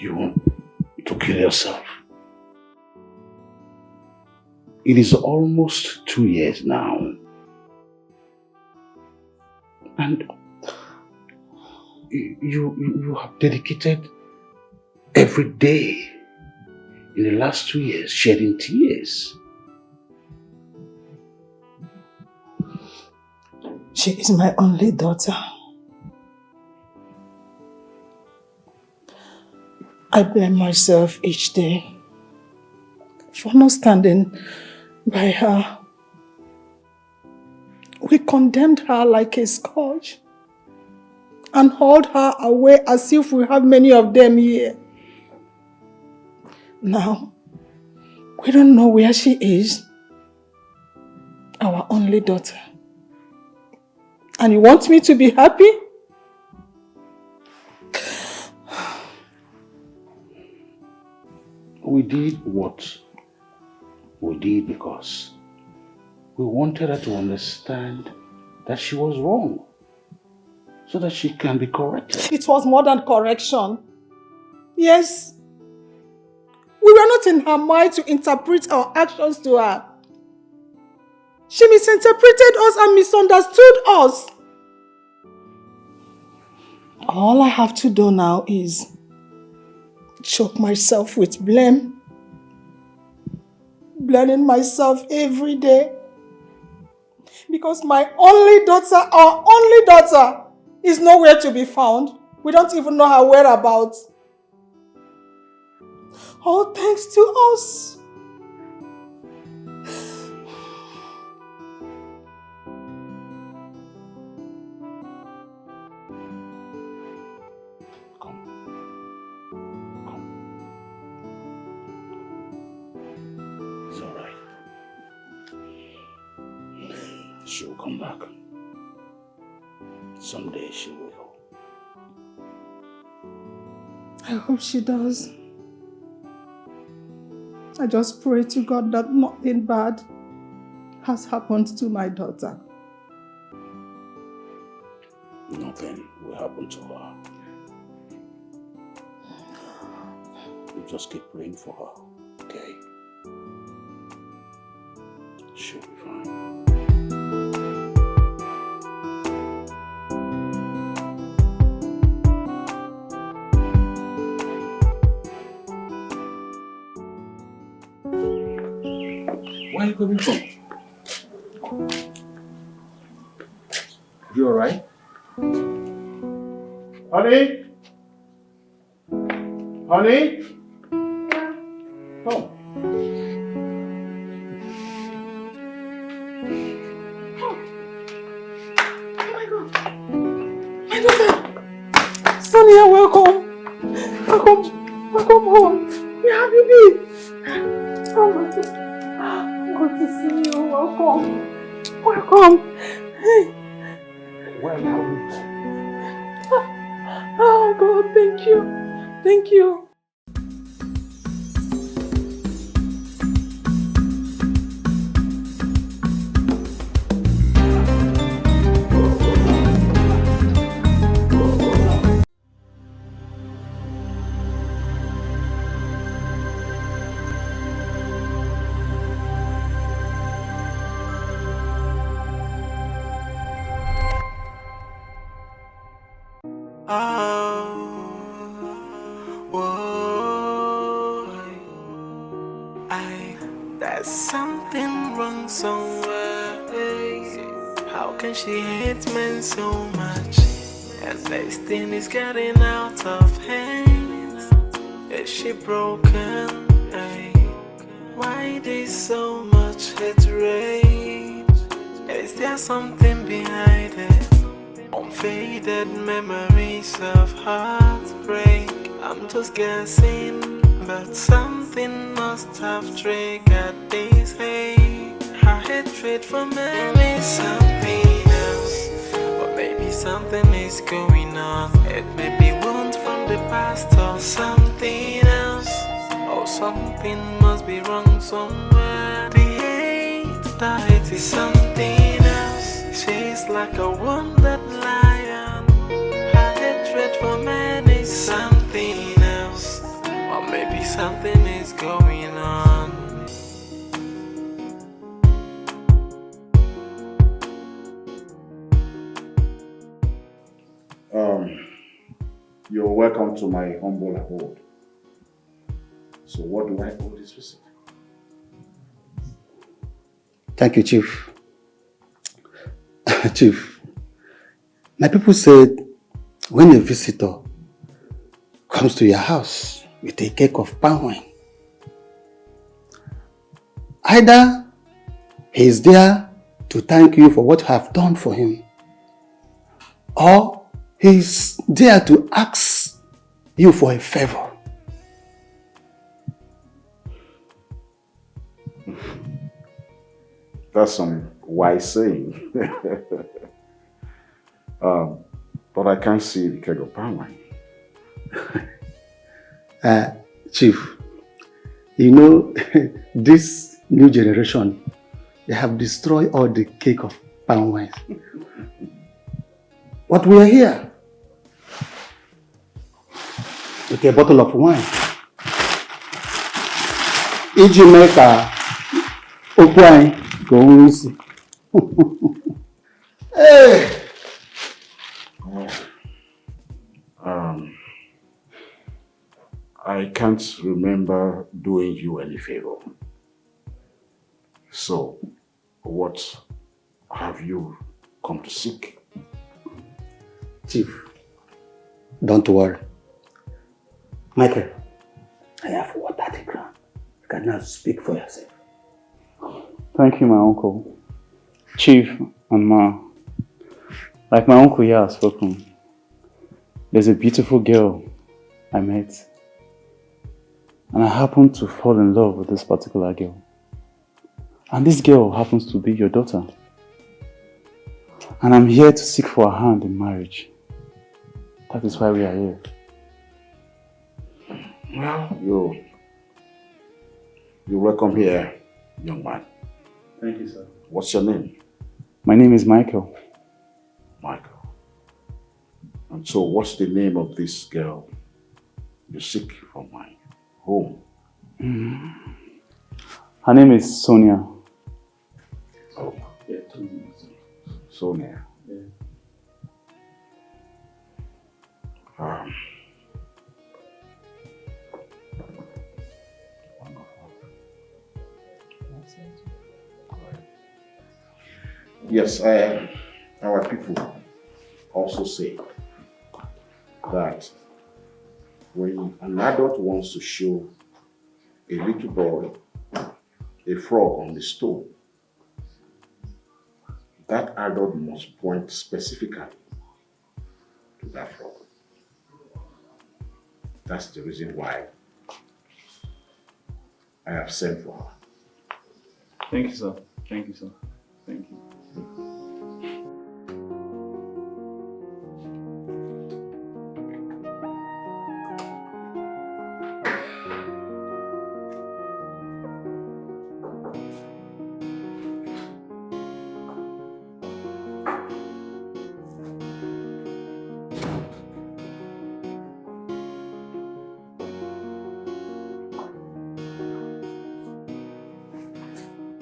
you to kill yourself. It is almost 2 years now. And you have dedicated every day in the last 2 years shedding tears. She is my only daughter. I blame myself each day for not standing by her. We condemned her like a scourge and hauled her away as if we have many of them here. Now, we don't know where she is. Our only daughter. And you want me to be happy? We did what we did because we wanted her to understand that she was wrong so that she can be corrected. It was more than correction. Yes. We were not in her mind to interpret our actions to her. She misinterpreted us and misunderstood us. All I have to do now is choke myself with blame. Blaming myself every day. Because my only daughter, our only daughter, is nowhere to be found. We don't even know her whereabouts. All thanks to us. She'll come back. Someday she will. I hope she does. I just pray to God that nothing bad has happened to my daughter. Nothing will happen to her. You just keep praying for her, okay? She'll be fine. Where are you coming from? You alright? Honey? Honey? Come. Oh my God. My daughter. Sonia, welcome. Welcome home. Where have you been? Oh my God. Good to see you. Welcome. Hey. Where are you? Oh God, thank you. Thank you. There's something wrong somewhere. How can she hate men so much? And this thing is getting out of hands. Is she broken? Why there's so much hatred? Is there something behind it? Unfaded memories of heartbreak. I'm just guessing, but something must have triggered this hate. Her hatred for men is something else, or maybe something is going on. It may be wounds from the past or something else, or something must be wrong somewhere. The hate is something else. She's like a wounded lion. Her hatred for men is something else. something is going on. You're welcome to my humble abode. So what do I owe this visit? Thank you, Chief. Chief, my people said when a visitor comes to your house with a cake of palm wine, either he is there to thank you for what you have done for him, or he is there to ask you for a favor. That's some wise saying. But I can't see the keg of palm wine. Chief, you know, this new generation, they have destroyed all the cake of palm wine. But we are here with a bottle of wine. Iji mee ka okwu anyị ka o nwee isi. Hey! I can't remember doing you any favor. So, what have you come to seek? Chief, don't worry. Michael, I have water at the ground. You can now speak for yourself. Thank you, my uncle. Chief and Ma. Like my uncle here has spoken, there's a beautiful girl I met. And I happened to fall in love with this particular girl. And this girl happens to be your daughter. And I'm here to seek for her hand in marriage. That is why we are here. Well, you're welcome here, young man. Thank you, sir. What's your name? My name is Michael. Michael. And so what's the name of this girl you seek from my home? Her name is Sonia. Oh. Yeah, Sonia. Yeah. Yes, our people also say that when an adult wants to show a little boy a frog on the stone, that adult must point specifically to that frog. That's the reason why I have sent for her. Thank you, sir. Thank you, sir. Thank you.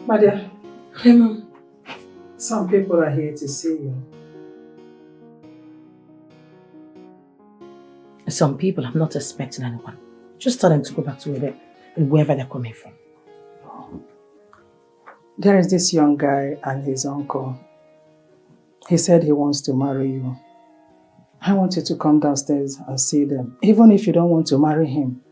My dear. Hey, Mom. Some people are here to see you. Some people, I'm not expecting anyone. Just tell them to go back to wherever they're coming from. There is this young guy and his uncle. He said he wants to marry you. I want you to come downstairs and see them. Even if you don't want to marry him,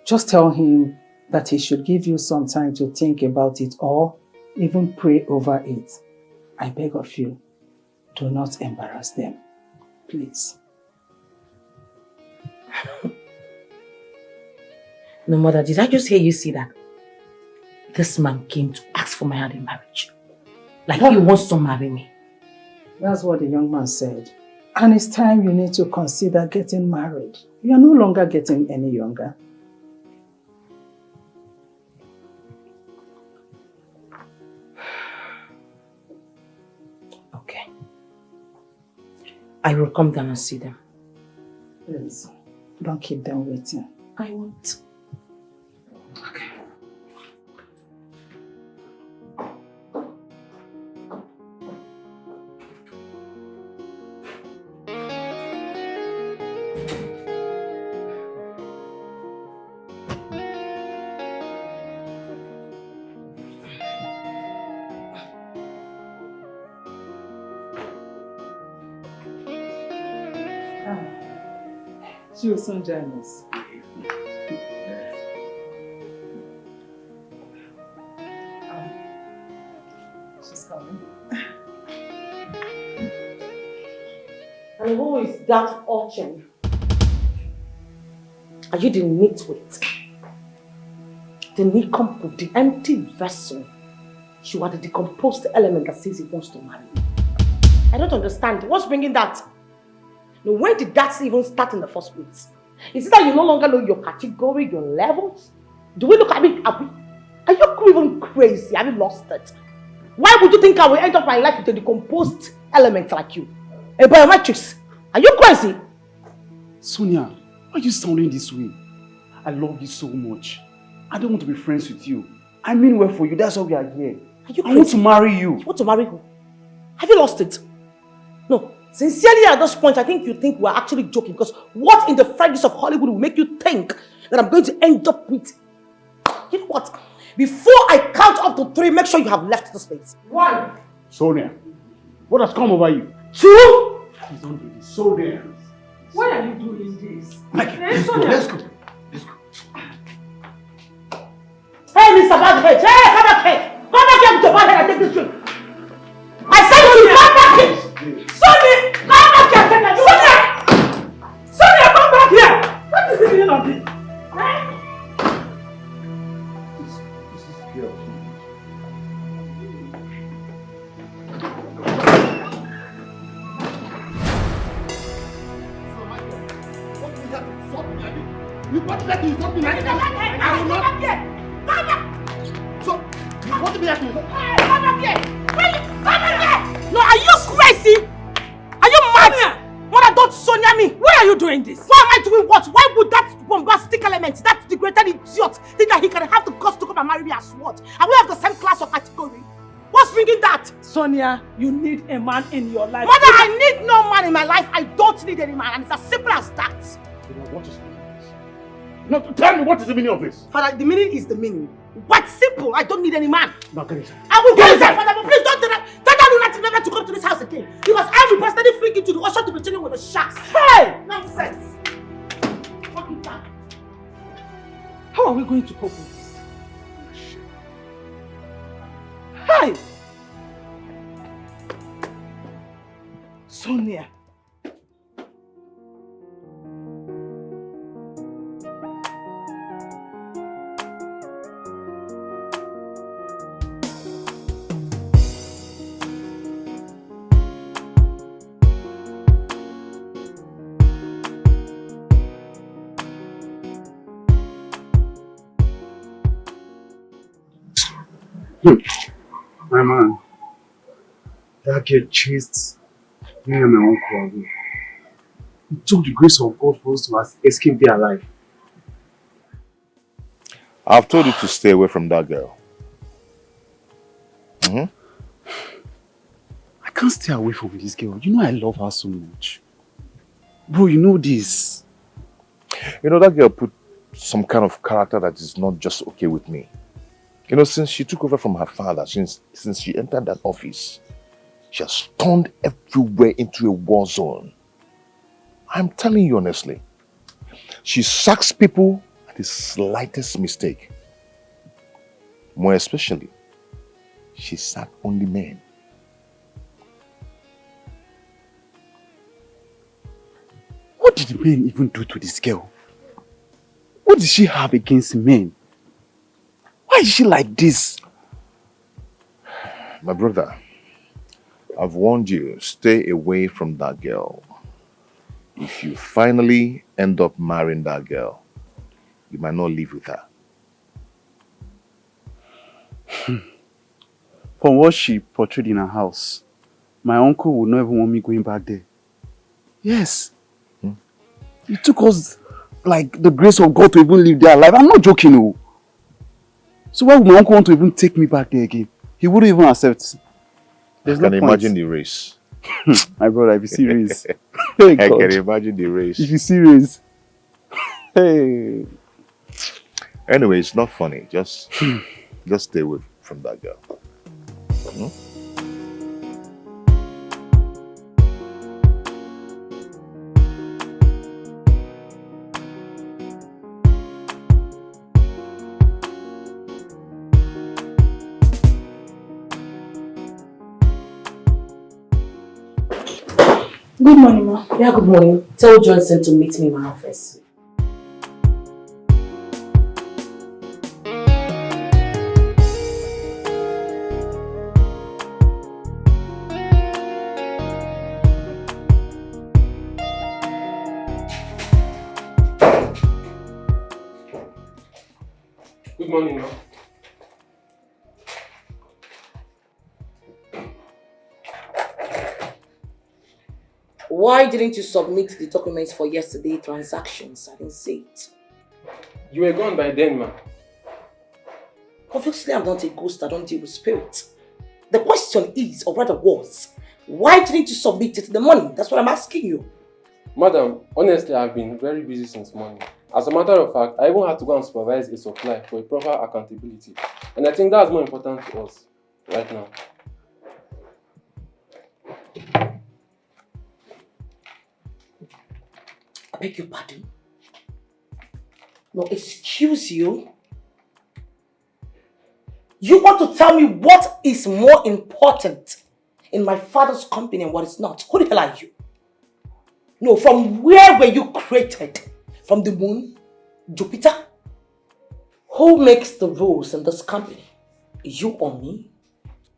just tell him that he should give you some time to think about it or even pray over it. I beg of you, do not embarrass them, please. No, Mother, did I just hear you say that? This man came to ask for my hand in marriage. Like he wants to marry me. That's what the young man said. And it's time you need to consider getting married. You are no longer getting any younger. Okay. I will come down and see them. Please, don't keep them waiting. I won't. She will soon join us. She's coming. And who is that urchin? Are you the nitwit? The nincompoop, the empty vessel? You are the decomposed element that says he wants to marry you. I don't understand. What's bringing that? Now, when did that even start in the first place? Is it that you no longer know your category, your levels? Do we look at me? Are you even crazy? Have you lost it? Why would you think I will end up my life with a decomposed element like you? A biometrics? Are you crazy? Sonia, why are you sounding this way? I love you so much. I don't want to be friends with you. I mean well for you. That's why we are here. Are you crazy? I want to marry you. You want to marry who? Have you lost it? No. Sincerely, at this point, I think you think we're actually joking, because what in the friendliness of Hollywood will make you think that I'm going to end up with... You know what? Before I count up to 3, make sure you have left this place. 1. Sonia, what has come over you? 2. Please don't do this. Sonia. Why are you doing this? Let's go. Let's go. Hey, Mr. Badhead! Hey, come back here! Come back here with your bad head and take this drink! I said to you, come back here! Sonia! Come back here! Sonia! Sonia, come back here! What is the meaning of this? This is girl. You want to let me something like that? I will not. Come back! So, you want to be at me? Come back here! Come back here! No, are you crazy? Are you mad? Mother, don't Sonia me! Why are you doing this? Why am I doing what? Why would that bombastic element, that degraded idiot, think that he can have the guts to come and marry me as what? And we have the same class or category? What's bringing that? Sonia, you need a man in your life. Mother, I need no man in my life. I don't need any man, and it's as simple as that. What is the meaning of this? No, tell me, what is the meaning of this? Father, the meaning is the meaning. But simple, I don't need any man. Now get inside. I will go inside, Father, but please don't tell that lunatic never to come to this house again. Because I will personally freak into the ocean to be chilling with the sharks. Hey! Nonsense! Fuck it down. How are we going to cope with this? Hey! Sonia. My man, that girl chased me and my uncle away. It took the grace of God for us to escape there alive. I've told you to stay away from that girl. I can't stay away from this girl. You know I love her so much. Bro, you know this. You know, that girl put some kind of character that is not just okay with me. You know, since she took over from her father, since she entered that office, she has turned everywhere into a war zone. I'm telling you honestly. She sacks people at the slightest mistake. More especially, she sacked only men. What did the men even do to this girl? What did she have against men? Why is she like this? My brother, I've warned you, stay away from that girl. If you finally end up marrying that girl, you might not live with her. From what she portrayed in her house, my uncle would not even want me going back there. Yes. It took us like the grace of God to even live there alive. I'm not joking, no. So why would my uncle want to even take me back there again? He wouldn't even accept. I can imagine the race. My brother, if you serious. Hey, I God. can imagine the race. If you serious. Hey. Anyway, it's not funny. Just stay away from that girl. Hmm? Good morning, ma. Yeah, good morning. Tell Johnson to meet me in my office. Good morning, ma. Why didn't you submit the documents for yesterday's transactions? I didn't see it. You were gone by then, ma. Obviously, I'm not a ghost. I don't deal with spirits. The question is, or rather was, why didn't you submit it in the morning? That's what I'm asking you. Madam, honestly, I've been very busy since morning. As a matter of fact, I even had to go and supervise a supply for a proper accountability. And I think that's more important to us right now. I beg your pardon? No, excuse you. You want to tell me what is more important in my father's company and what is not? Who the hell are you? No, from where were you created? From the moon? Jupiter? Who makes the rules in this company? You or me?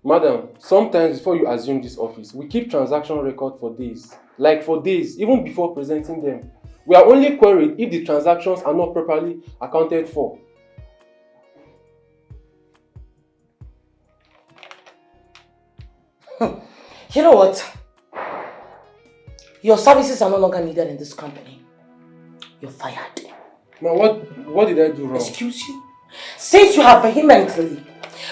Madam, sometimes before you assume this office, we keep transaction record for days. Like for days, even before presenting them. We are only queried if the transactions are not properly accounted for. You know what? Your services are no longer needed in this company. You're fired. Ma, what did I do wrong? Excuse you? Since you have vehemently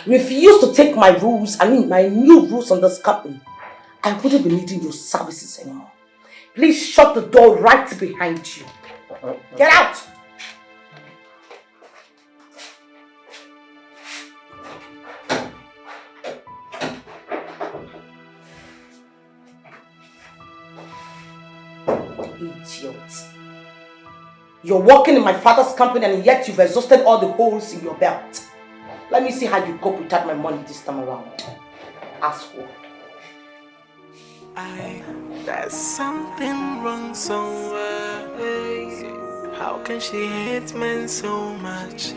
refused to take my rules, my new rules on this company, I wouldn't be needing your services anymore. Please shut the door right behind you. Get out! Idiot. You're working in my father's company and yet you've exhausted all the holes in your belt. Let me see how you cope without my money this time around. Asshole. There's something wrong somewhere. How can she hate men so much?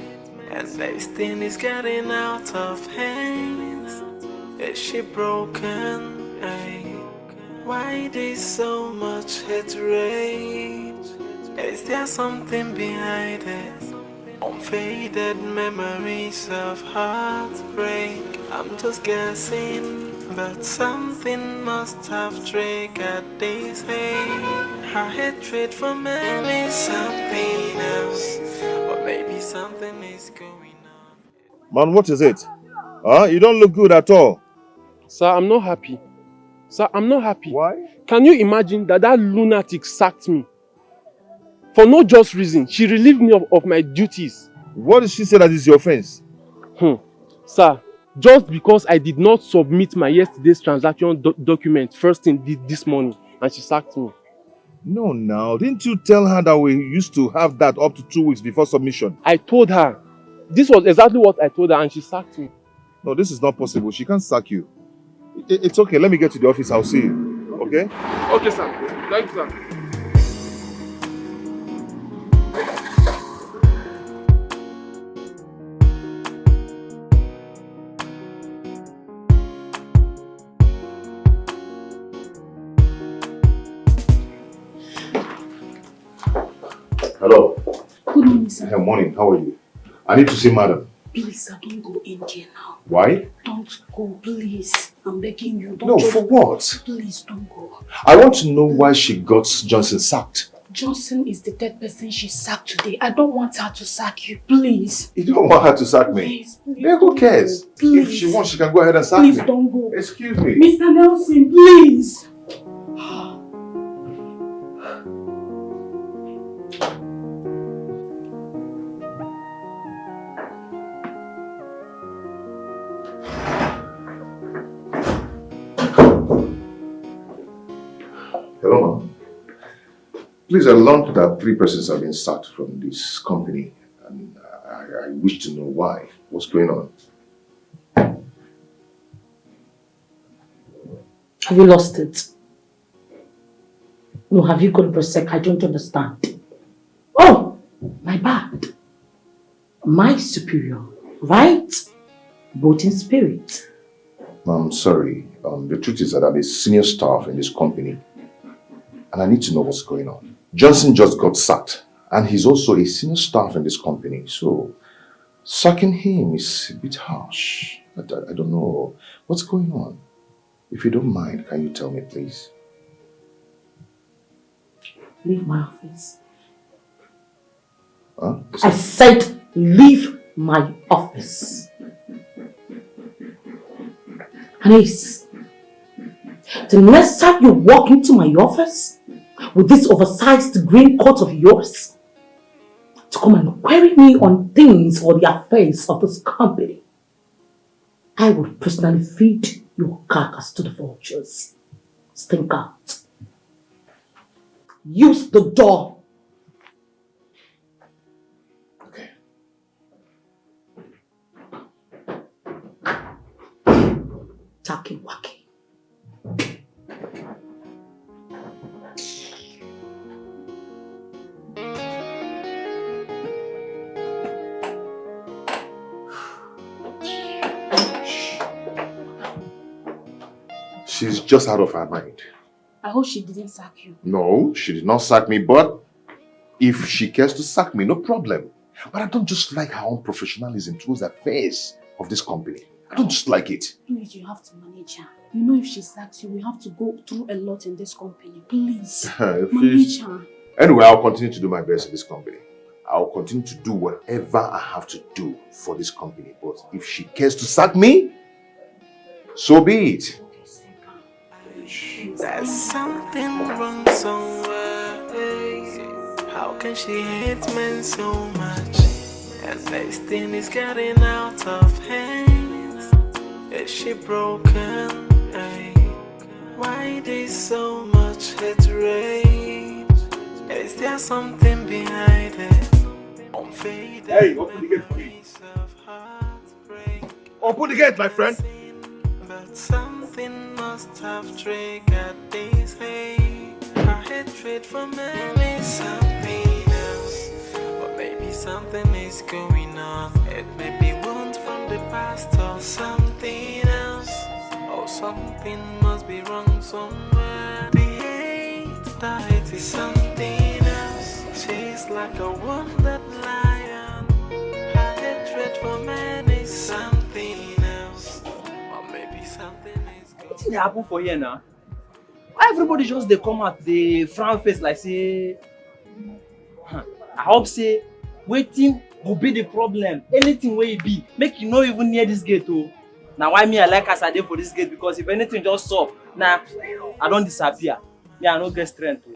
And this thing is getting out of hands. Is she broken? Why there's so much hatred? Is there something behind it? Unfaded memories of heartbreak. I'm just guessing, but something must have triggered this hate. Her hatred for men is something else, or maybe something is going on. Man, what is it? You don't look good at all. Sir, I'm not happy. Sir, I'm not happy. Why? Can you imagine that lunatic sacked me? For no just reason, she relieved me of my duties. What did she say that is your offense? Sir, just because I did not submit my yesterday's transaction document first thing this morning, and she sacked me. No, now. Didn't you tell her that we used to have that up to 2 weeks before submission? I told her. This was exactly what I told her, and she sacked me. No, this is not possible. She can't sack you. It's okay. Let me get to the office. I'll see you. Okay? Okay, sir. Thank you, sir. Hello. Good morning, sir. Good morning. How are you? I need to see madam. Please, sir, don't go in there now. Why? Don't go, please. I'm begging you. Don't No, just... for what? Please, don't go. I want to know why she got Johnson sacked. Johnson is the third person she sacked today. I don't want her to sack you, please. You don't want her to sack me? Please, Then who cares? Please. If she wants, she can go ahead and sack Please me. don't go. Excuse me. Mr. Nelson, please. Hello, ma'am. Please, I learned that 3 persons have been sacked from this company, and I wish to know why. What's going on? Have you lost it? No, have you gone for a sec? I don't understand. Oh, my bad. My superior, right? Both in spirit. Ma'am, sorry. The truth is that I'm a senior staff in this company, and I need to know what's going on. Johnson just got sacked, and he's also a senior staff in this company, so sacking him is a bit harsh. I don't know. What's going on? If you don't mind, can you tell me, please? Leave my office. Huh? I said leave my office. Anis, the next time you walk into my office with this oversized green coat of yours to come and query me on things or the affairs of this company, I will personally feed your carcass to the vultures. Stink out. Use the door. Okay. Taki waki. She's just out of her mind. I hope she didn't sack you. No, she did not sack me, but if she cares to sack me, no problem. But I don't just like her own professionalism towards the affairs of this company. I don't just like it. Please, you have to manage her. You know if she sacks you, we have to go through a lot in this company. Please, manage her. Anyway, I'll continue to do my best in this company. I'll continue to do whatever I have to do for this company. But if she cares to sack me, so be it. There's something wrong somewhere. How can she hate men so much? And this thing is getting out of hands. Is she broken? Why there's so much hatred? Is there something behind it? Hey, open the gate for me. Open the gate, my friend. But something must have triggered this hate. Her hatred for men is something else. Or maybe something is going on. It may be wounds from the past or something else. Or something must be wrong somewhere. The hate is something else. She's like a wounded lion. Her hatred for men is something else. Or maybe something is going on. What dey happen for here now? Why everybody just dey come out dey frown face like say I hope say wetin go be the problem, anything wey e be, make you no even near this gate o. Na why me I like as I dey for this gate, because if anything just sup, na I don disappear. Me I no get strength o.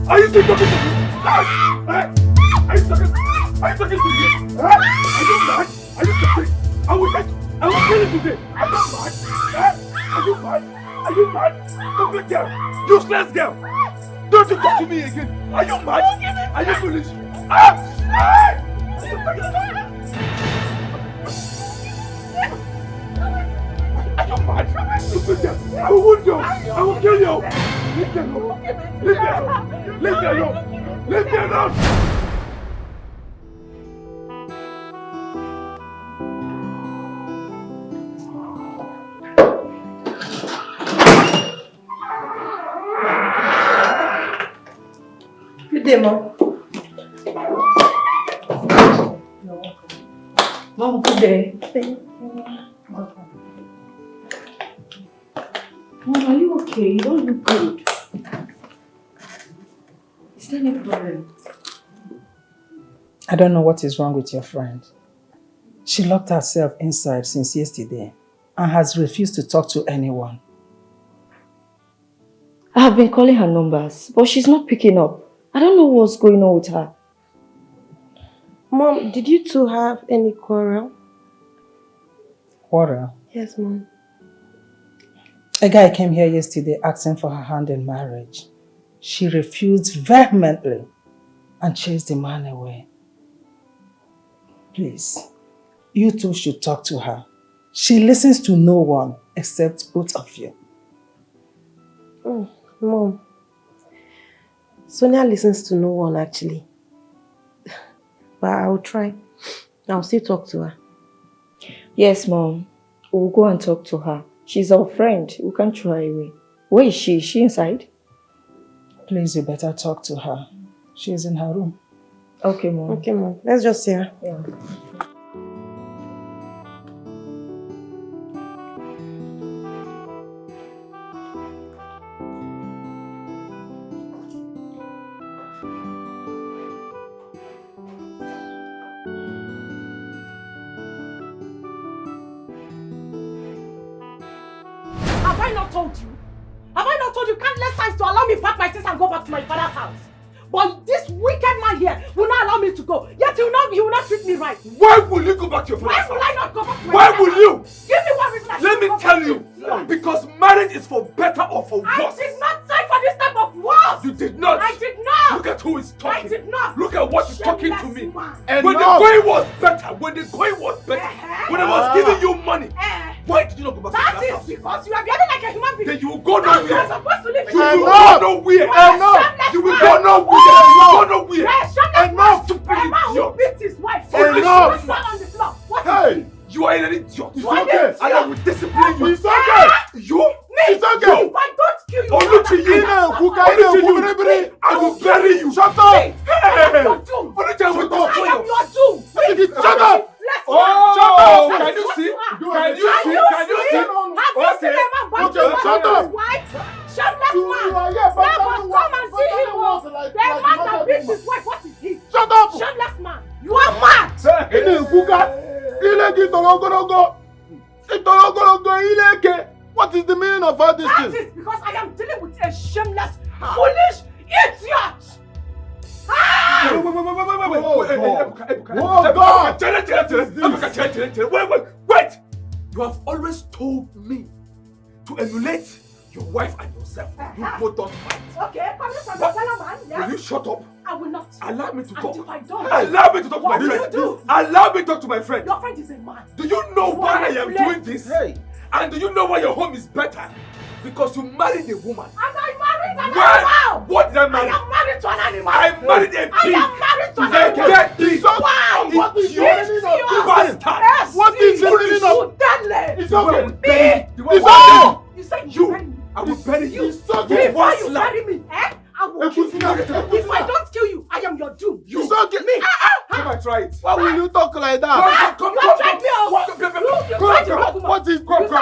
Are you still talking to me? Are you talking to me? Are you mad? Are you stupid? I will kill you today. Are you mad? Are you mad? Are you mad? Stupid girl. Useless girl. Don't you talk to me again. Are you mad? Are you foolish? Are you mad? Stupid girl. I will wound you. I will kill you. Leave me alone. Leave me alone. Leave me alone. Leave me alone. Good day, Mom. Mom, good day. Mom, are you okay? You don't look good. Is there any problem? I don't know what is wrong with your friend. She locked herself inside since yesterday and has refused to talk to anyone. I have been calling her numbers, but she's not picking up. I don't know what's going on with her. Mom, did you two have any quarrel? Quarrel? Yes, Mom. A guy came here yesterday asking for her hand in marriage. She refused vehemently and chased the man away. Please, you two should talk to her. She listens to no one except both of you. Mom, Sonia listens to no one actually. But I'll try. I'll still talk to her. Yes, Mom. We'll go and talk to her. She's our friend. We can't throw her away. Where is she? Is she inside? Please, you better talk to her. She's in her room. Okay, Mom. Okay, Mom. Let's just see her. Yeah. Have I not told you? Have I not told you countless times to allow me pack my things and go back to my father's house? But this wicked man here will not allow me to go. Yet he will not treat me right. Why will you go back to your father's house? Why will I not go back to my Why father's will house? you? Give me one reason I Let me tell you. Because marriage is for better or for worse. I did not sign for this type of worse. You did not. I did not. Look at who is talking. I did not. Look at what is talking to Shameless me. man. When the going was better, when the going was better, when I was giving you money, why did you not go back to That that is house? because you are behaving like a human being. Then you will go Now you nowhere. are supposed to live in You your will room. go nowhere. You will go nowhere. You will go nowhere. Enough. Stupid A man who idiot. beats his wife. Enough. He down on the floor. What Hey, is he? you are an idiot. You are an idiot. And I will discipline you. It's okay. You? Me? It's okay. If I don't kill you, Oluchi, I will bury you. Shut up. Hey. Oluchi, I will destroy you. I am your doom. Shut up. Oh, can you see? Can you see? Have you seen a man bite his wife? Shameless man. Neighbors, come and see him. The man that beats his wife, what is he? Shut up. Shameless man. You are mad. What is the meaning of all this That thing? is because I am dealing with a shameless, foolish idiot. Wait! You have always told me to emulate your wife and yourself. You both don't fight. Okay, coming from the fellow man, yes? Will you shut up? I will not. Allow me to talk. And if I don't, allow me to talk to my what will friend. you do? Allow me to talk to my friend. Your friend is a man. Do you know why I am play. doing this? Hey. And do you know why your home is better? Because you married a woman. And I married an Why? animal. What did I marry? I am married to an animal. I married a pig. I am married to an animal. Get this. Why? What is the meaning of this? Bastard. What is the meaning of deadly? It's okay. It's okay. You said you. I will bury you. It's okay. Before you bury me, I will kill you. If I don't kill you, I am your doom. You saw me. Come and try it. Why will you talk like that? Come. You tried me out. What is Come. the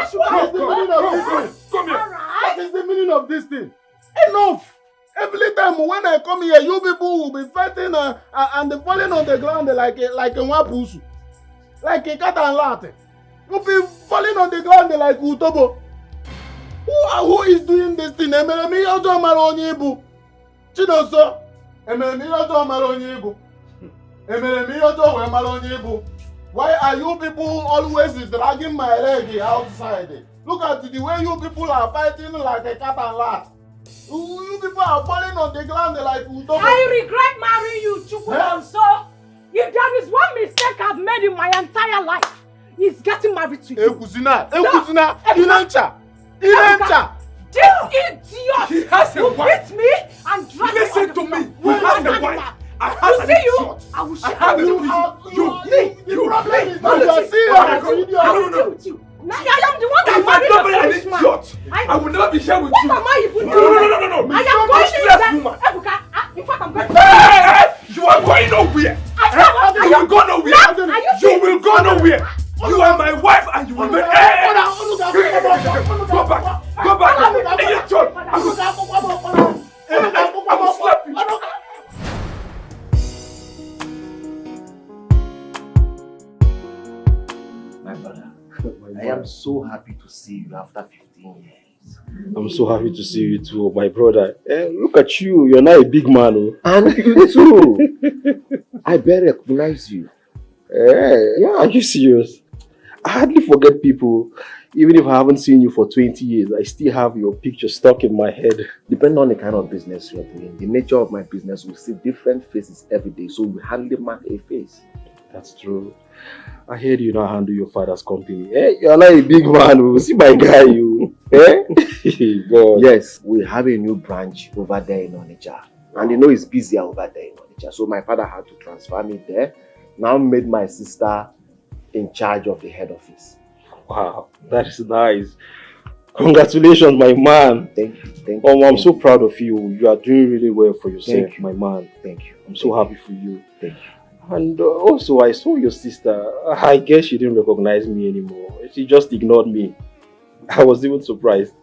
meaning of this thing? Come here. What is the meaning of this thing? Enough! Every time when I come here, you people will be fighting and falling on the ground like a wapusu. Like a cat and rat. You'll be falling on the ground like Utobo. Who is doing this thing? Emeremi yojo maronye ibu. Chinoso. Emeremi yojo maronye ibu. Emeremi yojo we maronye ibu. Why are you people always dragging my leg outside? Look at the way you people are fighting like a cat and rat. You people are falling on the ground like Utobo. I regret marrying you, Chukwudonso. If there is one mistake I've made in my entire life, it's getting married to you. Ekuzina, Inancha. This idiot He has a who wife. beats me and drags me. Listen to me. He has a wife. I have You see you? idiot. I will share have with a you. The problem is No, that you are seeing I as will an idiot. deal with you. Now, I am the one that If I married don't marry a an foolish man. idiot, I will never be here with What you. am I even No. doing? I am going Useless to woman. Ebuka, in fact, I'm going to... Hey, you are going nowhere. You will go nowhere. You will go nowhere. You are my wife and you will make... Go back. Go back. Hey, John. I will slap you. My brother, I am so happy happy to see you after 15 years. I'm so happy to see you too, my brother. Look at you, you're now a big man. Oh. And you too. I better recognize you. Yeah, are you serious? I hardly forget people. Even if I haven't seen you for 20 years, I still have your picture stuck in my head. Depending on the kind of business you're doing, the nature of my business, we see different faces every day, so we hardly mark a face. That's true. I heard you now handle your father's company. You're like a big man. We'll see my guy, you. God. Yes, we have a new branch over there in Onitsha. And you know it's busier over there in Onitsha. So my father had to transfer me there. Now made my sister in charge of the head office. Wow, that is nice. Congratulations, my man. Thank you. I'm so proud of you. You are doing really well for yourself, my man. Thank you. I'm so happy for you. Thank you. And also, I saw your sister. I guess she didn't recognize me anymore. She just ignored me. I was even surprised.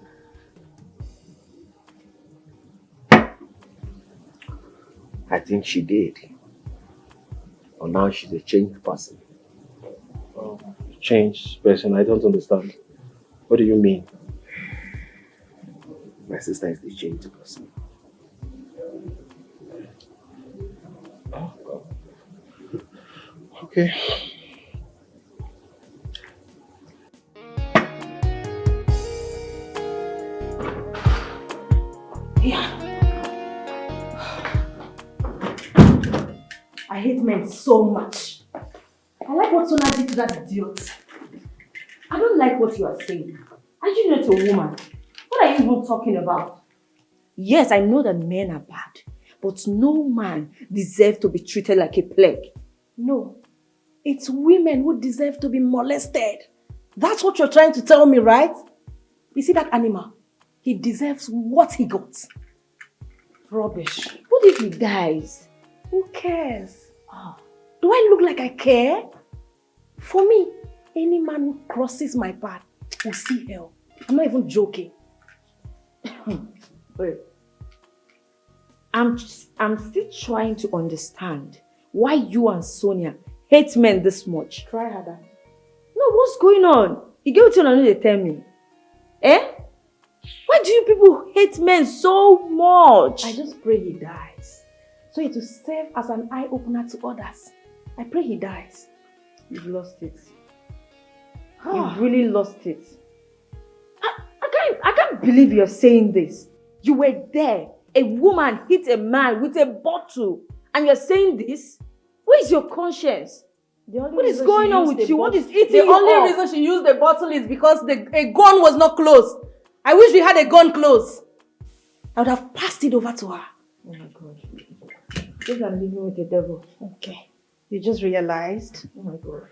I think she did. But now she's a changed person. Changed person? I don't understand. What do you mean? My sister is the changed person. Oh. Okay. Yeah. I hate men so much. I like what Sona did to that idiot. I don't like what you are saying. Are you not a woman? What are you even talking about? Yes, I know that men are bad, but no man deserves to be treated like a plague. No, it's women who deserve to be molested. That's what you're trying to tell me, right? You see that animal? He deserves what he got. Rubbish. What if he dies? Who cares? Oh. Do I look like I care? For me, any man who crosses my path will see hell. I'm not even joking. Wait. I'm still trying to understand why you and Sonia hate men this much. Try harder. No, what's going on? You gave it to another, they tell me. Why do you people hate men so much? I just pray he dies. So it will serve as an eye-opener to others. I pray he dies. You've lost it. You've really lost it. I can't believe you're saying this. You were there. A woman hit a man with a bottle. And you're saying this? Where is your conscience? What is going on with you? What is eating you up? The only reason she used the bottle is because a gun was not close. I wish we had a gun close. I would have passed it over to her. Oh my God. Just I'm living with the devil. Okay. You just realized? Oh my God.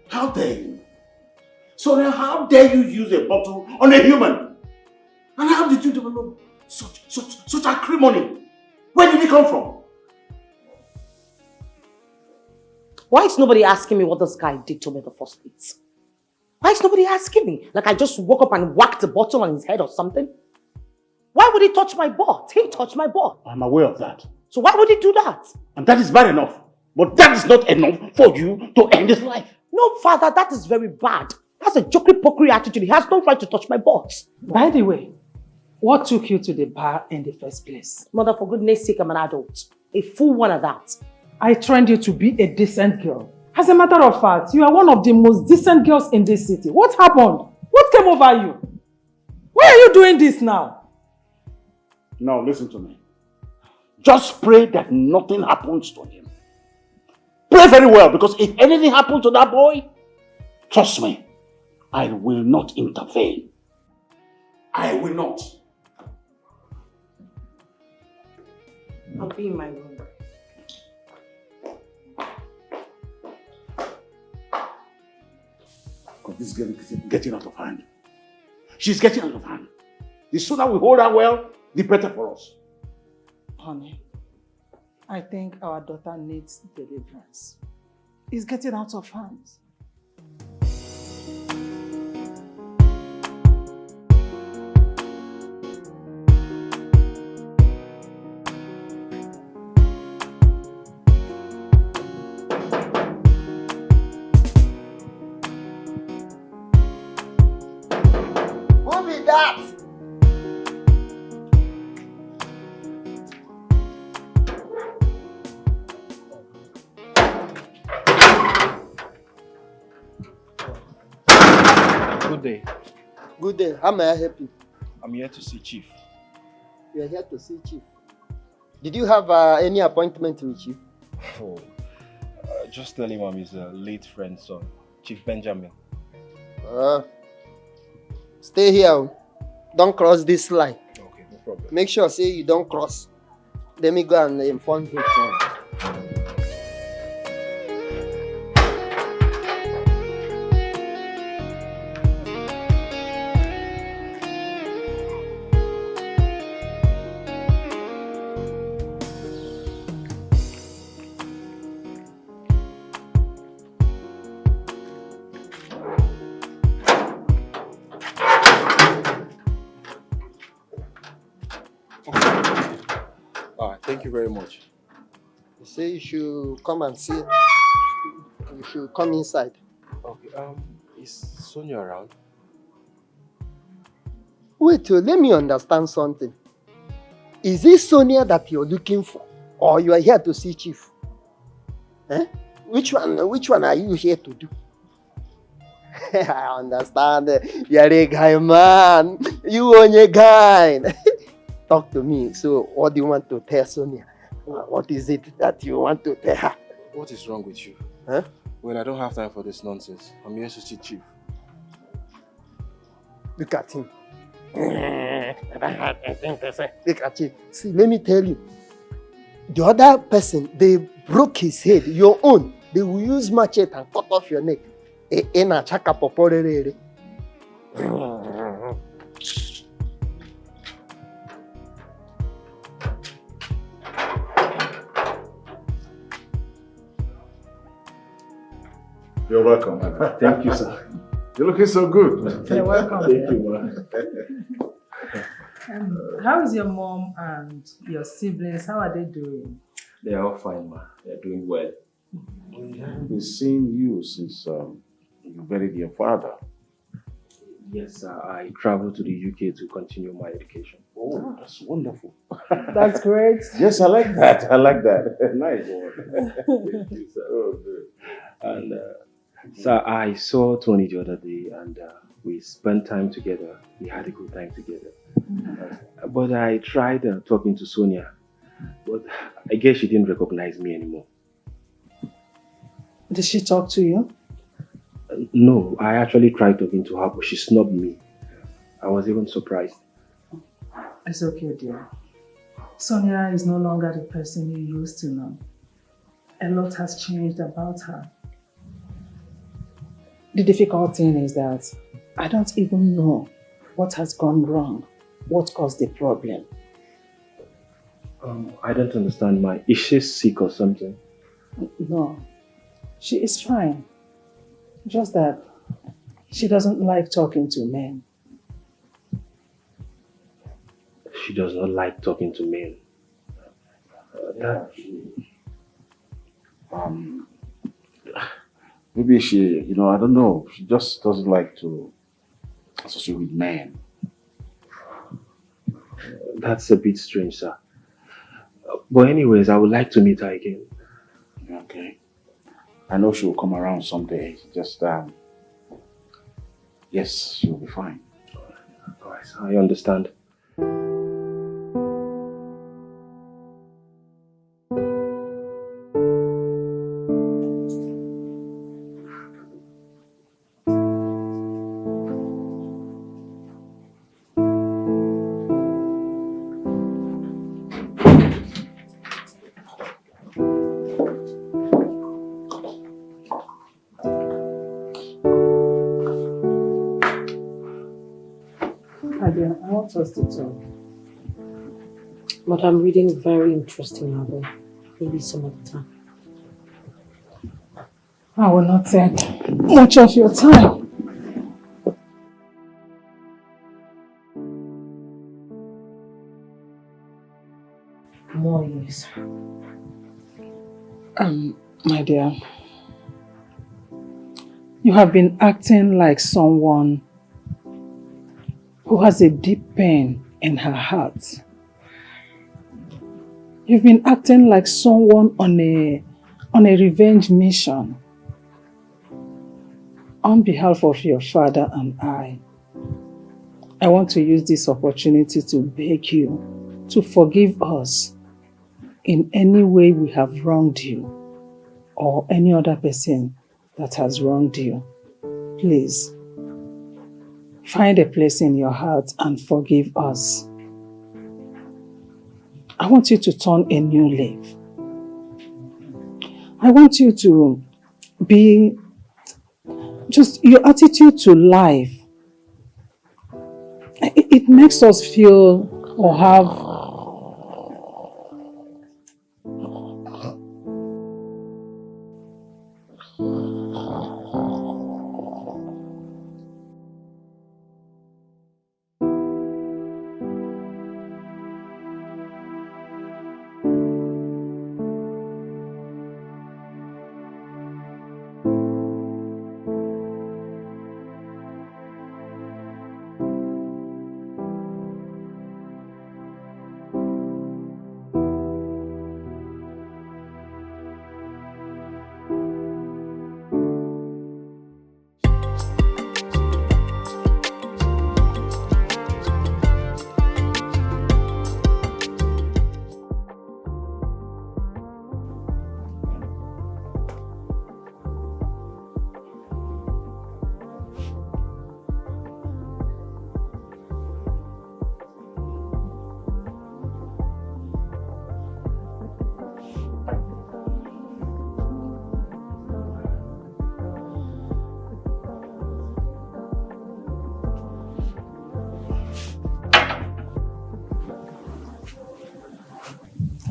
How dare you? Sonia, how dare you use a bottle on a human? And how did you develop such acrimony? Where did it come from? Why is nobody asking me what this guy did to me in the first place? Why is nobody asking me? Like I just woke up and whacked a bottle on his head or something? Why would he touch my butt? He touched my butt. I'm aware of that. So why would he do that? And that is bad enough. But that is not enough for you to end his life. No, father, that is very bad. That's a jokey-pokey attitude. He has no right to touch my butt. By the way, what took you to the bar in the first place? Mother, for goodness sake, I'm an adult. A full one at that. I trained you to be a decent girl. As a matter of fact, you are one of the most decent girls in this city. What happened? What came over you? Why are you doing this now? Now listen to me. Just pray that nothing happens to him. Pray very well, because if anything happens to that boy, trust me, I will not intervene. I will not. I'll be in my room. Because this girl is getting out of hand. She's getting out of hand. The sooner we hold her well, the better for us. Honey, I think our daughter needs deliverance. It's getting out of hands. be that? Good day. Good day. How may I help you? I'm here to see Chief. You are here to see Chief. Did you have any appointment with Chief? Oh, just tell him I'm his late friend's son, Chief Benjamin. Stay here. Don't cross this line. Okay, no problem. Make sure say you don't cross. Let me go and inform him. Thank you very much. You say you should come and see. You should come inside. Okay, is Sonia around? Wait, let me understand something. Is this Sonia that you're looking for? Or you are here to see Chief? Eh? Which one are you here to do? I understand. You're a guy, man. You are a guy. Talk to me. So, what do you want to tell Sonia? What is it that you want to tell her? What is wrong with you? Huh? Well, I don't have time for this nonsense. I'm here to see Chief. Look at him. Look at him. See, let me tell you. The other person, they broke his head. Your own, they will use machete and cut off your neck. You're welcome. Thank you, sir. You're looking so good. You're welcome. Thank you, man. How is your mom and your siblings? How are they doing? They are all fine, ma. They are doing well. We haven't been seeing you since you buried your father. Yes, sir. I traveled to the UK to continue my education. Oh, that's wonderful. That's great. Yes, I like that. I like that. Nice one. Thank you, sir. Oh, good. And sir, I saw Tony the other day and we spent time together. We had a good time together. But I tried talking to Sonia, but I guess she didn't recognize me anymore. Did she talk to you? No, I actually tried talking to her, but she snubbed me. I was even surprised. It's okay, dear. Sonia is no longer the person you used to know. A lot has changed about her. The difficult thing is that I don't even know what has gone wrong, what caused the problem. I don't understand, is she sick or something? No, she is fine. Just that she doesn't like talking to men. She does not like talking to men. Maybe she, I don't know. She just doesn't like to associate with men. That's a bit strange, sir. But anyways, I would like to meet her again. Okay. I know she will come around someday. Just, yes, she'll be fine. Alright, I understand. I want us to talk. But I'm reading a very interesting novel. Maybe some other time. I will not take much of your time. More years. My dear, you have been acting like someone who has a deep pain in her heart. You've been acting like someone on a revenge mission. On behalf of your father and I want to use this opportunity to beg you to forgive us in any way we have wronged you or any other person that has wronged you. Please, find a place in your heart and forgive us. I want you to turn a new leaf. I want you to be just your attitude to life. It makes us feel or have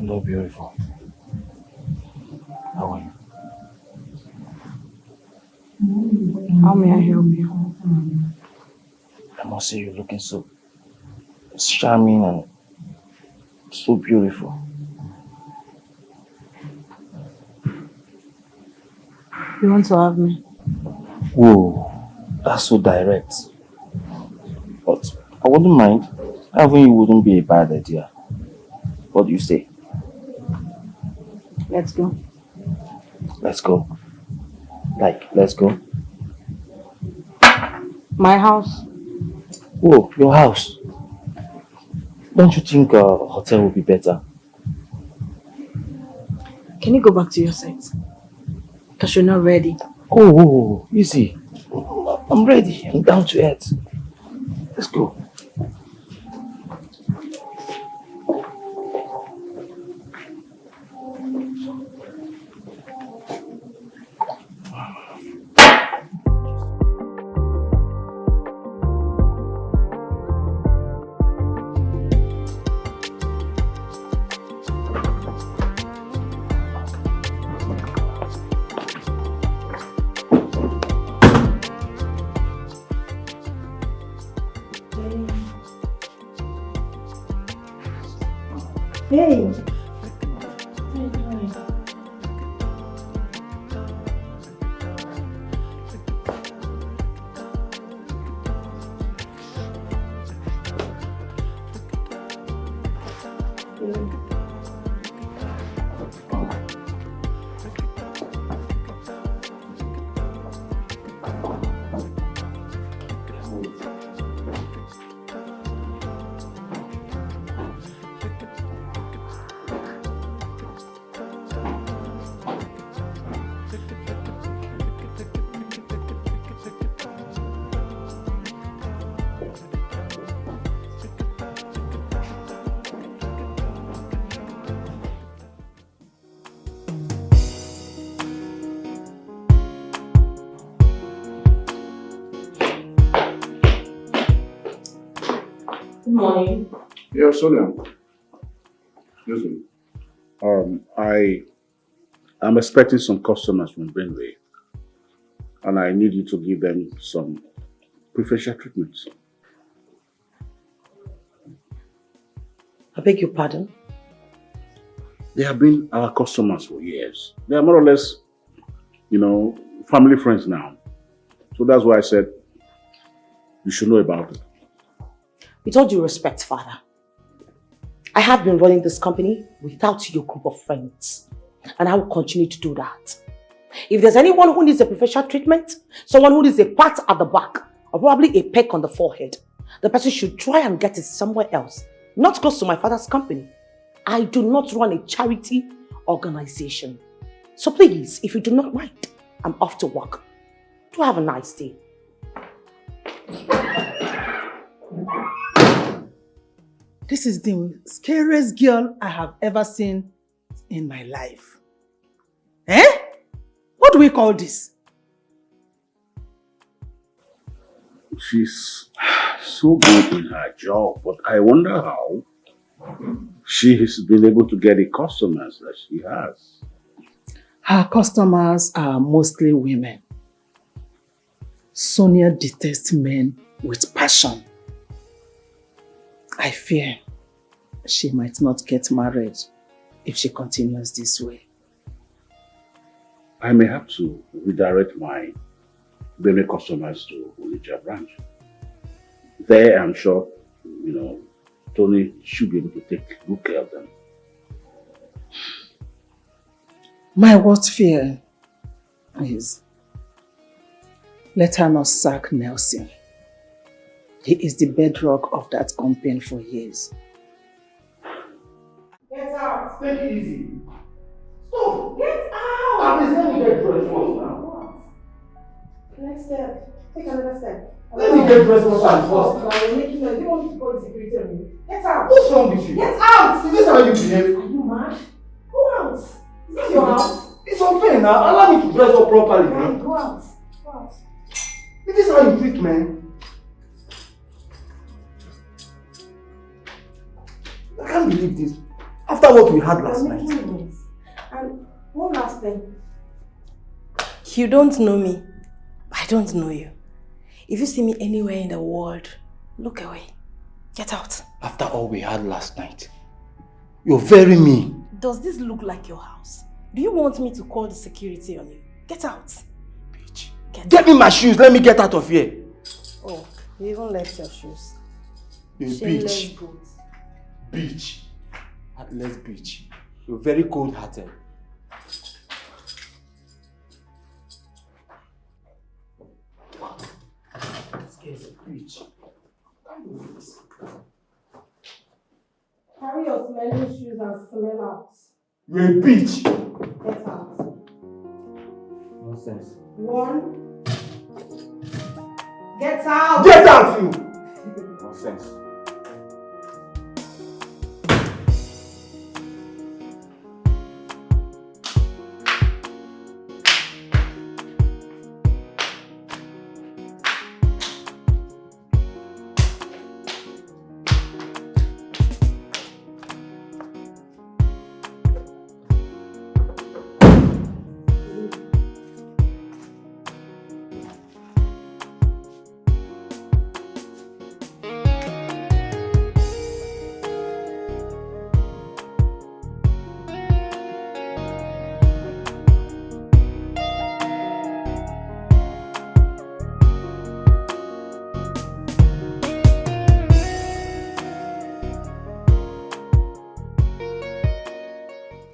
Hello, beautiful. How are you? How may I help you? I must say you're looking so charming and so beautiful. You want to have me? Whoa, that's so direct. But I wouldn't mind. Having you wouldn't be a bad idea. What do you say? Let's go. Let's go. Let's go. My house. Whoa, your house. Don't you think a hotel would be better? Can you go back to your seat? Because you're not ready. Oh, easy. I'm ready. I'm down to earth. Let's go. Hey. Good morning. Yeah, Sonia. Listen, I'm expecting some customers from Benway, and I need you to give them some preferential treatments. I beg your pardon? They have been our customers for years. They are more or less, family friends now. So that's why I said you should know about it. With all due respect, Father, I have been running this company without your group of friends. And I will continue to do that. If there's anyone who needs a professional treatment, someone who needs a pat at the back, or probably a peck on the forehead, the person should try and get it somewhere else, not close to my father's company. I do not run a charity organization. So please, if you do not mind, I'm off to work. Do have a nice day. This is the scariest girl I have ever seen in my life. Eh? What do we call this? She's so good in her job, but I wonder how she has been able to get the customers that she has. Her customers are mostly women. Sonia detests men with passion. I fear she might not get married if she continues this way. I may have to redirect my baby customers to Onitsha branch. There, I'm sure, Tony should be able to take good care of them. My worst fear is let her not sack Nelson. He is the bedrock of that company for years. Get out! Take it easy. Stop! Get out! Let me get dressed first now. Next step. Take another step. Let me get dressed first. You're making noise. You want me to call the security on you? Get out! What's wrong with you? Get out! Is this how you behave? Are you mad? Go out! Is this your house? It's unfair now. Allow me to dress up properly. Fine, go out. Go out. Is this how you treat men? I can't believe this. After what we had last night. And one last thing. You don't know me. I don't know you. If you see me anywhere in the world, look away. Get out. After all we had last night. You're very mean. Does this look like your house? Do you want me to call the security on you? Get out. Bitch. Get me my shoes. Let me get out of here. Oh, you even left your shoes. You Shameless bitch. goat. Bitch. Heartless bitch. You're very cold-hearted. This girl is a bitch. Carry your smelling shoes and smell out. You're a bitch. Get out. Nonsense. One. Get out! Get out, you! Nonsense.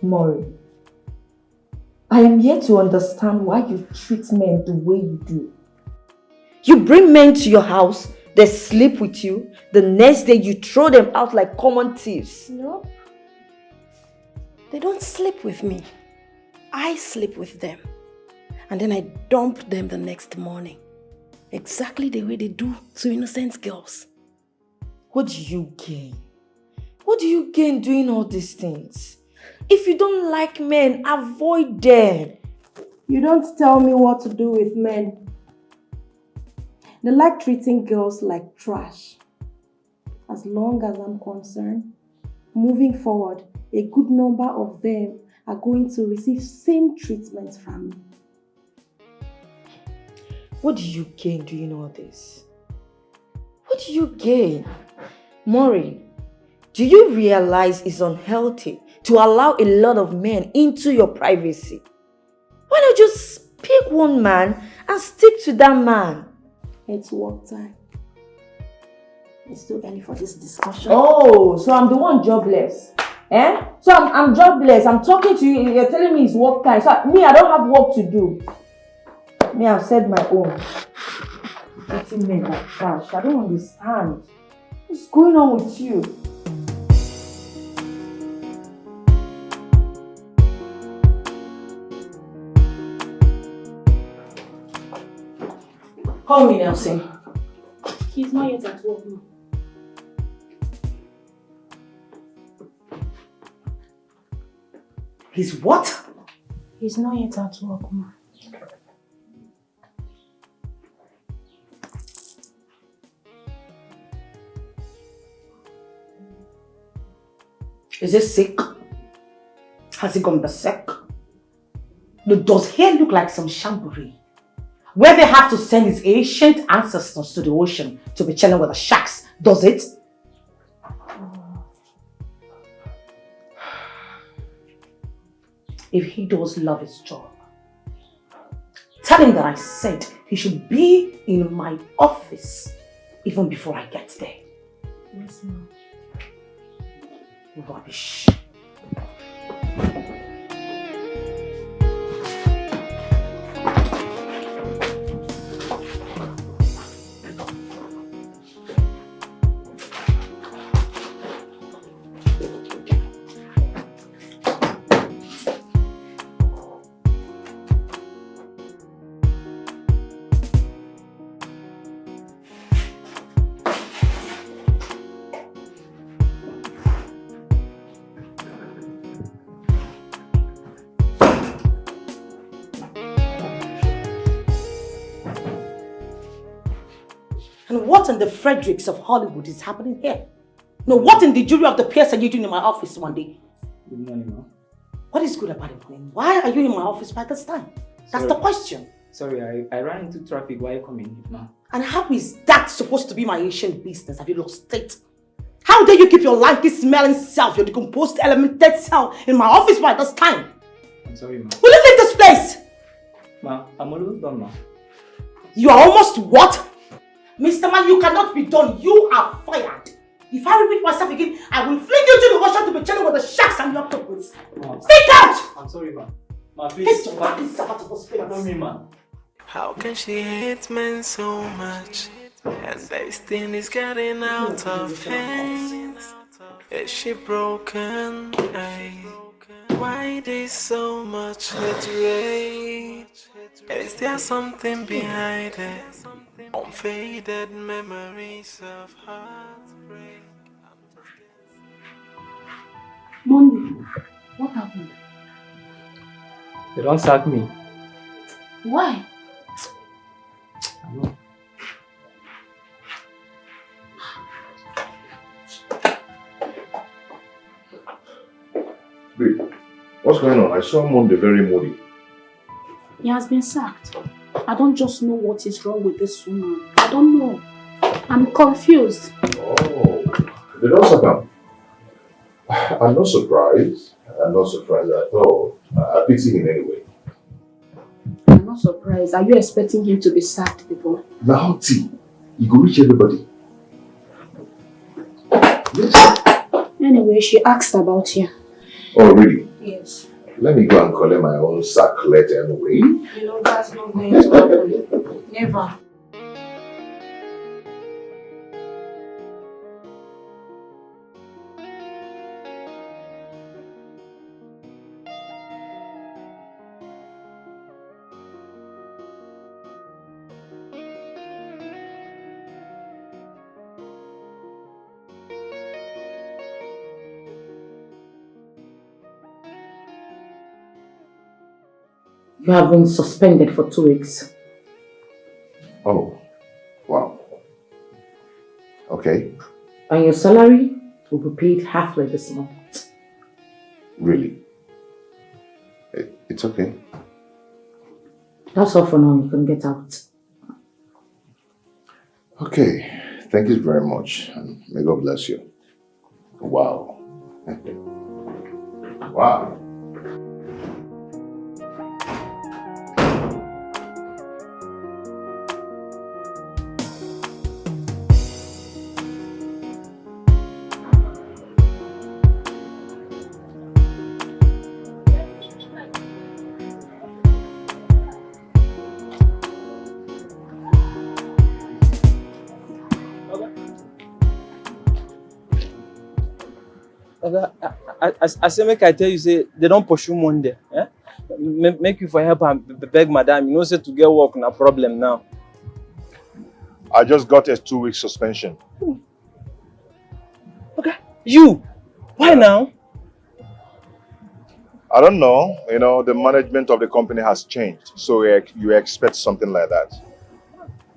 Maury, I am yet to understand why you treat men the way you do. You bring men to your house, they sleep with you, the next day you throw them out like common thieves. No. They don't sleep with me. I sleep with them. And then I dump them the next morning. Exactly the way they do to innocent girls. What do you gain? What do you gain doing all these things? If you don't like men, avoid them. You don't tell me what to do with men. They like treating girls like trash. As long as I'm concerned, moving forward, a good number of them are going to receive same treatment from me. What do you gain doing all this? What do you gain? Maureen, do you realize it's unhealthy to allow a lot of men into your privacy? Why not just pick one man and stick to that man? It's work time. It's too early for this discussion. Oh, so I'm the one jobless. Eh? So I'm jobless. I'm talking to you. You're telling me it's work time. So I don't have work to do. Me, I've said my own. Getting men like trash. I don't understand. What's going on with you? Call me, Nelson. He's not yet at work, ma. He's what? He's not yet at work, ma. Is he sick? Has he gone berserk? No, does he look like some shamburi? Where they have to send his ancient ancestors to the ocean to be chilling with the sharks, does it? If he does love his job, tell him that I said he should be in my office even before I get there. Yes, ma'am. Rubbish. And what in the Fredericks of Hollywood is happening here? No, what in the jury of the peers are you doing in my office one day? Good morning, ma. What is good about it, man? Why are you in my office by this time? That's the question. Sorry, I ran into traffic while coming, ma. And how is that supposed to be my ancient business? Have you lost it? How dare you keep your lanky smelling self, your decomposed elemented self in my office by this time? I'm sorry, ma. Will you leave this place? Ma, I'm almost done, ma. You are almost what? Mr. Man, you cannot be done. You are fired. If I repeat myself again, I will fling you to the ocean to be chilling with the sharks and the octopus. Speak out! I'm sorry, ma. Ma, please. Get your fucking self out of this place. Don't me, ma. How can she hate men so much? And this thing is getting out of hands. Is she broken? Ay. Why there's so much hatred? Is there something behind it? Unfaded memories of heartbreak. Monday, what happened? They don't sack me. Why? I know. Babe, what's going on? I saw Monday very moody. He has been sacked. I don't just know what is wrong with this woman. I don't know. I'm confused. Oh, they don't sack him. I'm not surprised. I'm not surprised at all. I pity him anyway. I'm not surprised. Are you expecting him to be sacked before? Now, T, you go reach everybody. Yes. Anyway, she asked about you. Oh, really? Yes. Let me go and collect my own sack letter anyway. You know that's not going to happen. Never. You have been suspended for 2 weeks. Oh, wow. Okay, And your salary will be paid halfway this month. really? It's okay. That's all for now. You can get out. Okay, thank you very much, and may God bless you. Wow. Wow. I say make I tell you say they don't pursue Monday. Eh? Make you for help and beg madam. You know say to get work na problem now. I just got a 2-week suspension. Okay. You? Why now? I don't know. You know, the management of the company has changed. So you expect something like that.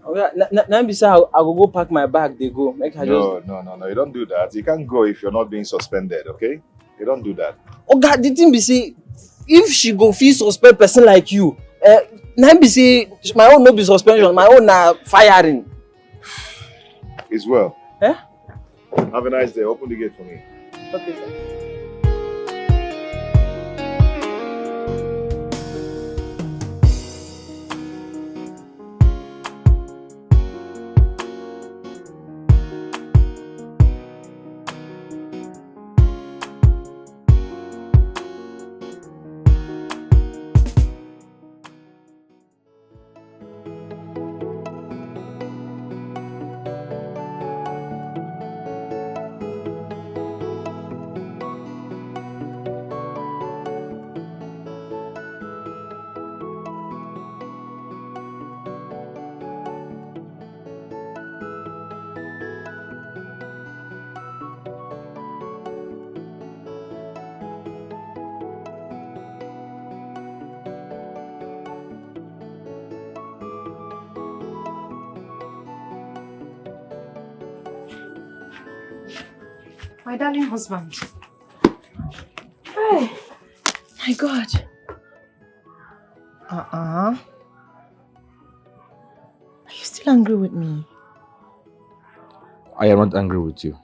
Okay. Now be say I go pack my bag, they go. Make I No. You don't do that. You can't go if you're not being suspended, okay? You don't do that. Oh God, the thing be say, if she go feel suspend person like you, now be say my own no be suspension, my own na firing. It's well. Eh? Have a nice day. Open the gate for me. Okay, sir. My darling husband. Hey, my God. Are you still angry with me? I am not angry with you.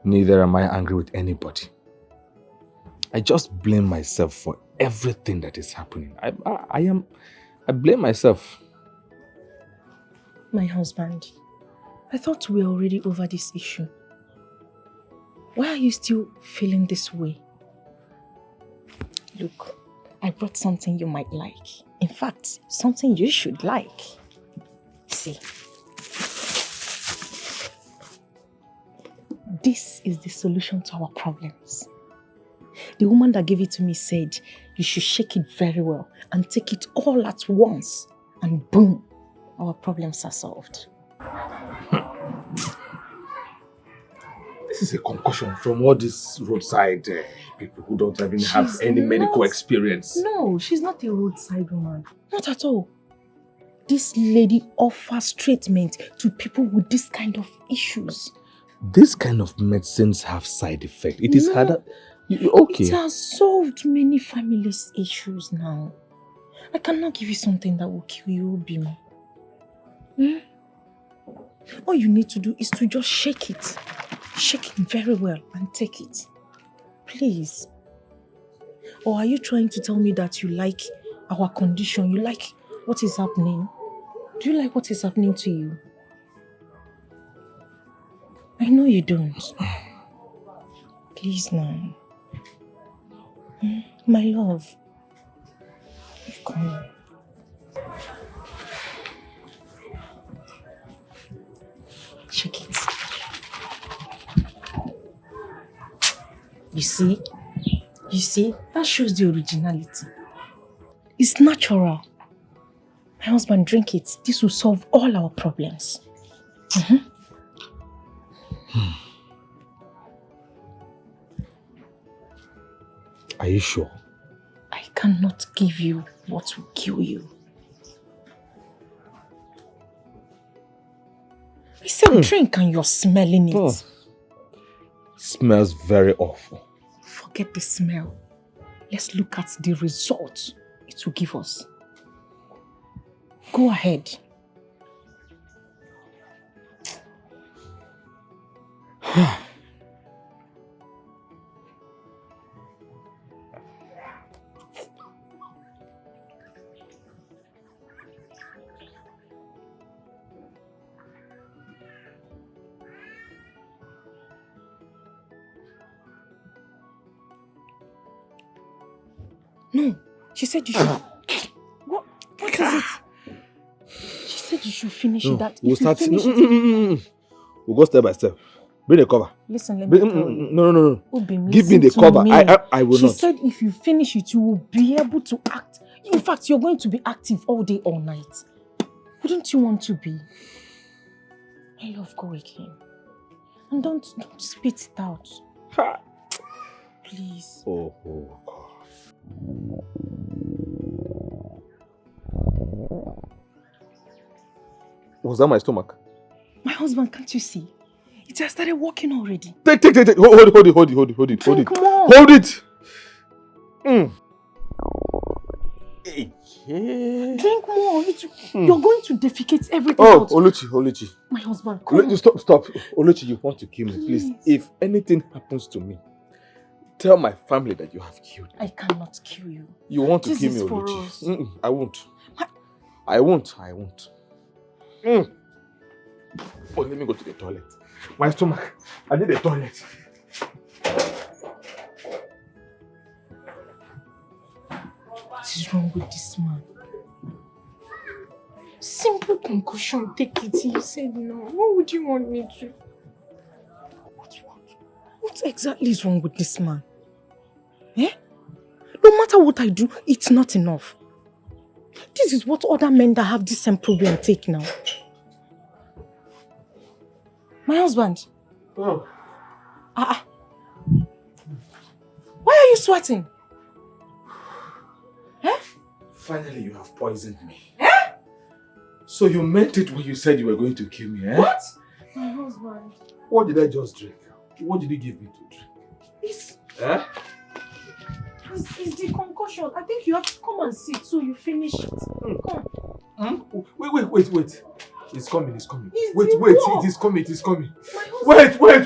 Neither am I angry with anybody. I just blame myself for everything that is happening. I blame myself. My husband, I thought we were already over this issue. Why are you still feeling this way? Look, I brought something you might like. In fact, something you should like. See. This is the solution to our problems. The woman that gave it to me said you should shake it very well and take it all at once. And boom, our problems are solved. This is a concussion from all these roadside people who don't even have any medical experience. No, she's not a roadside woman. Not at all. This lady offers treatment to people with this kind of issues. This kind of medicines have side effects. It is harder. Okay. It has solved many families' issues now. I cannot give you something that will kill you, Bimo. All you need to do is to just shake it. Shake it very well and take it. Please. Or are you trying to tell me that you like our condition? You like what is happening? Do you like what is happening to you? I know you don't. Please now. My love. Come on. Shake it. You see, that shows the originality. It's natural. My husband, drink it. This will solve all our problems. Are you sure? I cannot give you what will kill you. I said drink and you're smelling it. Oh. Smells very awful. Forget the smell. Let's look at the result it will give us. Go ahead. No, she said you should. What is it? She said you should finish that. We'll start. We'll go step by step. Bring the cover. Listen, let me tell you. No. Obim, Give me the listen cover. to me. I will She not. said if you finish it, you will be able to act. In fact, you're going to be active all day, all night. Wouldn't you want to be? My love, go again. And don't spit it out. Please. Oh, God. Was that my stomach? My husband, can't you see? It has started working already. Take. Hold it. Drink more. Hold it. Drink more. You're going to defecate everything out. Oluchi. My husband, come. Stop. Oluchi, you want to kill me, please. If anything happens to me, tell my family that you have killed me. I cannot kill you. You want to This kill me, is for Oluchi? us. I won't. Oh, let me go to the toilet. My stomach. I need a toilet. What is wrong with this man? Simple concussion, take it. He said no. What would you want me to? What exactly is wrong with this man? Eh? No matter what I do, it's not enough. This is what other men that have this same problem take now. My husband. Oh. Why are you sweating? Eh? Finally, you have poisoned me. Eh? So you meant it when you said you were going to kill me, eh? What? My husband. What did I just drink? What did you give me to drink? It's the concussion. I think you have to come and sit so you finish it. Come. Wait. It's coming. It's Wait, the war. it is coming.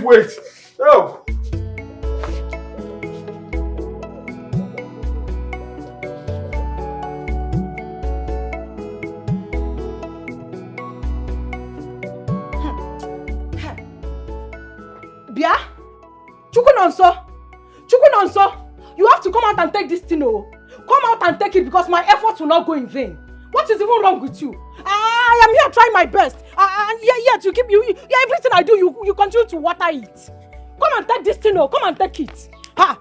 Wait. Oh. Bia? Chukunonso! You have to come out and take this thing, oh. Come out and take it because my efforts will not go in vain. What is even wrong with you? I am here trying my best. And yet you keep everything I do, you continue to water it. Come and take this thing, oh. Come and take it. Ha!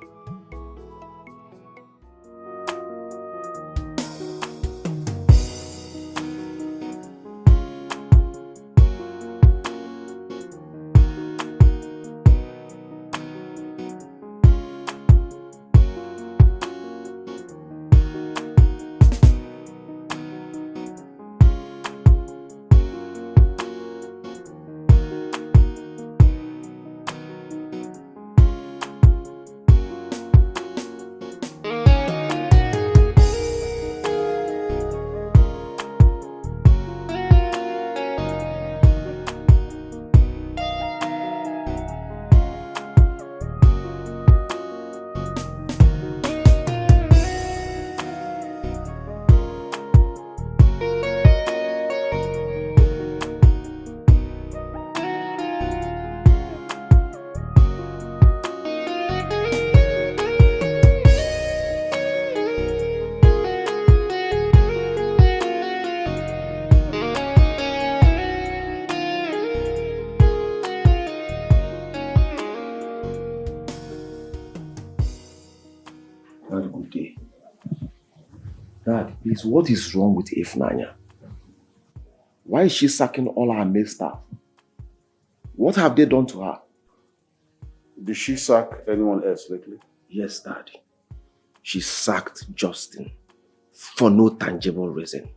Dad, please, what is wrong with Ifnanya? Why is she sacking all her male staff? What have they done to her? Did she sack anyone else lately? Yes, Daddy. She sacked Justin for no tangible reason.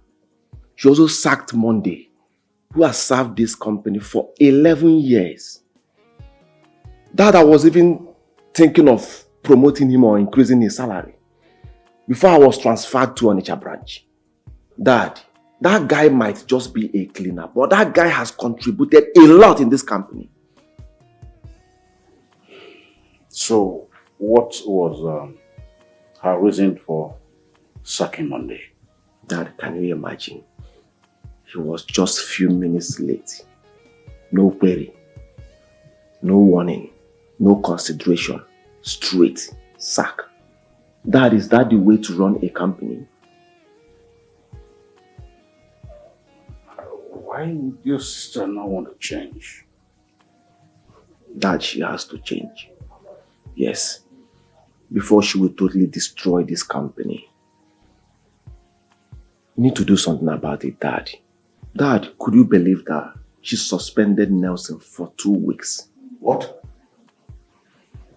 She also sacked Monday, who has served this company for 11 years. Dad, I was even thinking of promoting him or increasing his salary before I was transferred to Onitsha branch. Dad, that guy might just be a cleaner, but that guy has contributed a lot in this company. So, what was her reason for sacking Monday? Dad, can you imagine? He was just a few minutes late. No query, no warning, no consideration. Straight sack. Dad, is that the way to run a company? Why would your sister not want to change? that she has to change. Yes. Before she will totally destroy this company. You need to do something about it, Dad. Dad, could you believe that she suspended Nelson for 2 weeks? What?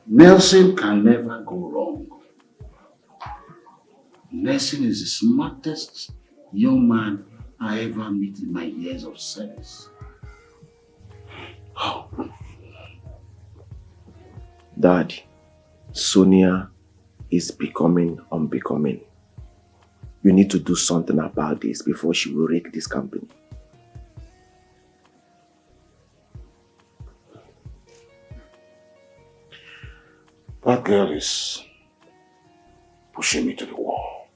Nelson can never go wrong. Nelson is the smartest young man I ever met in my years of service. Oh. Dad, Sonia is becoming unbecoming. You need to do something about this before she will wreck this company. That girl is pushing me to the wall.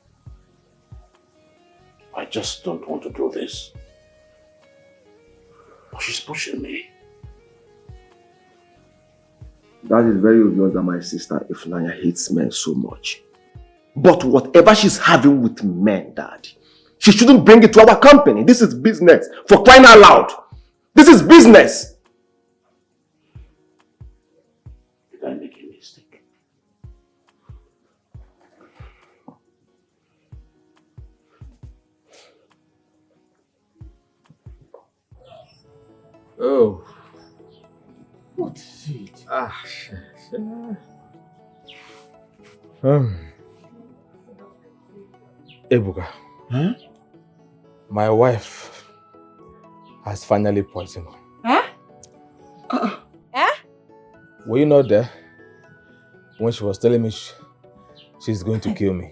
I just don't want to do this. But she's pushing me. That is very obvious that my sister Ifnanya hates men so much. But whatever she's having with men, Dad, she shouldn't bring it to our company. This is business. For crying out loud. This is business. Did I make a mistake? Oh. What is it? Ebuka. Huh? My wife has finally poisoned me. Huh? Eh? Were you not there when she was telling me she's going to kill me?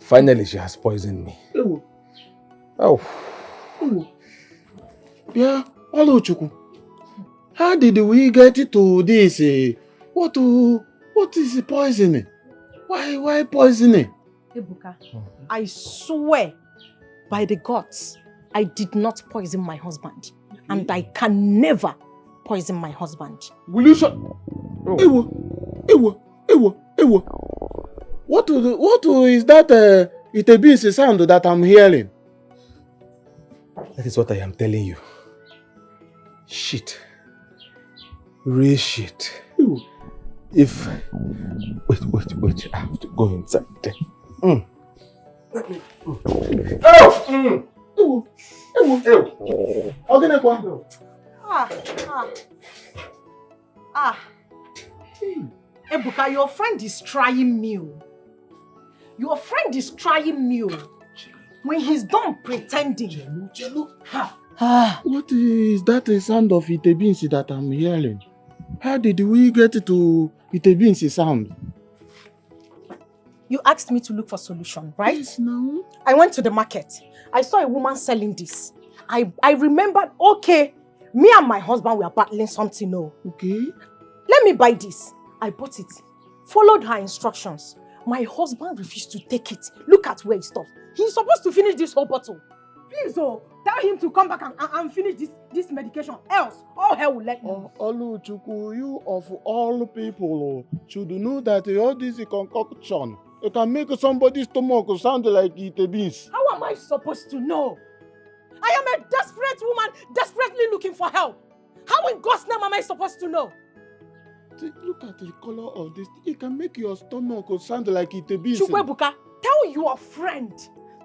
Finally, she has poisoned me. Oh. Yeah, Oluchukwu. How did we get to this? What is poisoning? Why poisoning? Ebuka, I swear by the gods, I did not poison my husband. And I can never poison my husband. Will you shut? Ewo. What is that Itebin's sound that I'm hearing? That is what I am telling you. Shit. Real shit. If... Wait. I have to go inside there. Ebuka, your friend is trying me. Your friend is trying me. When he's done pretending. What is that sound of Itebin's that I'm hearing? How did we get to Itebin's sound? You asked me to look for solution, right? Yes, no. I went to the market. I saw a woman selling this. I remembered, okay, me and my husband were battling something. Okay. Let me buy this. I bought it. Followed her instructions. My husband refused to take it. Look at where he stopped. He's supposed to finish this whole bottle. Please, tell him to come back and finish this medication. Else, all hell will let me. Oluchukwu, you of all people should know that all this concoction, it can make somebody's stomach sound like Itebin's. How am I supposed to know? I am a desperate woman, desperately looking for help. How in God's name am I supposed to know? Look at the color of this. It can make your stomach sound like Itebin's. Chukwebuka, tell your friend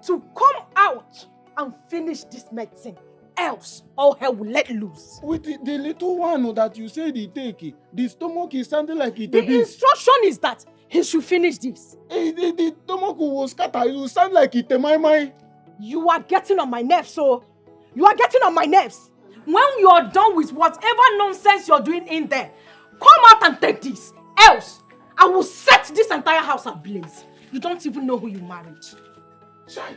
to come out and finish this medicine. Else, all hell will let loose. With the little one that you said he take, the stomach is sounding like Itebin's. The instruction is that he should finish this. The stomach will scatter. It will sound like Itemaimai. You are getting on my nerves, so you are getting on my nerves. When you are done with whatever nonsense you're doing in there, come out and take this. Else, I will set this entire house ablaze. You don't even know who you married. Shai.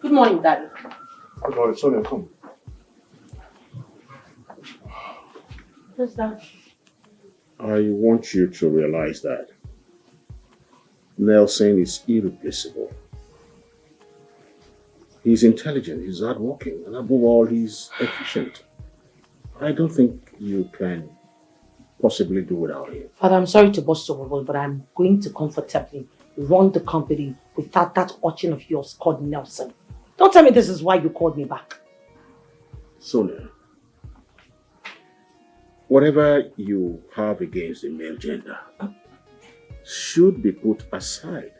Good morning, Daddy. Good morning, Sonia, come. What's that? I want you to realize that Nelson is irreplaceable. He's intelligent, he's hardworking, and above all, he's efficient. I don't think you can possibly do without him. Father, I'm sorry to burst your bubble, but I'm going to comfortably run the company without that urchin of yours called Nelson. Don't tell me this is why you called me back. Sonia, whatever you have against the male gender should be put aside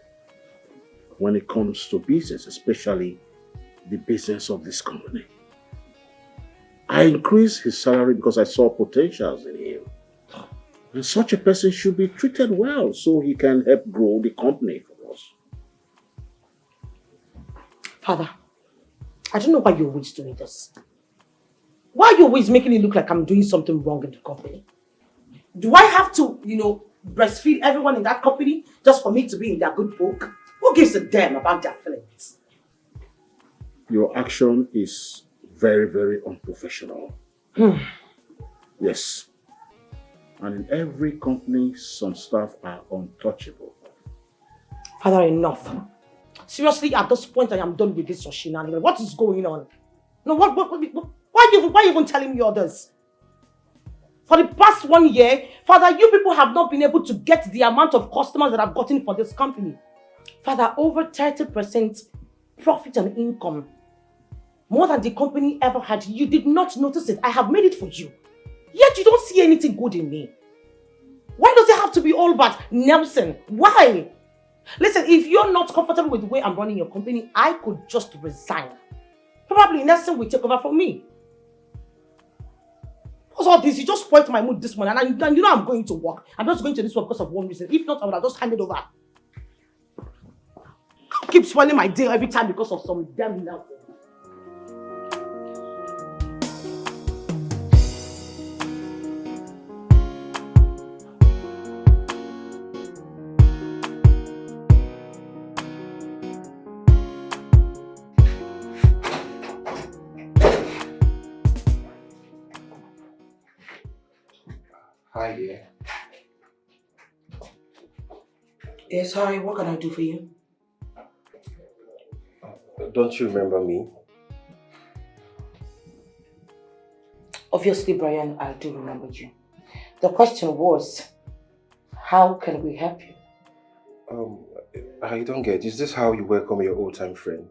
when it comes to business, especially the business of this company. I increased his salary because I saw potentials in him. And such a person should be treated well so he can help grow the company for us. Father, I don't know why you're always doing this. Why are you always making it look like I'm doing something wrong in the company? Do I have to, breastfeed everyone in that company just for me to be in their good book? Who gives a damn about their feelings? Your action is very, very unprofessional. Yes. And in every company, some staff are untouchable. Father, enough. Seriously, at this point, I am done with this shenanigans. What is going on? No, why are you even telling me all this? For the past 1 year, Father, you people have not been able to get the amount of customers that I've gotten for this company. Father, over 30% profit and income. More than the company ever had. You did not notice it. I have made it for you. Yet you don't see anything good in me. Why does it have to be all about Nelson? Why? Listen, if you're not comfortable with the way I'm running your company, I could just resign. Probably Nelson will take over from me. What's all this? You just spoiled my mood this morning and you know I'm going to work. I'm just going to this work because of one reason. If not, I would have just handed over. Don't keep spoiling my day every time because of some damn Nelson. Hi dear. Yes, hi. What can I do for you? Don't you remember me? Obviously, Brian, I do remember you. The question was, how can we help you? I don't get. Is this how you welcome your old-time friend?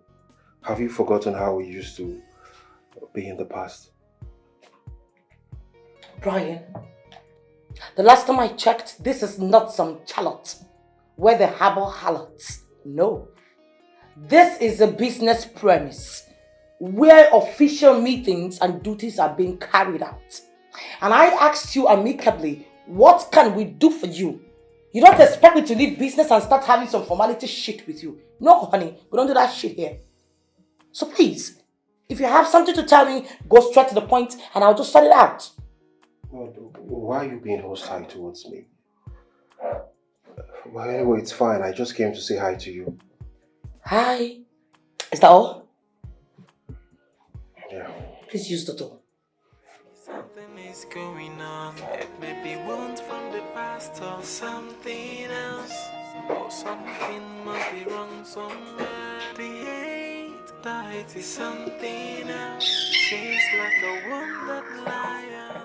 Have you forgotten how we used to be in the past? Brian, the last time I checked, this is not some chalot where they harbor harlots. No. This is a business premise where official meetings and duties are being carried out. And I asked you amicably, what can we do for you? You don't expect me to leave business and start having some formality shit with you. No, honey, we don't do that shit here. So please, if you have something to tell me, go straight to the point and I'll just sort it out. Why are you being hostile towards me? Well, anyway, it's fine. I just came to say hi to you. Hi. Is that all? Yeah. Please use the door. Something is going on. It may be wounds from the past or something else. Or something must be wrong somewhere. The hate, the hate is something else. She's like a wounded lion.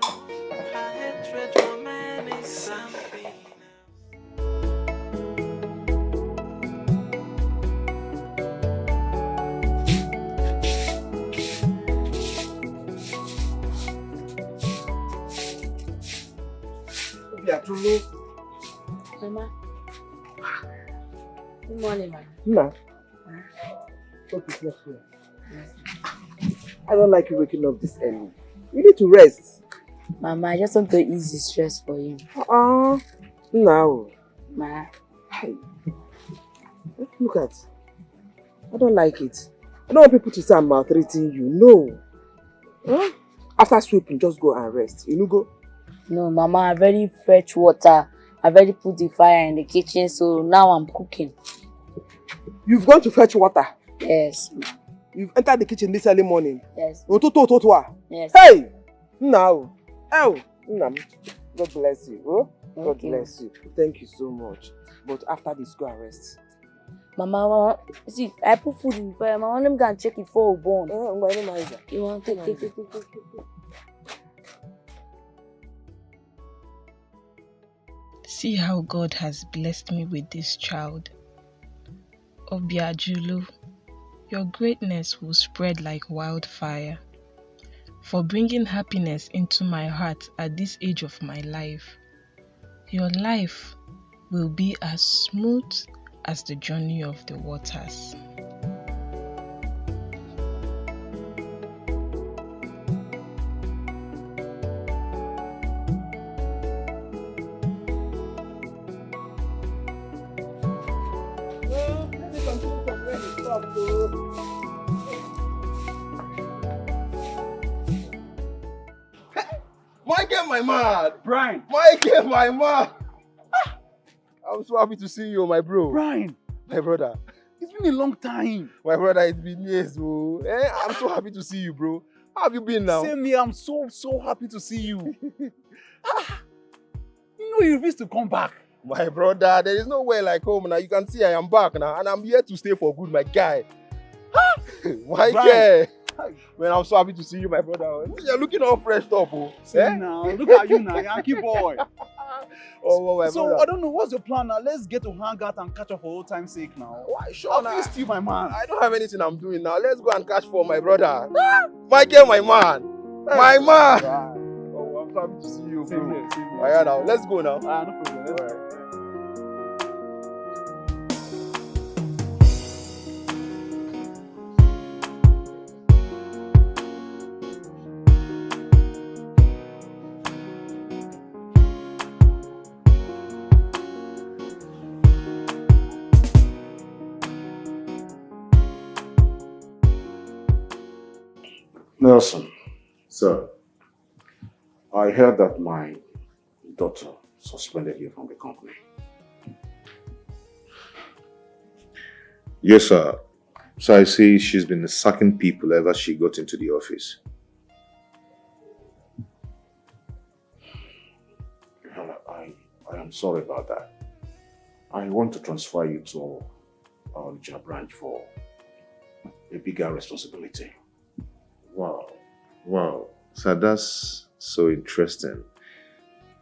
Her hatred for men is something else. Mama. Good morning, Mama. No. What is not here? I don't like you waking up this early. You need to rest. Mama, I just want to ease the stress for you. No. Ma. Hey. Look at. I don't like it. I don't want people to say I'm maltreating you. No. Huh? After sweeping, just go and rest. You know, go. No, Mama, I've already fetched water. I've already put the fire in the kitchen, so now I'm cooking. You've gone to fetch water? Yes. You've entered the kitchen this early morning? Yes. Yes. Hey! Now. Oh! God bless you. Oh? God bless you. Thank you so much. But after this, go and rest. Mama, see, I put food in the fire. Mama, let me go and check it before we burn. You want to take. See how God has blessed me with this child. Obiajulu, your greatness will spread like wildfire. For bringing happiness into my heart at this age of my life. Your life will be as smooth as the journey of the waters. Michael, my man! Brian! Michael, my man! I'm so happy to see you, my bro. Brian! My brother. It's been a long time. My brother, it's been years, bro. I'm so happy to see you, bro. How have you been now? Same here, I'm so happy to see you. You know you refuse to come back. My brother, there is nowhere like home now. You can see I am back now, and I'm here to stay for good, my guy. Michael! Man, I'm so happy to see you, my brother. You're looking all fresh up, oh. Now, look at you now, Yankee boy. Oh, my so, brother. I don't know, what's your plan now? Let's get to hang out and catch up for old time's sake now. Why, sure, I missed you, my man. I don't have anything I'm doing now. Let's go and catch for my brother. Michael, my man. My man. Oh, I'm so happy to see you, bro. Same here. Alright, now, let's go now. No problem. Let's go. Nelson. Sir. I heard that my daughter suspended you from the company. Yes, sir. So I see she's been sacking people ever she got into the office. I am sorry about that. I want to transfer you to our Onitsha branch for a bigger responsibility. Wow. Wow. So that's so interesting.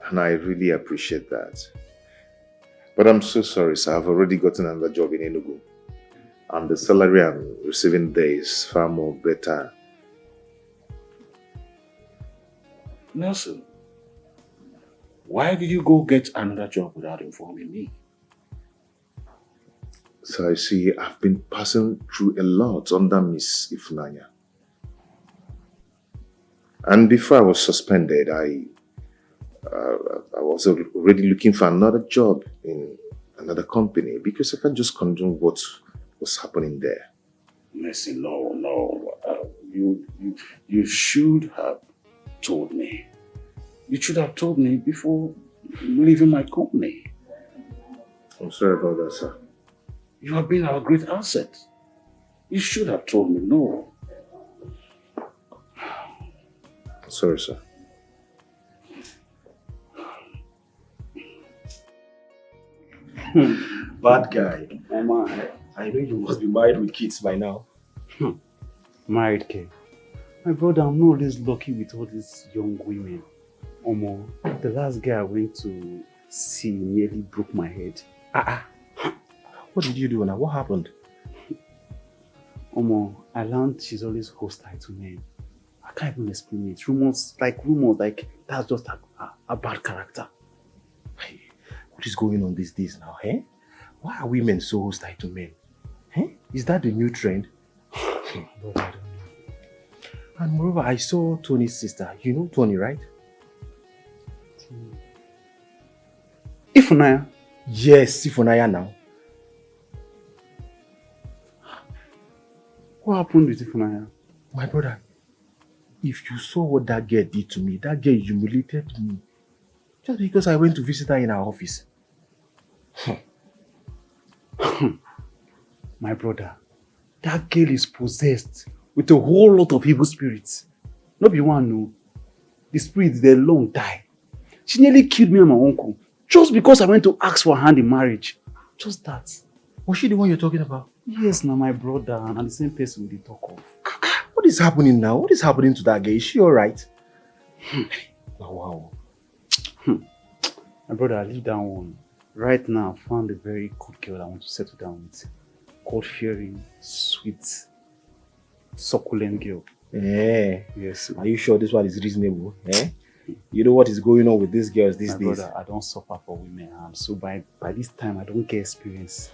And I really appreciate that. But I'm so sorry, sir. I've already gotten another job in Enugu. And the salary I'm receiving there is far more better. Nelson, why did you go get another job without informing me? So I see I've been passing through a lot under Miss Ifunanya. And before I was suspended, I was already looking for another job in another company because I can't just condone what was happening there. Mercy, no. You should have told me. You should have told me before leaving my company. I'm sorry about that, sir. You have been our great asset. You should have told me no. Sorry, sir. Bad guy. Mama, I know you must be married with kids by now. Married, K. My brother, I'm not always lucky with all these young women. Omo, the last guy I went to see nearly broke my head. What did you do now? What happened? Omo, I learned she's always hostile to men. I can't even explain it. Rumors like that's just a bad character. What is going on these days now, eh? Why are women so hostile to men? Eh? Is that the new trend? But I don't know. And moreover, I saw Tony's sister. You know Tony, right? Ifunanya? Yes, Ifunanya now. What happened with Ifunanya? My brother, if you saw what that girl did to me, that girl humiliated me. Just because I went to visit her in her office. My brother, that girl is possessed with a whole lot of evil spirits. Not be one, no. The spirits, they long die. She nearly killed me and my uncle just because I went to ask for her hand in marriage. Just that. Was she the one you're talking about? Yes, now my brother, and the same person we talk of. What is happening now? What is happening to that girl? Is she alright? Wow. My brother, leave that one. Right now, I found a very good girl I want to settle down with. God-fearing, sweet, succulent girl. Eh? Yes. Are you sure this one is reasonable? Eh? You know what is going on with these girls these My days? brother, I don't suffer for women, and so by this time, I don't get experience.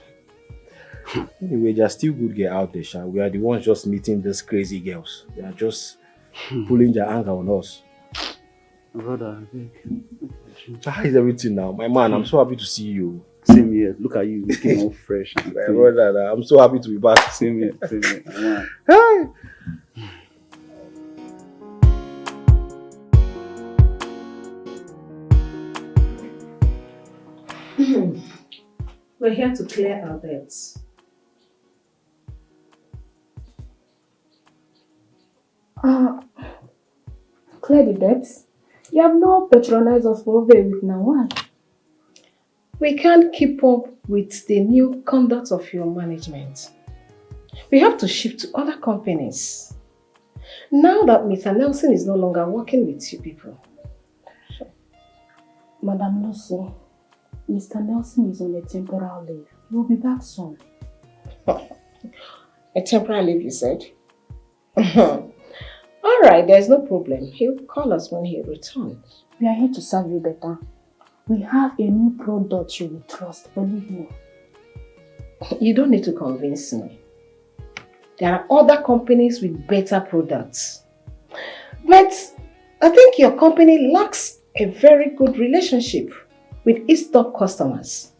Anyway, there are still good girls out there, Sha. We are the ones just meeting these crazy girls. They are just pulling their anger on us. My brother, I think. How is everything now? My man, I'm so happy to see you. Same here. Look at you, looking all fresh. My brother, I'm so happy to be back. Same here, same here. Hey! We're here to clear our debts. Clear the debts? You have not patronized us for over a week now. Why? We can't keep up with the new conduct of your management. We have to shift to other companies. Now that Mr. Nelson is no longer working with you people. Madam Lucy, Mr. Nelson is on a temporal leave. He will be back soon. A temporary leave, you said? Alright, there's no problem. He'll call us when he returns. We are here to serve you better. We have a new product you will trust, believe me. You don't need to convince me. There are other companies with better products. But I think your company lacks a very good relationship with its top customers.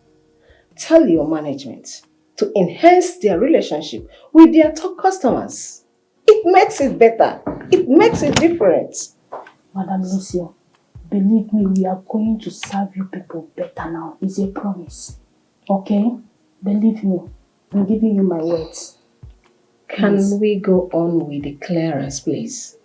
Tell your management to enhance their relationship with their top customers. It makes it better. It makes it different. Madam Lucio, believe me, we are going to serve you people better now. It's a promise. Okay? Believe me. I'm giving you my words. Can we go on with the clearance, please?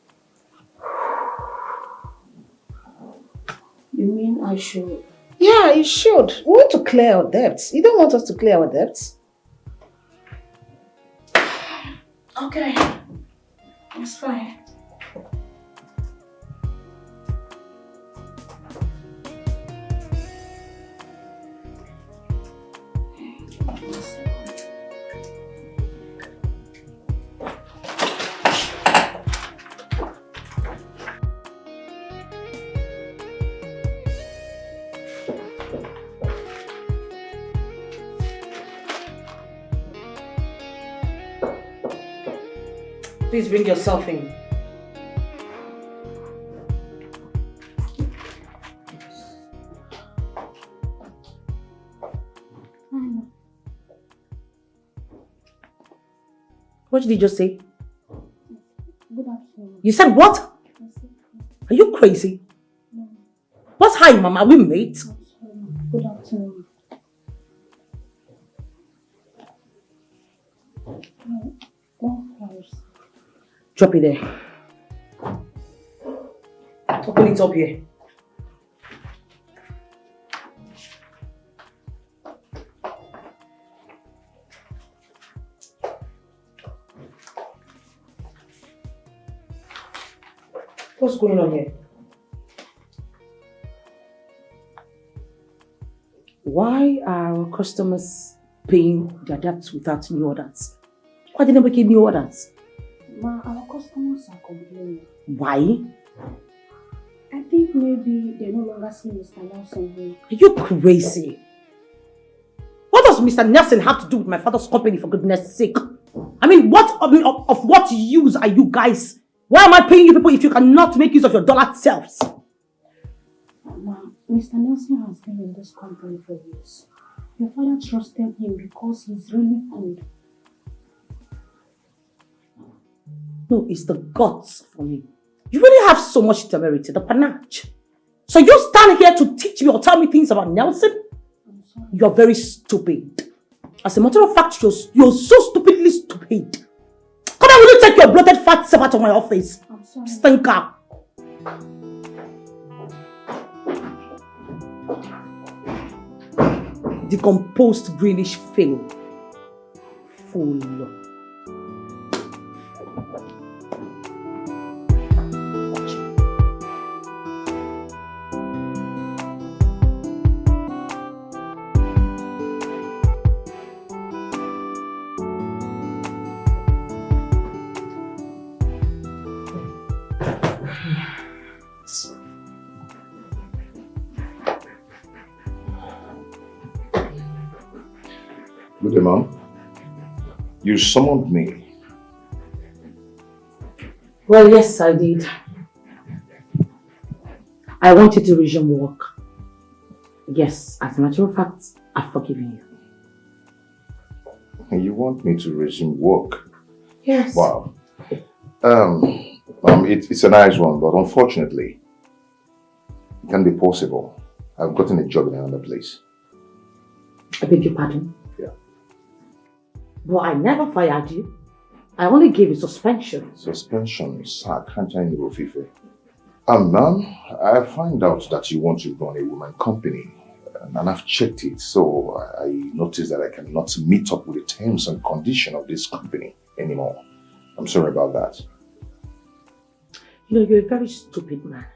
You mean I should? Yeah, you should. We want to clear our debts. You don't want us to clear our debts? Okay. It's fine. Please bring yourself in. What did you just say? Good afternoon. You said what? Are you crazy? No. What's hi, Mama? Are we mates? Good afternoon. More flowers. Drop it there. Open it up here. What's going on here? Why are our customers paying their debts without new orders? Why didn't we get new orders? Ma, our customers are complaining. Why? I think maybe they no longer see Mr. Nelson here. Are you crazy? What does Mr. Nelson have to do with my father's company, for goodness sake? I mean, of what use are you guys? Why am I paying you people if you cannot make use of your dollar selves? Ma, Mr. Nelson has been in this company for years. Your father trusted him because he's really good. No, it's the guts for me. You really have so much temerity, the panache. So you stand here to teach me or tell me things about Nelson? You're very stupid. As a matter of fact, you're so stupidly stupid. Come on, will you take your bloated fat self out of my office? I'm sorry. Stinker. Decomposed greenish fellow. Fool. Good day, Mom. You summoned me. Well, yes, I did. I want you to resume work. Yes, as a matter of fact, I've forgiven you. You want me to resume work? Yes. Wow. It's a nice one, but unfortunately, it can't be possible. I've gotten a job in another place. I beg your pardon? Yeah. But I never fired you. I only gave you suspension. Suspension, sir, can't I know, Fife? Ma'am, I find out that you want to run a woman company, and I've checked it, so I noticed that I cannot meet up with the terms and conditions of this company anymore. I'm sorry about that. You know, you're a very stupid man.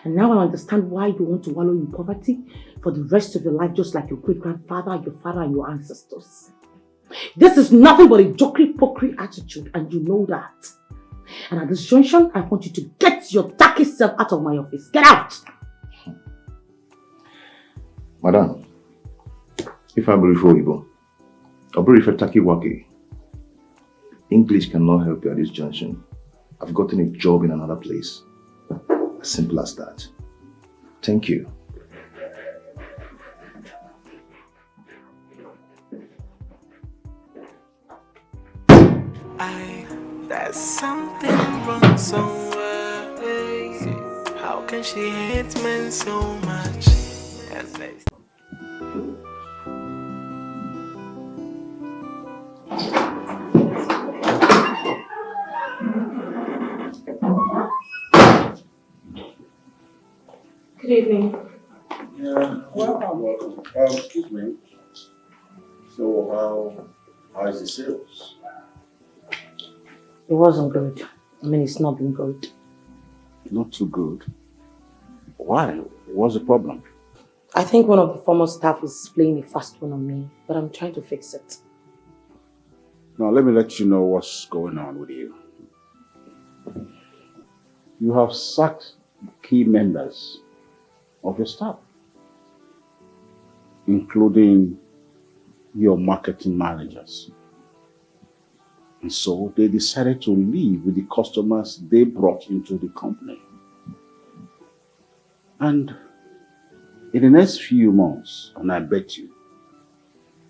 And now I understand why you want to wallow in poverty for the rest of your life, just like your great-grandfather, your father, and your ancestors. This is nothing but a jokery-pokery attitude, and you know that. And at this junction, I want you to get your darkest self out of my office. Get out! Madam, if I brief Oyibo, I'll brief Takiwaki. English cannot help you at this junction. I've gotten a job in another place. As simple as that. Thank you. There's something wrong somewhere. Hey, how can she hate men so much? And they... Good evening. Yeah, welcome. Excuse me. So how is the sales? It wasn't good. I mean, it's not been good. Not too good. Why? What's the problem? I think one of the former staff is playing a fast one on me, but I'm trying to fix it. Now, let me let you know what's going on with you. You have sacked key members of your staff, including your marketing managers. And so they decided to leave with the customers they brought into the company. And in the next few months, and I bet you,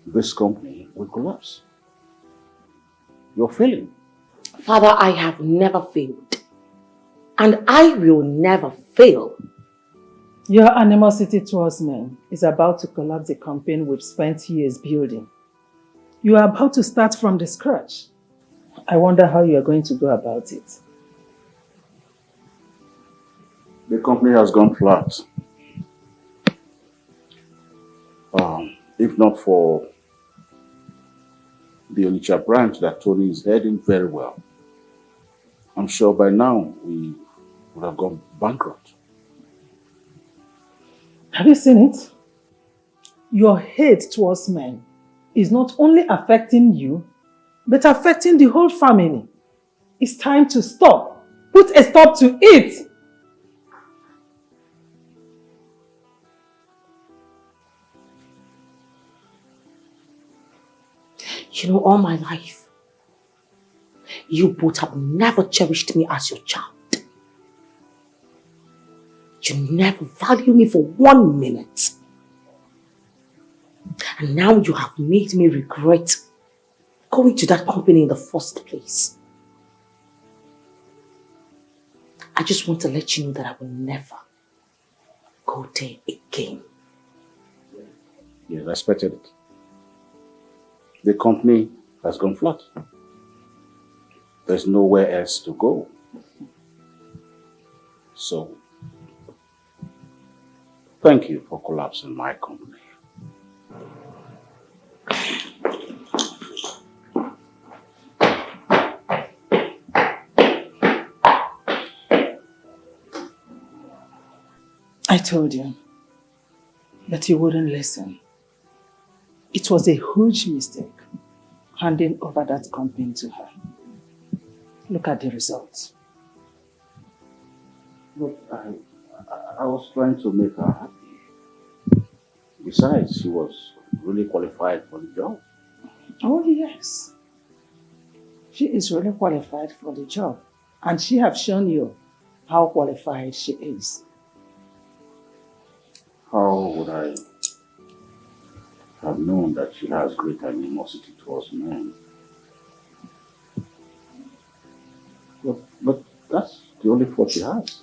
this company will collapse. You're failing. Father, I have never failed. And I will never fail. Your animosity towards men is about to collapse the company we've spent years building. You are about to start from the scratch. I wonder how you are going to go about it. The company has gone flat. If not for the Onitsha branch that Tony is heading very well, I'm sure by now we would have gone bankrupt. Have you seen it? Your hate towards men is not only affecting you, but affecting the whole family. It's time to stop. Put a stop to it. You know, all my life, you both have never cherished me as your child. You never value me for 1 minute. And now you have made me regret going to that company in the first place. I just want to let you know that I will never go there again. You respected it. The company has gone flat. There's nowhere else to go. So, thank you for collapsing my company. I told you that you wouldn't listen. It was a huge mistake handing over that company to her. Look at the results. Look, I was trying to make her happy. Besides, she was really qualified for the job. Oh, yes. She is really qualified for the job. And she have shown you how qualified she is. How would I have known that she has great animosity towards men? But that's the only fault she has.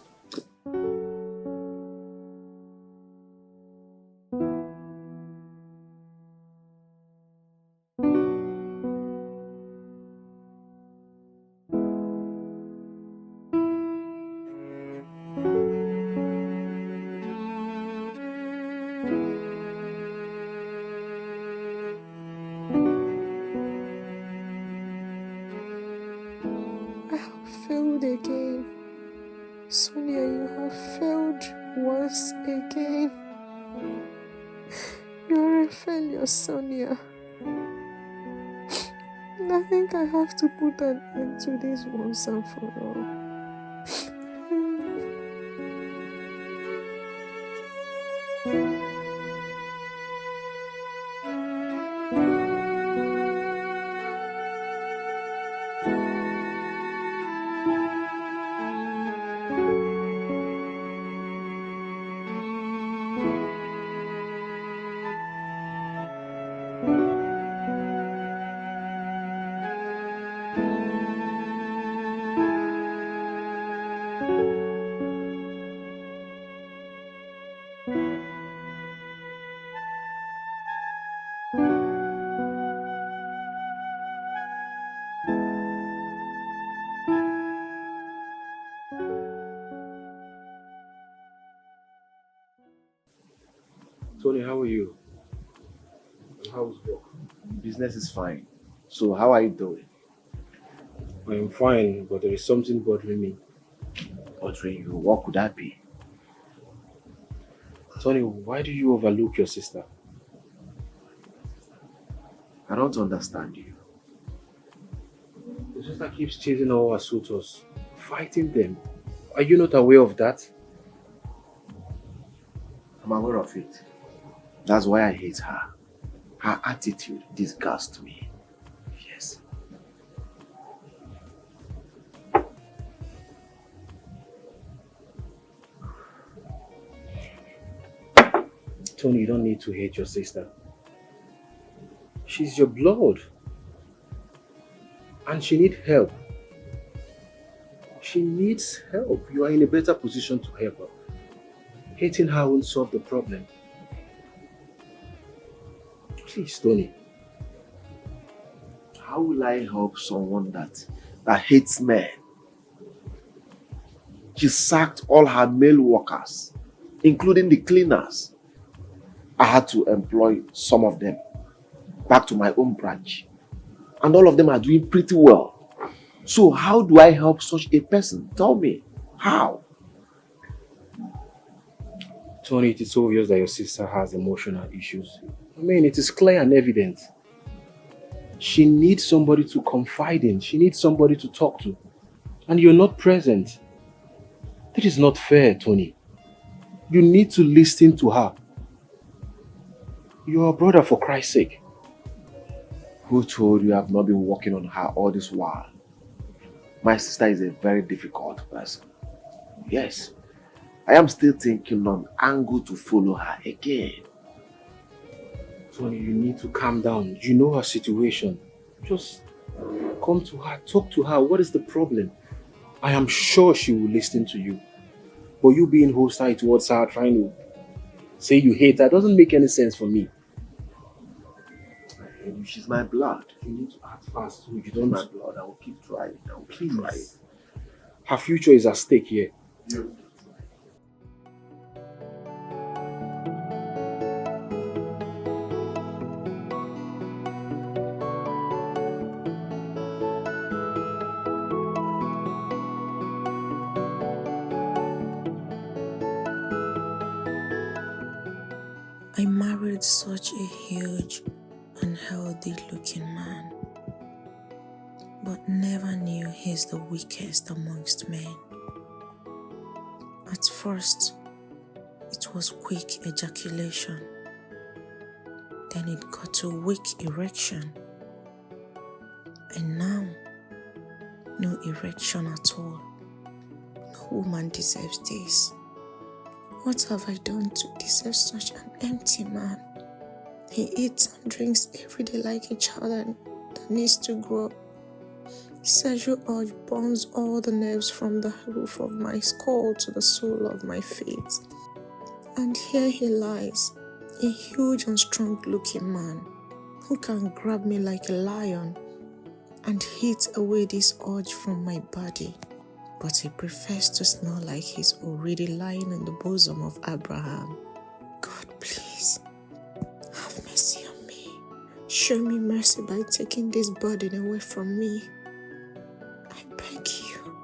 I have failed again. Sonia, you have failed once again. You're a failure, Sonia. And I think I have to put an end to this once and for all. Tony, how are you? How's work? Business is fine. So how are you doing? I'm fine, but there is something bothering me. Bothering you? What could that be? Tony, why do you overlook your sister? I don't understand you. Your sister keeps chasing all her suitors, fighting them. Are you not aware of that? I'm aware of it. That's why I hate her. Her attitude disgusts me. Yes. Tony, you don't need to hate your sister. She's your blood. And she needs help. She needs help. You are in a better position to help her. Hating her won't solve the problem. Please, Tony. How will I help someone that hates men? She sacked all her male workers, including the cleaners. I had to employ some of them back to my own branch. And all of them are doing pretty well. So how do I help such a person? Tell me, how? Tony, it is obvious that your sister has emotional issues. I mean, it is clear and evident. She needs somebody to confide in. She needs somebody to talk to. And you're not present. That is not fair, Tony. You need to listen to her. You're a brother, for Christ's sake. Who told you I've not been working on her all this while? My sister is a very difficult person. Yes, I am still thinking on angle to follow her again. Tony, you need to calm down. You know her situation. Just come to her, talk to her. What is the problem? I am sure she will listen to you. But you being hostile towards her, trying to say you hate her, doesn't make any sense for me. She's my blood. You need to act fast so you She's don't. my blood. I will keep trying. I will keep trying. Her future is at stake here. Yeah. I married such a huge and healthy looking man, but never knew he's the weakest amongst men. At first, it was quick ejaculation. Then it got to weak erection. And now, no erection at all. No woman deserves this. What have I done to deserve such an empty man? He eats and drinks every day like a child that needs to grow. Sexual urge burns all the nerves from the roof of my skull to the sole of my feet. And here he lies, a huge and strong-looking man who can grab me like a lion and hit away this urge from my body. But he prefers to smell like he's already lying in the bosom of Abraham. God, please, have mercy on me. Show me mercy by taking this burden away from me. I beg you.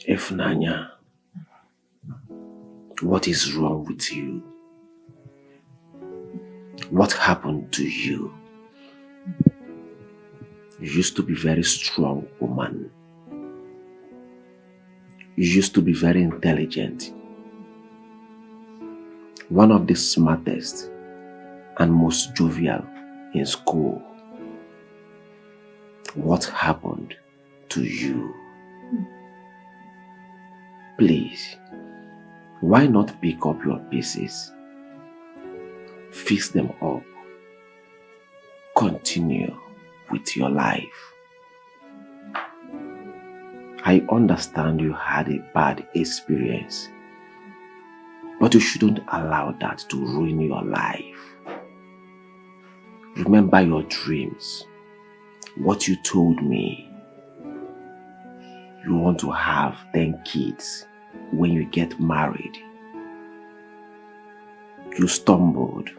Ifnanya, what is wrong with you? What happened to you? You used to be a very strong woman. You used to be very intelligent. One of the smartest and most jovial in school. What happened to you? Please, why not pick up your pieces, fix them up, continue with your life? I understand you had a bad experience, but you shouldn't allow that to ruin your life. Remember your dreams, what you told me. You want to have 10 kids when you get married. You stumbled.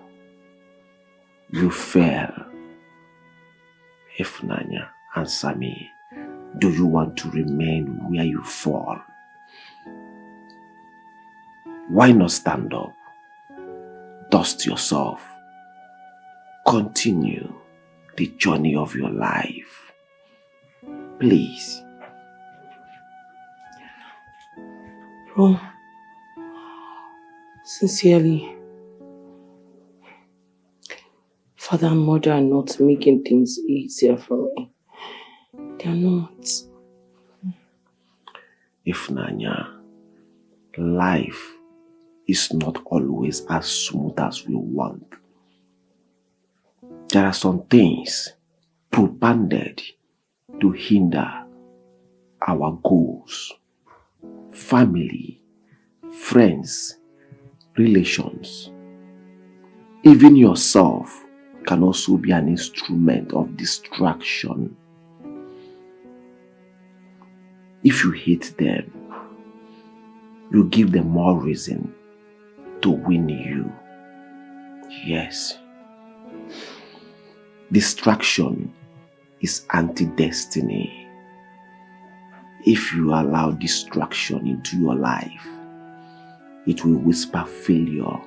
You fell. Ifnanya, answer me. Do you want to remain where you fall? Why not stand up? Dust yourself. Continue the journey of your life. Please. Bro, sincerely, father and mother are not making things easier for me. They are not. Ifnanya, life is not always as smooth as we want. There are some things propanded to hinder our goals. Family, friends, relations, even yourself can also be an instrument of distraction. If you hate them, you give them more reason to win you. Yes. Distraction is anti-destiny. If you allow distraction into your life, it will whisper failure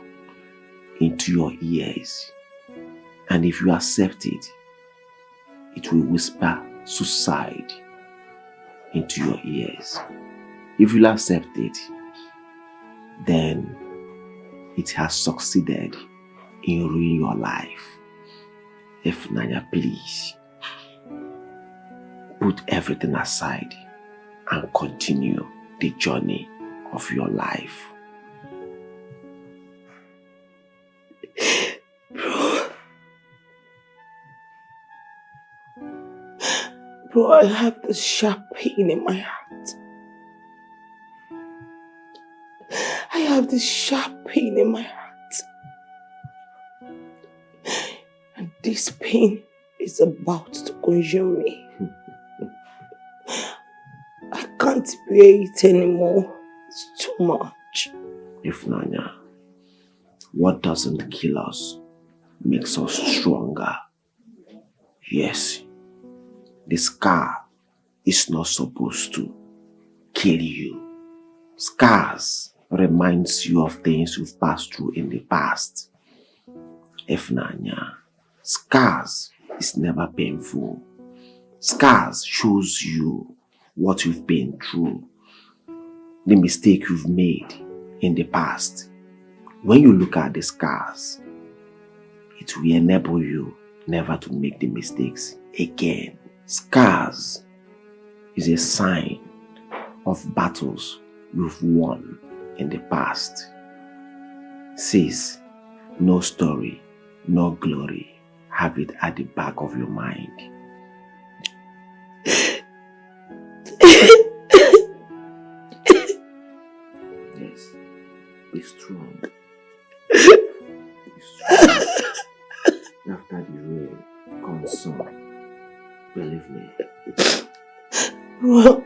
into your ears. And if you accept it, it will whisper suicide into your ears. If you accept it, then it has succeeded in ruining your life. Ifnanya, please, put everything aside and continue the journey of your life. Bro, I have this sharp pain in my heart. I have this sharp pain in my heart. And this pain is about to consume me. I can't bear it anymore. It's too much. Ifnanya, what doesn't kill us makes us stronger. Yes, the scar is not supposed to kill you. Scars reminds you of things you've passed through in the past. Ifnanya, scars is never painful. Scars shows you what you've been through, the mistake you've made in the past. When you look at the scars, it will enable you never to make the mistakes again. Scars is a sign of battles you've won in the past. Says, no story, no glory. Have it at the back of your mind. Yes, be strong. Be strong. After the rain comes sun. Believe me. Well,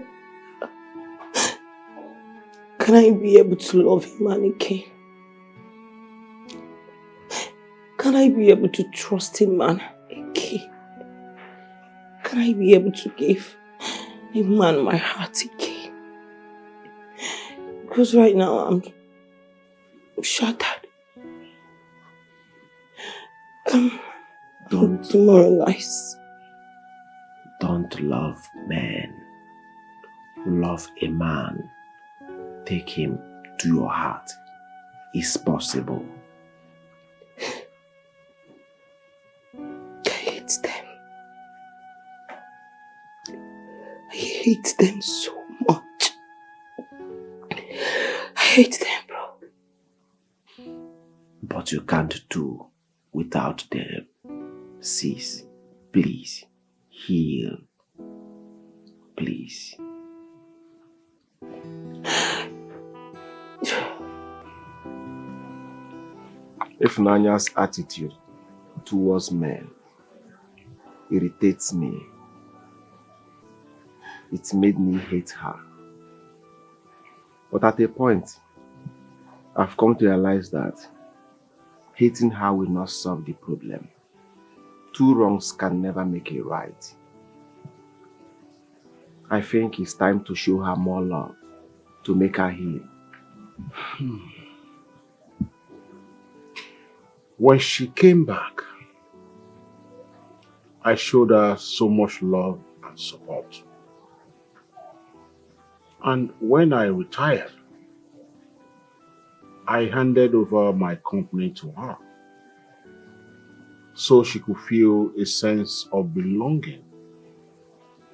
can I be able to love him again? Can I be able to trust him again? Can I be able to give a man my heart again? Because right now I'm shattered. I'm demoralized. Don't love men. Love a man. Take him to your heart. It's possible. I hate them. I hate them so much. I hate them, bro. But you can't do without them. Sis, please, heal. Please. If Nanya's attitude towards men irritates me, it made me hate her. But at a point, I've come to realize that hating her will not solve the problem. Two wrongs can never make a right. I think it's time to show her more love, to make her heal. When she came back, I showed her so much love and support. And when I retired, I handed over my company to her so she could feel a sense of belonging,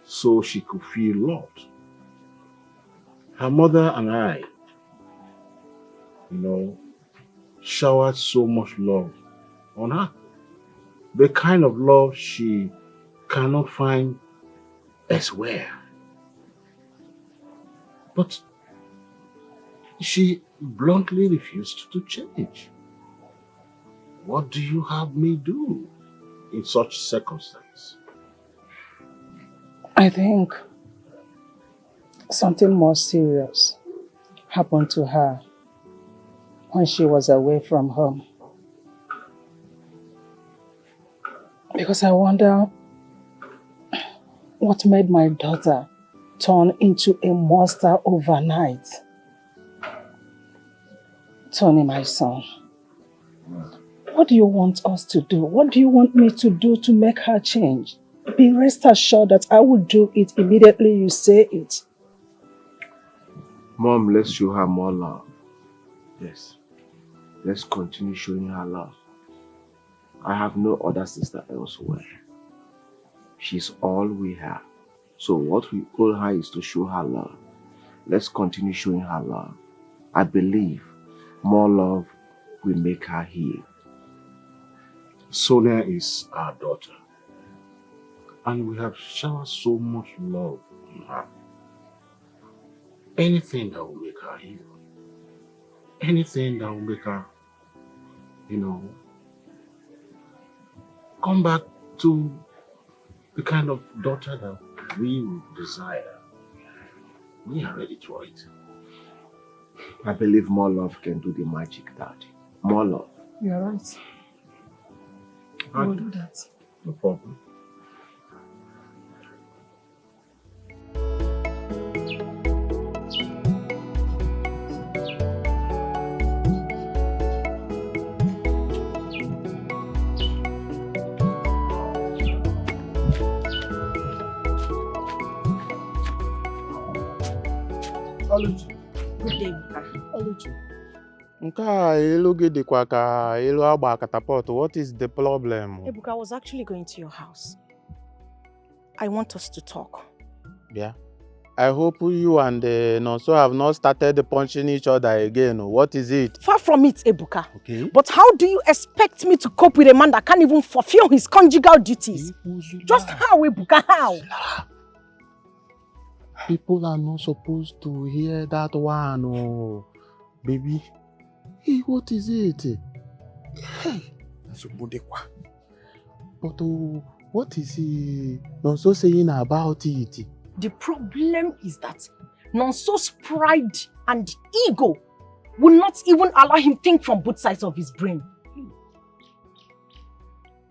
so she could feel loved. Her mother and I, showered so much love on her. The kind of love she cannot find elsewhere. But she bluntly refused to change. What do you have me do in such circumstance? I think something more serious happened to her when she was away from home. Because I wonder what made my daughter turn into a monster overnight. Tony, my son, what do you want us to do? What do you want me to do to make her change? Be rest assured that I will do it immediately you say it. Mom, let's show her more love. Yes. Let's continue showing her love. I have no other sister elsewhere. She's all we have. So what we owe her is to show her love. Let's continue showing her love. I believe more love will make her heal. Sonia is our daughter. And we have showered so much love on her. Anything that will make her heal. Anything that will make her, come back to the kind of daughter that we desire. We are ready for it. I believe more love can do the magic, Daddy. More love. You're right. I will do that. No problem. Oluchi. Good day, Buka. Oluchi. Nke a elu gị dịkwa ka elu agba catapult. What is the problem? Ebuka, I was actually going to your house. I want us to talk. Yeah. I hope you and Nonso have not started punching each other again. What is it? Far from it, Ebuka. Okay. But how do you expect me to cope with a man that can't even fulfill his conjugal duties? Just how, Ebuka? How? People are not supposed to hear that one, oh, baby. Hey, what is it? Hey, but what is he Nonso saying about it? The problem is that Nonso's pride and ego will not even allow him to think from both sides of his brain.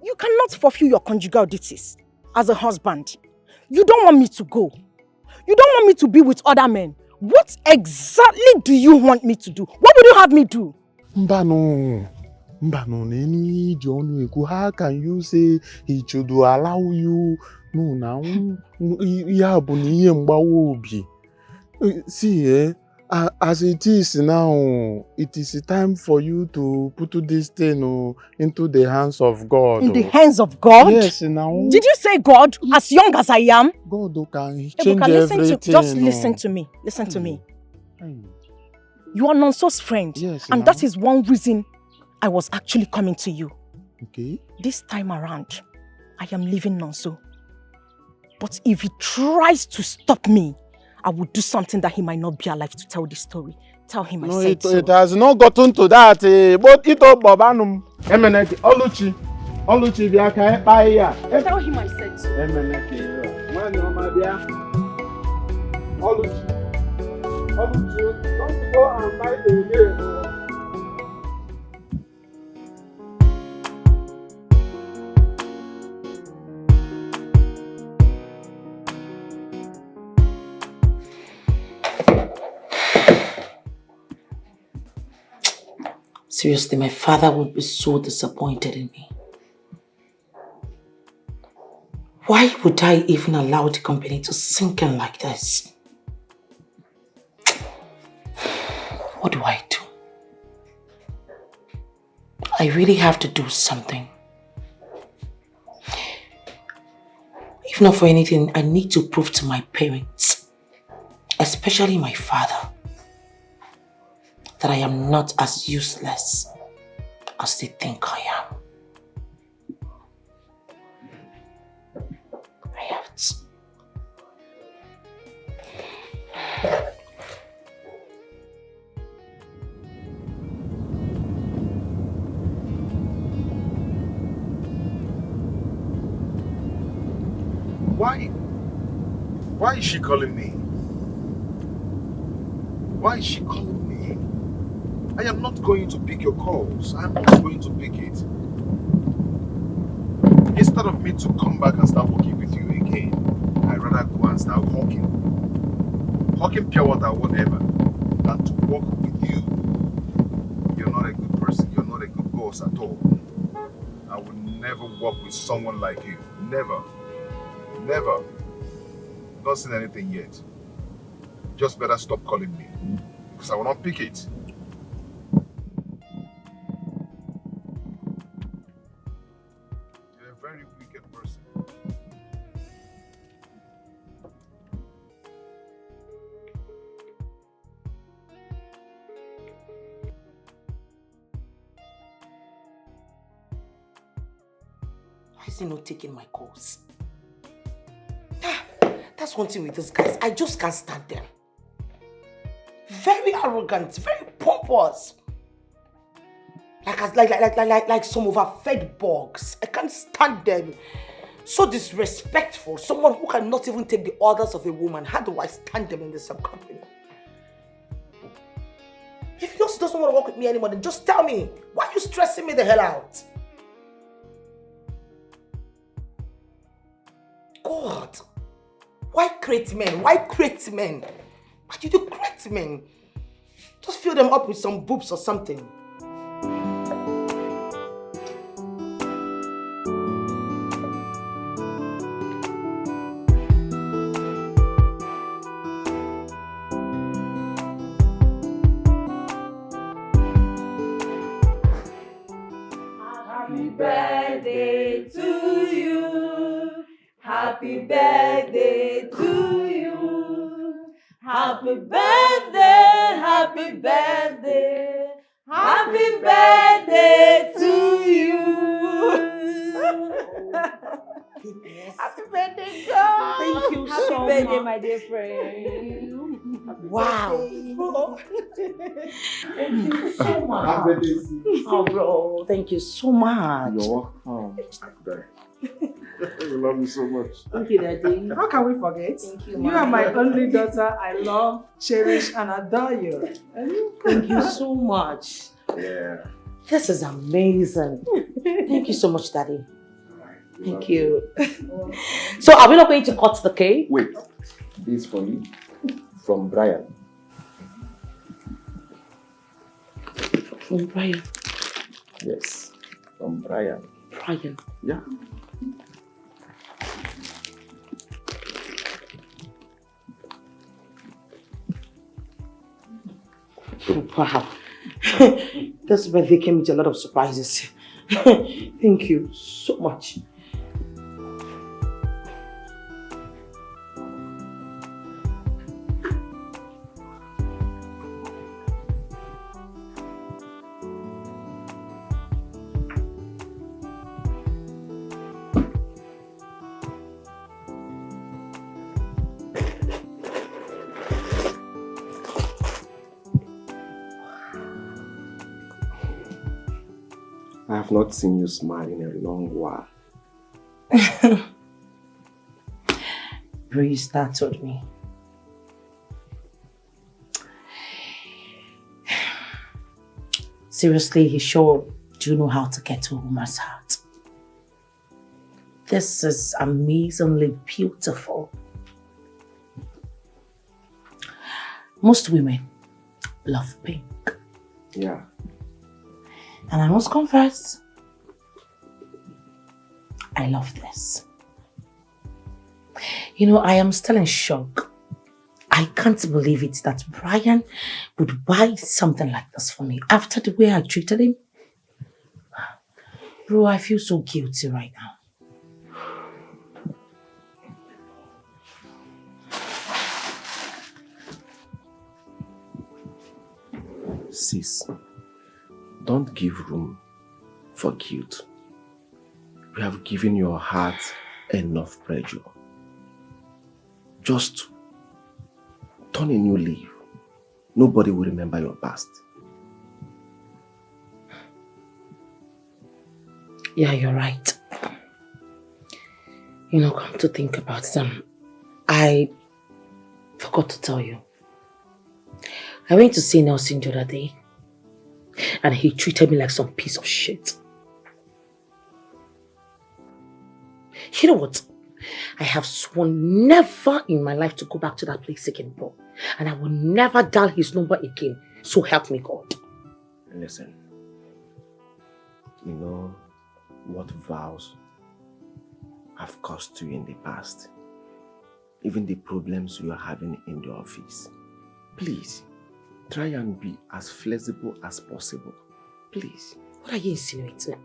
You cannot fulfill your conjugal duties as a husband. You don't want me to go. You don't want me to be with other men. What exactly do you want me to do? What would you have me do? Mbano, how can you say he should allow you? No, now, see, as it is now, it is time for you to put this thing into the hands of God. In the hands of God? Yes, now. Did you say God, as young as I am? God can change everything. Just listen to me. Listen to me. You are Nonso's friend. Yes, and that is one reason I was actually coming to you. Okay. This time around, I am leaving Nonso. But if he tries to stop me, I will do something that he might not be alive to tell the story. Tell him I said so. It has not gotten to that. But it all Babanum. Emeneke, Oluchi, Biaka, Baya. Tell him I said so. Emeneke, when you my dear. Oluchi, don't go and buy the game. Seriously, my father would be so disappointed in me. Why would I even allow the company to sink in like this? What do I do? I really have to do something. If not for anything, I need to prove to my parents, especially my father, that I am not as useless as they think I am. I have to. Why is she calling me? Why is she calling me? I am not going to pick your calls. I'm not going to pick it. Instead of me to come back and start working with you again, I'd rather go and start hawking pure water or whatever, than to work with you. You're not a good person. You're not a good boss at all. I would never work with someone like you. Never. Never. Not seen anything yet. Just better stop calling me, because I will not pick it. You're a very wicked person. is he not taking my calls? That's one thing with these guys. I just can't stand them. Very arrogant, very pompous. Like some overfed bugs. I can't stand them. So disrespectful. Someone who cannot even take the orders of a woman. How do I stand them in the same company? If he just doesn't want to work with me anymore, then just tell me. Why are you stressing me the hell out? God. Why create men? Why create men? Why did you create men? Just fill them up with some boobs or something. Happy birthday to you. Happy birthday to you. Happy birthday, happy birthday. Happy birthday to you. Happy birthday, God. Thank you Happy so birthday, much. my dear friend. Wow. Thank you so much. Happy birthday. Oh, bro. Thank you so much. You're welcome. We love you so much. Thank you, Daddy. How can we forget? Thank you, You are my only daughter. I love, cherish, and adore you. Thank you so much. Yeah. This is amazing. Thank you so much, Daddy. Thank you. So, are we not going to cut the cake? Wait. This for you. From Brian. From Brian. Yes. From Brian. Brian. Yeah. Wow. This birthday came with a lot of surprises. Thank you so much. I have not seen you smile in a long while. Bree startled me. Seriously, he sure do know how to get to a woman's heart. This is amazingly beautiful. Most women love pink. Yeah. And I must confess, I love this. You know, I am still in shock. I can't believe it that Brian would buy something like this for me after the way I treated him. Bro, I feel so guilty right now. Sis, don't give room for guilt. You have given your heart enough pressure. Just turn a new leaf. Nobody will remember your past. Yeah, you're right. You know, come to think about it, I forgot to tell you. I went to see Nelson the other day, and he treated me like some piece of shit. You know what? I have sworn never in my life to go back to that place again, bro. And I will never dial his number again. So help me God. Listen, you know what vows have cost you in the past? Even the problems you are having in the office. Please, try and be as flexible as possible. Please. What are you insinuating?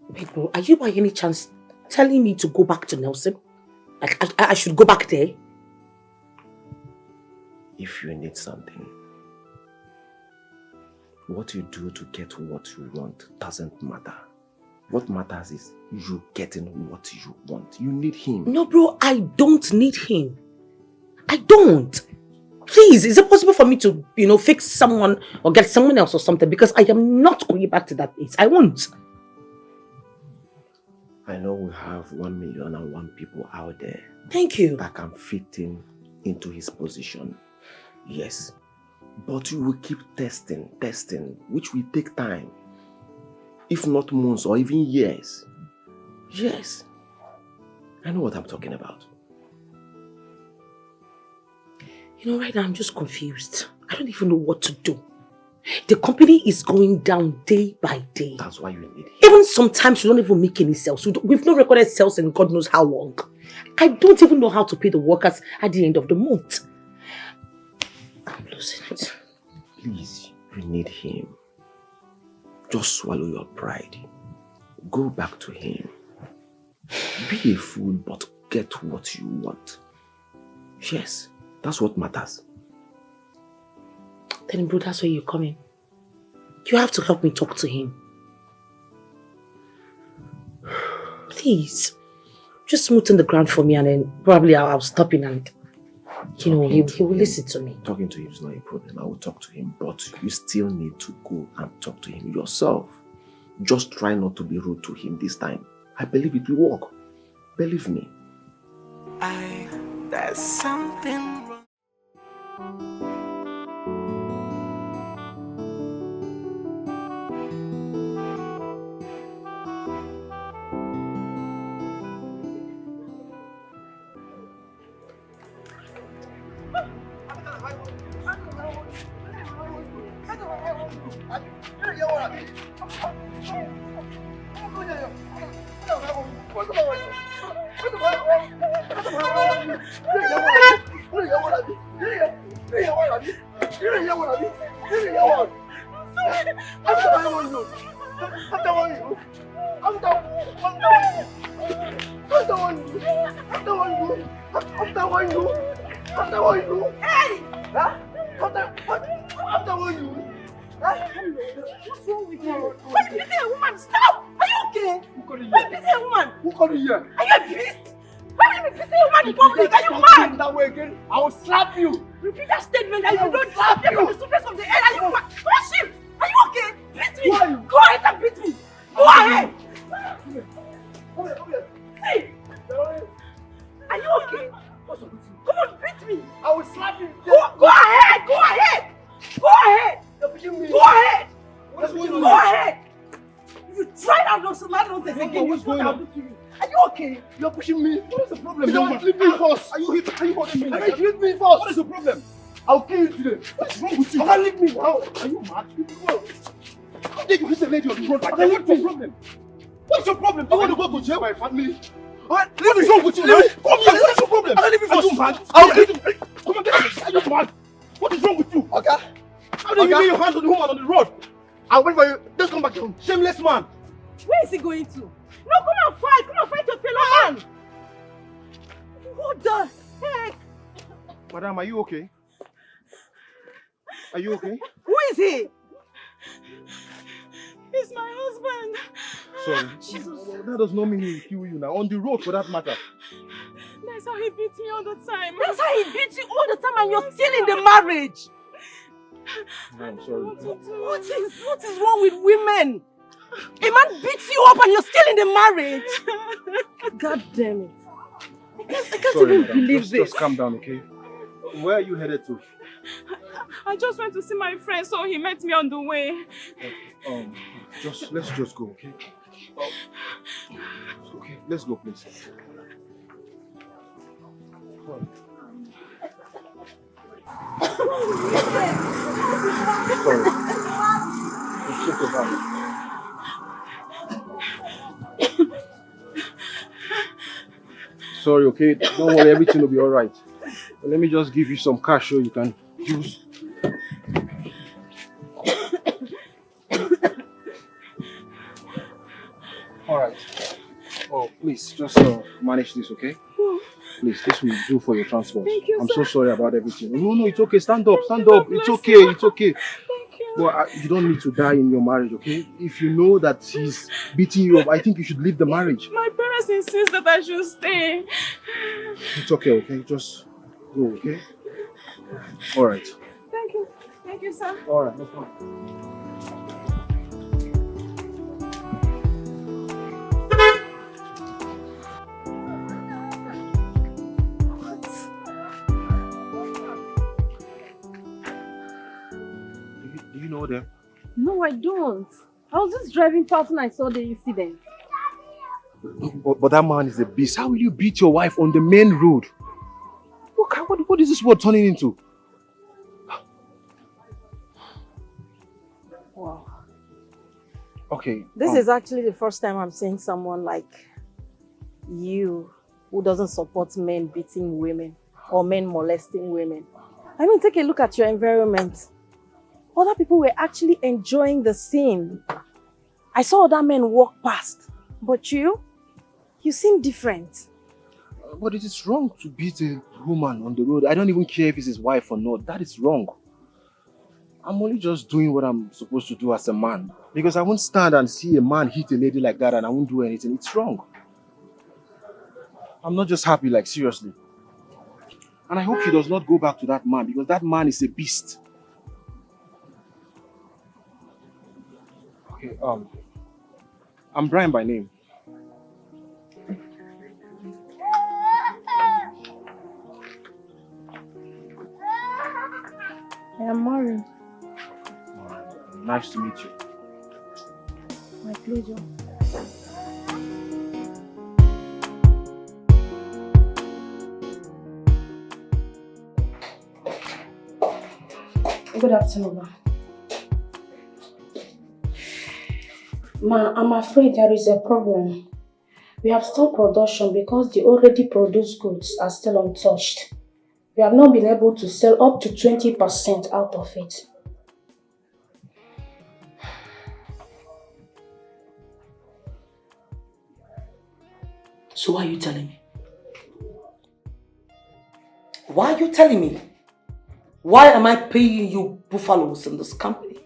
Wait, bro, are you by any chance telling me to go back to Nelson? Like, I should go back there? If you need something, what you do to get what you want doesn't matter. What matters is you getting what you want. You need him. No, bro, I don't need him. I don't. Please, is it possible for me to, fix someone or get someone else or something? Because I am not going back to that place. I won't. I know we have 1,000,001 people out there. Thank you. That can fit into his position. Yes. But you will keep testing, which will take time. If not months or even years. Yes. I know what I'm talking about. Right now I'm just confused. I don't even know what to do. The company is going down day by day. That's why you need him. Even sometimes we don't even make any sales. We've not recorded sales in God knows how long. I don't even know how to pay the workers at the end of the month. I'm losing it. Please, you need him. Just swallow your pride. Go back to him. Be a fool, but get what you want. Yes, that's what matters. Then, bro, that's where you're coming. You have to help me talk to him. Please. Just smoothen the ground for me and then probably I'll stop in and, he will listen to me. Talking to him is not a problem. I will talk to him, but you still need to go and talk to him yourself. Just try not to be rude to him this time. I believe it will work. Believe me. There's something wrong. What's wrong with you? Why are you beating a woman? Stop! Are you okay? Why are you beating a woman? Who called you here? Are you a beast? Why would you be beating a woman in public? Are you mad? That way again, I will slap you. Repeat that statement and you don't slap me from the surface of the earth. Are you mad? Push him! Are you okay? Beat me! Go ahead and beat me! Go ahead! Come here. See! Are you okay? Come on, beat me! I will slap you. Go ahead! Go ahead! Go ahead! Go ahead! What's going Go on? ahead! If you try that nonsense again, What's going I'll on? do to you. Are you okay? You're pushing me. What is the problem? You Leave me first. Are you holding me? Leave me first. What is the problem? I'll kill you today. What is wrong with you? Can leave me now? Are you mad? How dare you hit a lady on the road like that? What's your problem? What's your problem? Do you want to go to jail? My family. What is wrong with you? Come here. What is your problem? Leave me first. Are you mad? I'll kill you. Come on, are you mad? What is wrong with you? Okay. How dare you lay your hands on the woman on the road? I'll wait for you. Just come back here. Shameless man. Where is he going to? No, come and fight! Come and fight your fellow man! What the heck? Madam, are you okay? Are you okay? Who is he? He's my husband. Sorry. Jesus. That does not mean he will kill you now. On the road, for that matter. That's how he beats me all the time. That's how he beats you all the time and you're still in the marriage. No, I'm sorry. What is wrong with women? A man beats you up and you're still in the marriage. God damn it. I can't Sorry, even madam. believe this. Just calm down, okay? Where are you headed to? I just went to see my friend, so he met me on the way. Let's just go, okay? Okay, let's go, please. Sorry. Just check your bag. Sorry, okay? Don't worry, everything will be alright. Let me just give you some cash so you can use. Alright. Oh, please, just manage this, okay? Please, this will do for your transport. Thank you, I'm sir. so sorry about everything. No, it's okay. Stand up, stand up. It's okay, it's okay. Thank you. Well, you don't need to die in your marriage, okay? If you know that he's beating you up, I think you should leave the marriage. My parents insist that I should stay. It's okay, okay? Just go, okay? Alright. Thank you. Thank you, sir. Alright, no problem. Do you know them? No, I don't. I was just driving past when I saw the incident. But that man is a beast. How will you beat your wife on the main road? What is this world turning into? Wow. Okay. This is actually the first time I'm seeing someone like you who doesn't support men beating women or men molesting women. I mean, take a look at your environment. Other people were actually enjoying the scene. I saw other men walk past, but you seem different. But it is wrong to beat a woman on the road. I don't even care if it's his wife or not. That is wrong. I'm only just doing what I'm supposed to do as a man. Because I won't stand and see a man hit a lady like that and I won't do anything. It's wrong. I'm not just happy, like seriously. And I hope she does not go back to that man because that man is a beast. Okay, I'm Brian by name. I am Mari. Nice to meet you. My pleasure. Good afternoon, ma. Ma, I'm afraid there is a problem. We have stopped production because the already produced goods are still untouched. We have not been able to sell up to 20% out of it. So why are you telling me? Why are you telling me? Why am I paying you buffaloes in this company?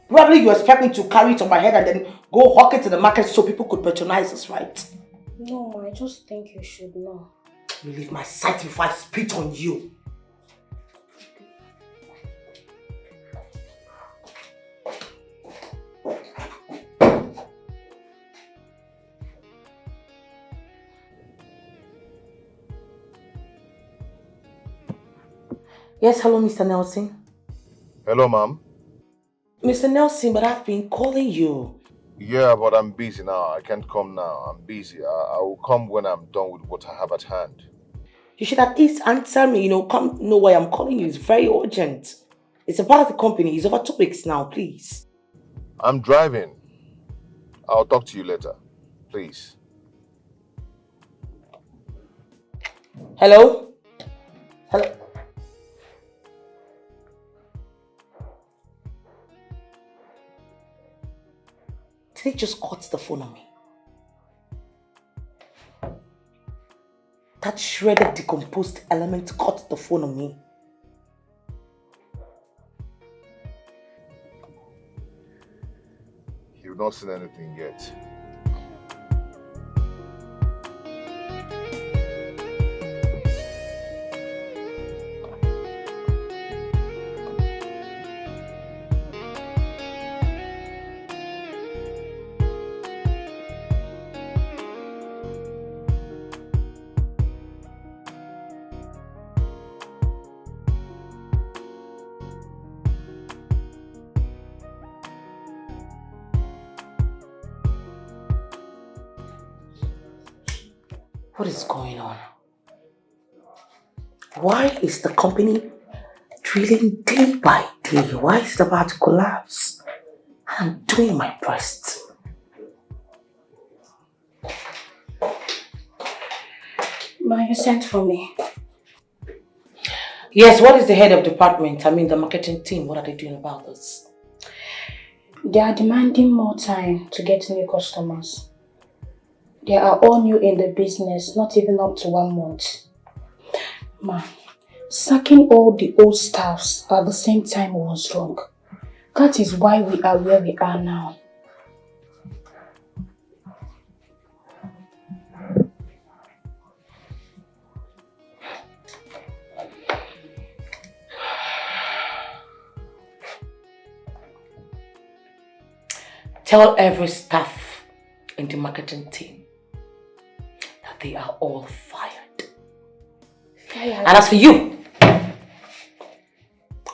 Probably you expect me to carry it on my head and then go hawk it in the market so people could patronize us, right? No, ma, I just think you should know. You leave my sight before I spit on you. Yes, hello, Mr. Nelson. Hello, ma'am. Mr. Nelson, but I've been calling you. Yeah, but I'm busy now. I can't come now. I'm busy. I will come when I'm done with what I have at hand. You should at least answer me, come know why I'm calling you. It's very urgent. It's about the company. It's over 2 weeks now, please. I'm driving. I'll talk to you later. Please. Hello? Hello? Did he just cut the phone on me? That shredded, decomposed element cut the phone on me. You've not seen anything yet. What is going on? Why is the company drilling day by day? Why is it about to collapse? I'm doing my best. Ma, you sent for me. Yes, what is the head of department? The marketing team. What are they doing about this? They are demanding more time to get new customers. They are all new in the business, not even up to 1 month. Ma, sacking all the old staffs at the same time was wrong. That is why we are where we are now. Tell every staff in the marketing team that they are all fired. And as for you,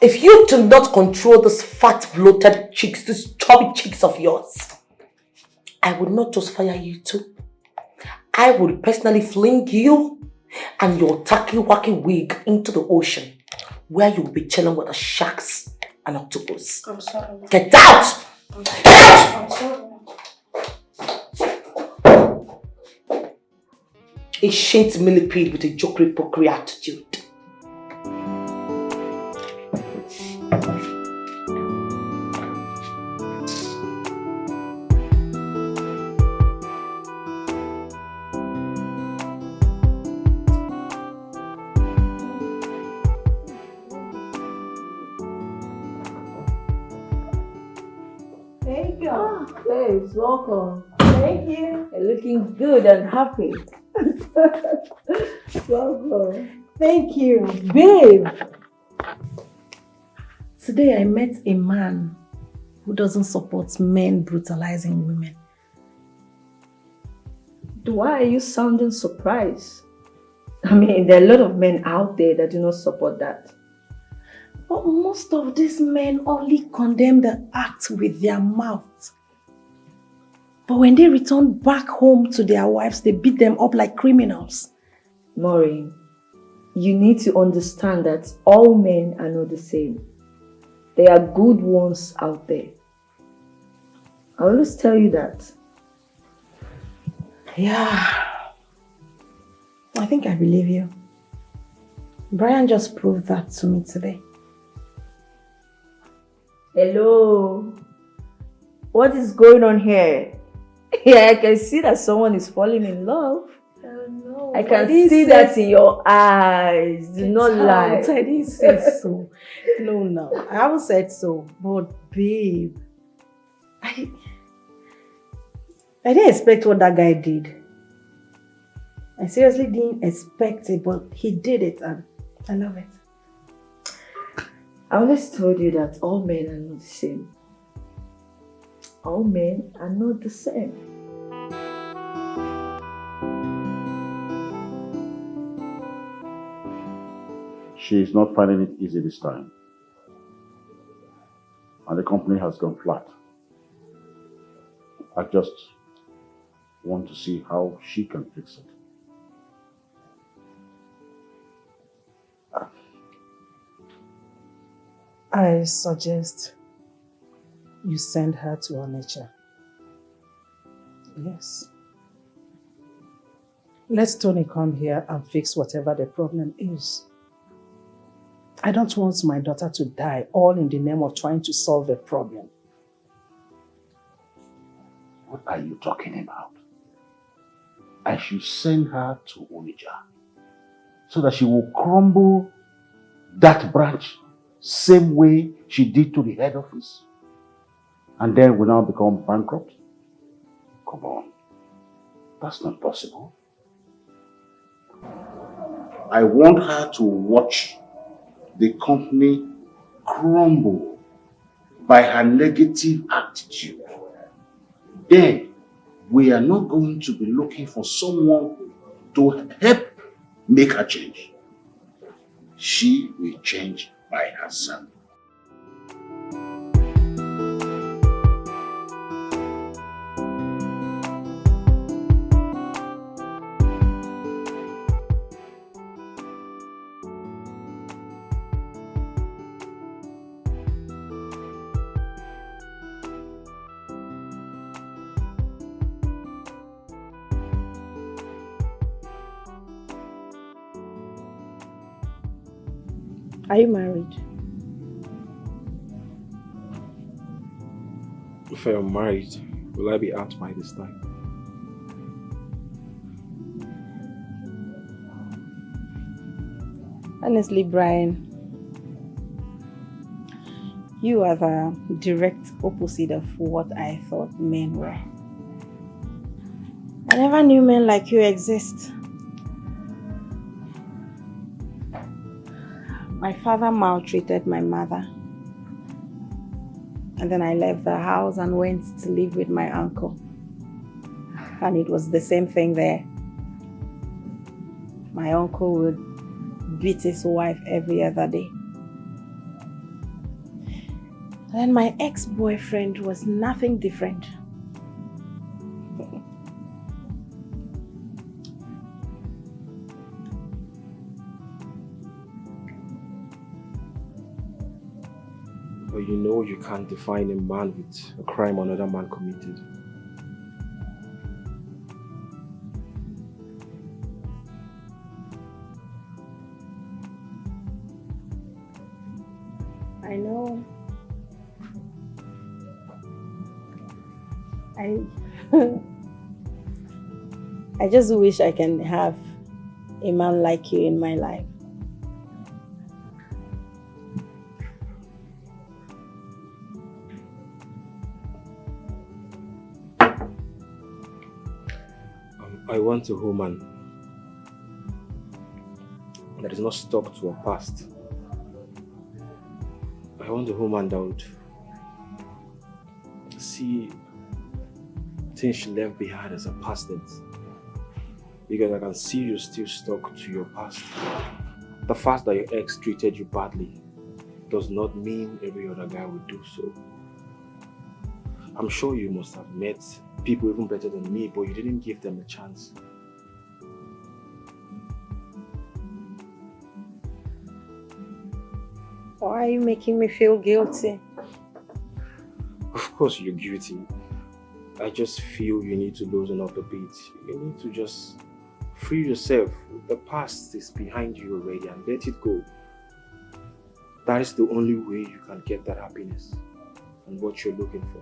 if you do not control this fat, bloated cheeks, these chubby cheeks of yours, I would not just fire you too. I would personally fling you and your tacky-wacky wig into the ocean, where you'll be chilling with the sharks and octopus. I'm sorry. Get out! Get out! I'm sorry. A shit millipede with a jokery-pokery attitude. Thank you. Babes, welcome. Thank you. You're looking good and happy. Welcome. Thank you, babe. Today I met a man who doesn't support men brutalizing women. Why are you sounding surprised? I mean, there are a lot of men out there that do not support that. But most of these men only condemn the act with their mouths. But when they return back home to their wives, they beat them up like criminals. Maureen, you need to understand that all men are not the same. There are good ones out there. I always tell you that. Yeah. I think I believe you. Brian just proved that to me today. Hello. What is going on here? Yeah, I can see that someone is falling in love. Oh, no. I can see that in your eyes. Do not lie. I didn't say so. No. I haven't said so. But babe, I didn't expect what that guy did. I seriously didn't expect it, but he did it and I love it. I always told you that all men are not the same. All men are not the same. She is not finding it easy this time. And the company has gone flat. I just want to see how she can fix it. I suggest you send her to Onitsha. Yes. Let Tony come here and fix whatever the problem is. I don't want my daughter to die all in the name of trying to solve a problem. What are you talking about? I should send her to Onitsha so that she will crumble that branch same way she did to the head office, and then will now become bankrupt? Come on, that's not possible. I want her to watch the company crumble by her negative attitude. Then we are not going to be looking for someone to help make her change. She will change by herself. Are you married? If I am married, will I be out by this time? Honestly, Brian, You are the direct opposite of what I thought men were. I never knew men like you exist. My father maltreated my mother. And then I left the house and went to live with my uncle. And it was the same thing there. My uncle would beat his wife every other day. And then my ex-boyfriend was nothing different. But you know you can't define a man with a crime another man committed. I know. I just wish I can have a man like you in my life. I want a woman that is not stuck to her past. I want a woman that would see things she left behind as a past tense. Because I can see you still stuck to your past. The fact that your ex treated you badly does not mean every other guy would do so. I'm sure you must have met people even better than me, but you didn't give them a chance. Why are you making me feel guilty? Of course you're guilty. I just feel you need to loosen up a bit. You need to just free yourself. The past is behind you already and let it go. That is the only way you can get that happiness and what you're looking for.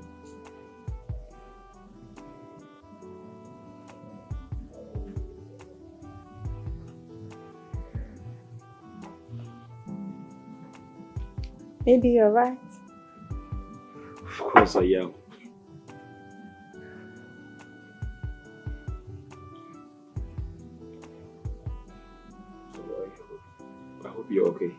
Maybe you're right. Of course I am. So I hope you're okay.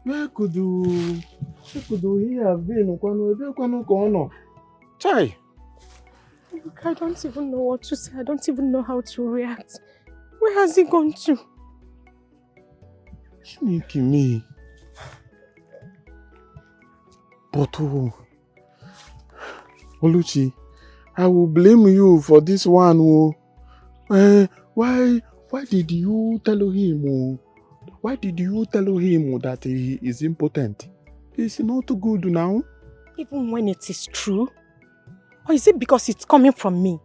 Where could he have been? Chai! I don't even know what to say. I don't even know how to react. Where has he gone to? Me. But Oluchi, I will blame you for this one. Why did you tell him? Why did you tell him that he is impotent? It's not good now. Even when it is true? Or is it because it's coming from me?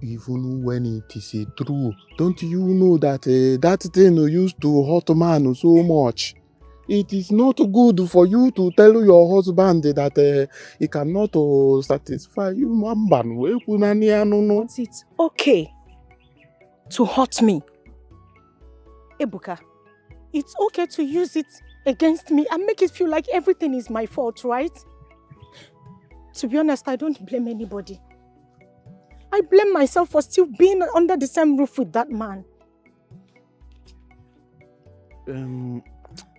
Even when it is true, don't you know that that thing used to hurt man so much? It is not good for you to tell your husband that he cannot satisfy you. But it's okay to hurt me. Ebuka, it's okay to use it against me and make it feel like everything is my fault, right? To be honest, I don't blame anybody. I blame myself for still being under the same roof with that man.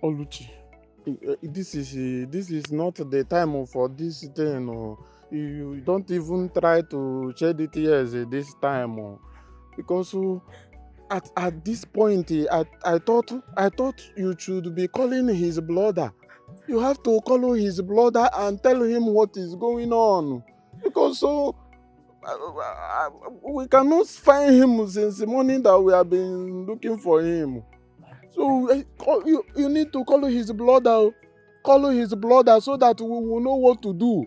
Oluchi, this is not the time for this thing. You don't even try to shed the tears this time. Because at this point, I thought you should be calling his brother. You have to call his brother and tell him what is going on. Because we cannot find him since the morning that we have been looking for him. So you need to call his brother. Call his brother so that we will know what to do.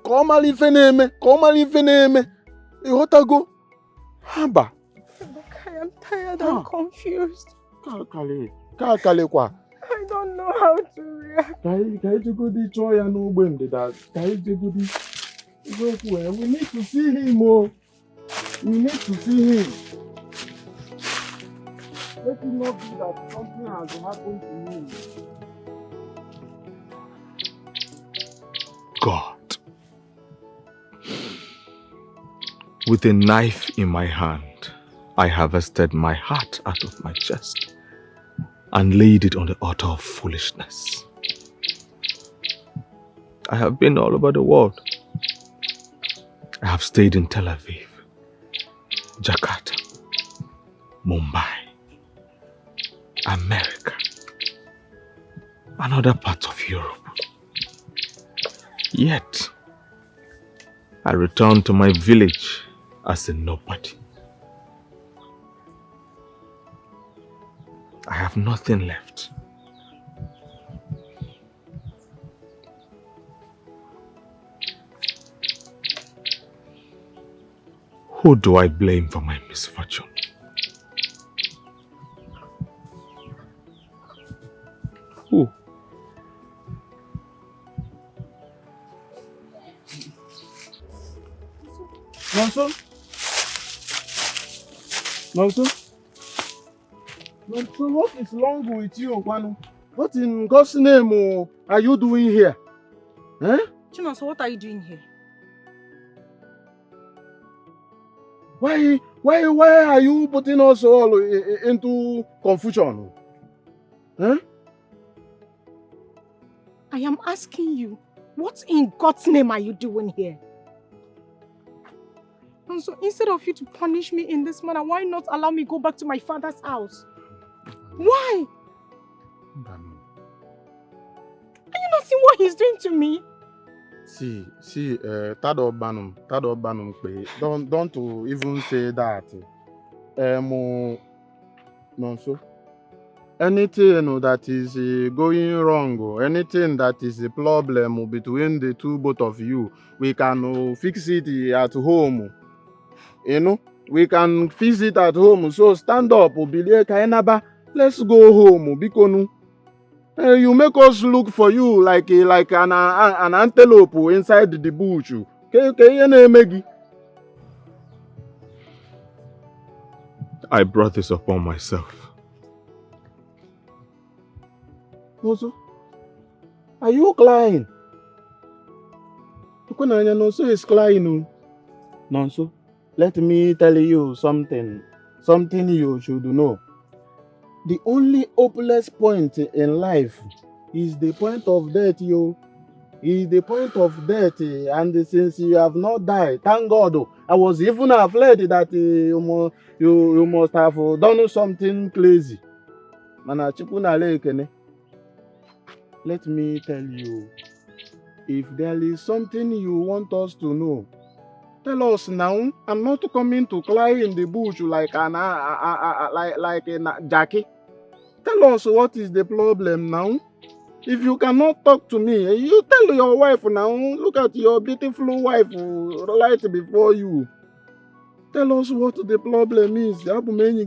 Komali feneme. Ihotago. Haba. I am tired and confused. Kakale kwa. I don't know how to react. We need to see him. We need to see him. Let it not be that something has happened to him. God, with a knife in my hand, I harvested my heart out of my chest and laid it on the altar of foolishness. I have been all over the world. I have stayed in Tel Aviv, Jakarta, Mumbai, America, and other parts of Europe. Yet, I returned to my village as a nobody. I have nothing left. Who do I blame for my misfortune? Who? Nonso? Nonso, what is wrong with you, Kwanu? What in God's name are you doing here? Eh? Chinonso, what are you doing here? Why are you putting us all into confusion? Huh? I am asking you, what in God's name are you doing here? And so instead of you to punish me in this manner, why not allow me go back to my father's house? Why? Are you not seeing what he's doing to me? See, Tado Banum, don't even say that. Nonso. Anything that is going wrong, or anything that is a problem between the both of you, we can fix it at home. You know, we can fix it at home. So stand up, let's go home. Bikonu. You make us look for you like an antelope inside the bush. I brought this upon myself. Nonso, are you crying? Nonso is crying. Nonso, let me tell you something you should know. The only hopeless point in life is the point of death, Is the point of death, and since you have not died, thank God. I was even afraid that you must have done something crazy. Let me tell you, if there is something you want us to know, tell us now. I'm not coming to cry in the bush like a Jackie. Tell us what is the problem now. If you cannot talk to me, you tell your wife now. Look at your beautiful wife right before you. Tell us what the problem is. What is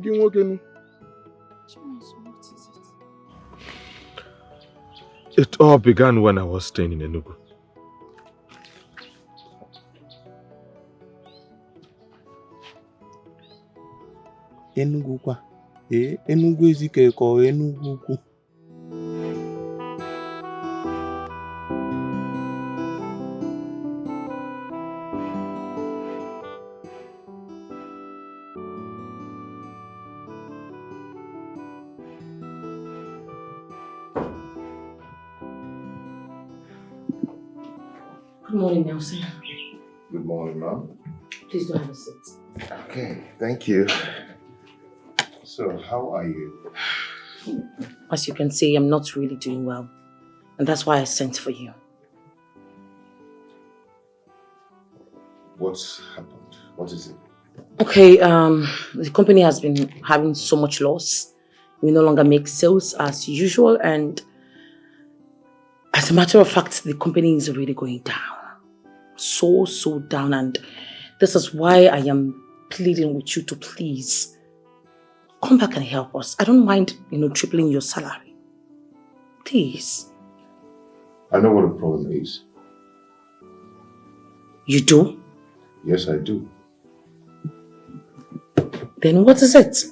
it? It all began when I was staying in Enugu. Enugu kwa? Enugu ezike ko Enugu ku. Good morning, Nelson. Good morning, ma'am. Please do have a seat. Okay, thank you. So, how are you? As you can see, I'm not really doing well. And that's why I sent for you. What's happened? What is it? Okay, the company has been having so much loss. We no longer make sales as usual, and as a matter of fact, the company is really going down. so down, and this is why I am pleading with you to please come back and help us. I don't mind, tripling your salary. Please. I know what the problem is. You do? Yes, I do. Then what is it?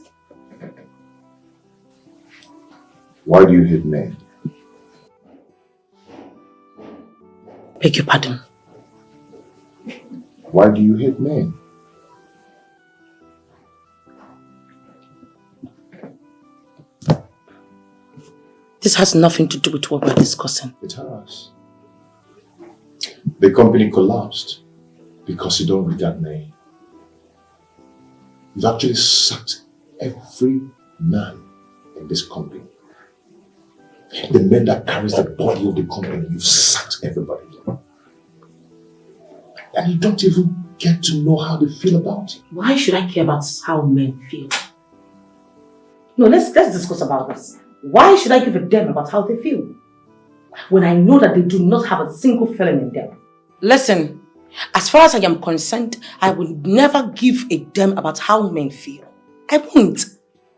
Why do you hate men? Beg your pardon? Why do you hate men? This has nothing to do with what we're discussing. It has. The company collapsed because you don't regard men. You've actually sacked every man in this company. The men that carries the body of the company, you've sacked everybody. And you don't even get to know how they feel about it. Why should I care about how men feel? No, let's discuss about this. Why should I give a damn about how they feel? When I know that they do not have a single feeling in them. Listen, as far as I am concerned, I will never give a damn about how men feel. I won't.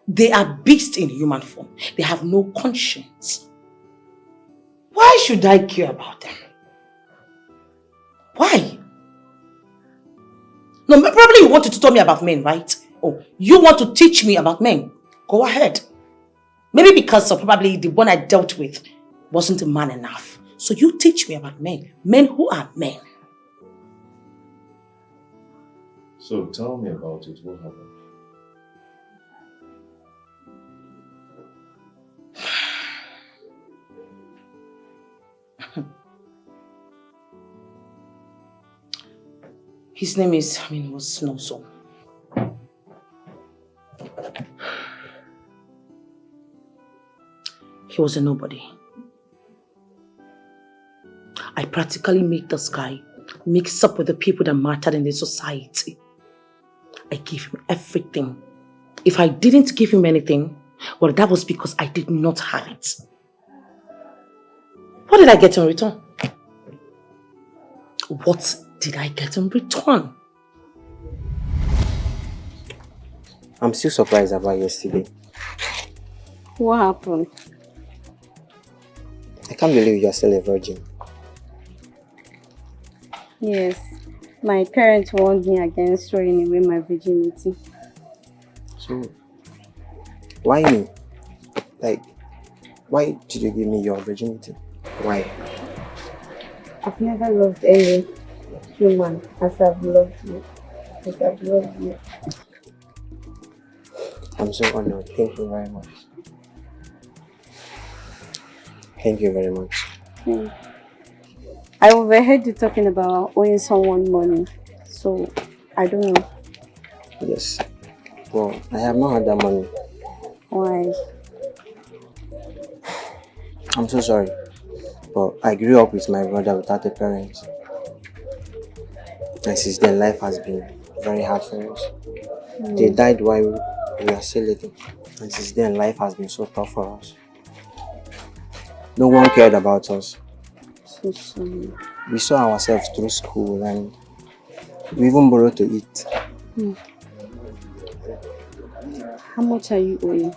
They are beasts in human form. They have no conscience. Why should I care about them? Why? No, probably you wanted to tell me about men, right? Oh, you want to teach me about men? Go ahead. Maybe because of probably the one I dealt with wasn't a man enough. So you teach me about men. Men who are men. So tell me about it. What happened? His name was Noso. He was a nobody. I practically made this guy mix up with the people that mattered in the society. I gave him everything. If I didn't give him anything, well, that was because I did not have it. What did I get in return? What did I get in return? I'm still surprised about yesterday. What happened? I can't believe you're still a virgin. Yes, my parents warned me against throwing away my virginity. So, why me? Like, why did you give me your virginity? Why? I've never loved any human as I've loved you. As I've loved you. I'm so honored. Thank you very much. Thank you very much. I overheard you talking about owing someone money, so I don't know. Yes. Well, I have not had that money. Why? I'm so sorry. But I grew up with my brother without a parent. And since then, life has been very hard for us. They died while we were still little. And since then, life has been so tough for us. No one cared about us. So sorry. We saw ourselves through school and we even borrowed to eat. How much are you owing?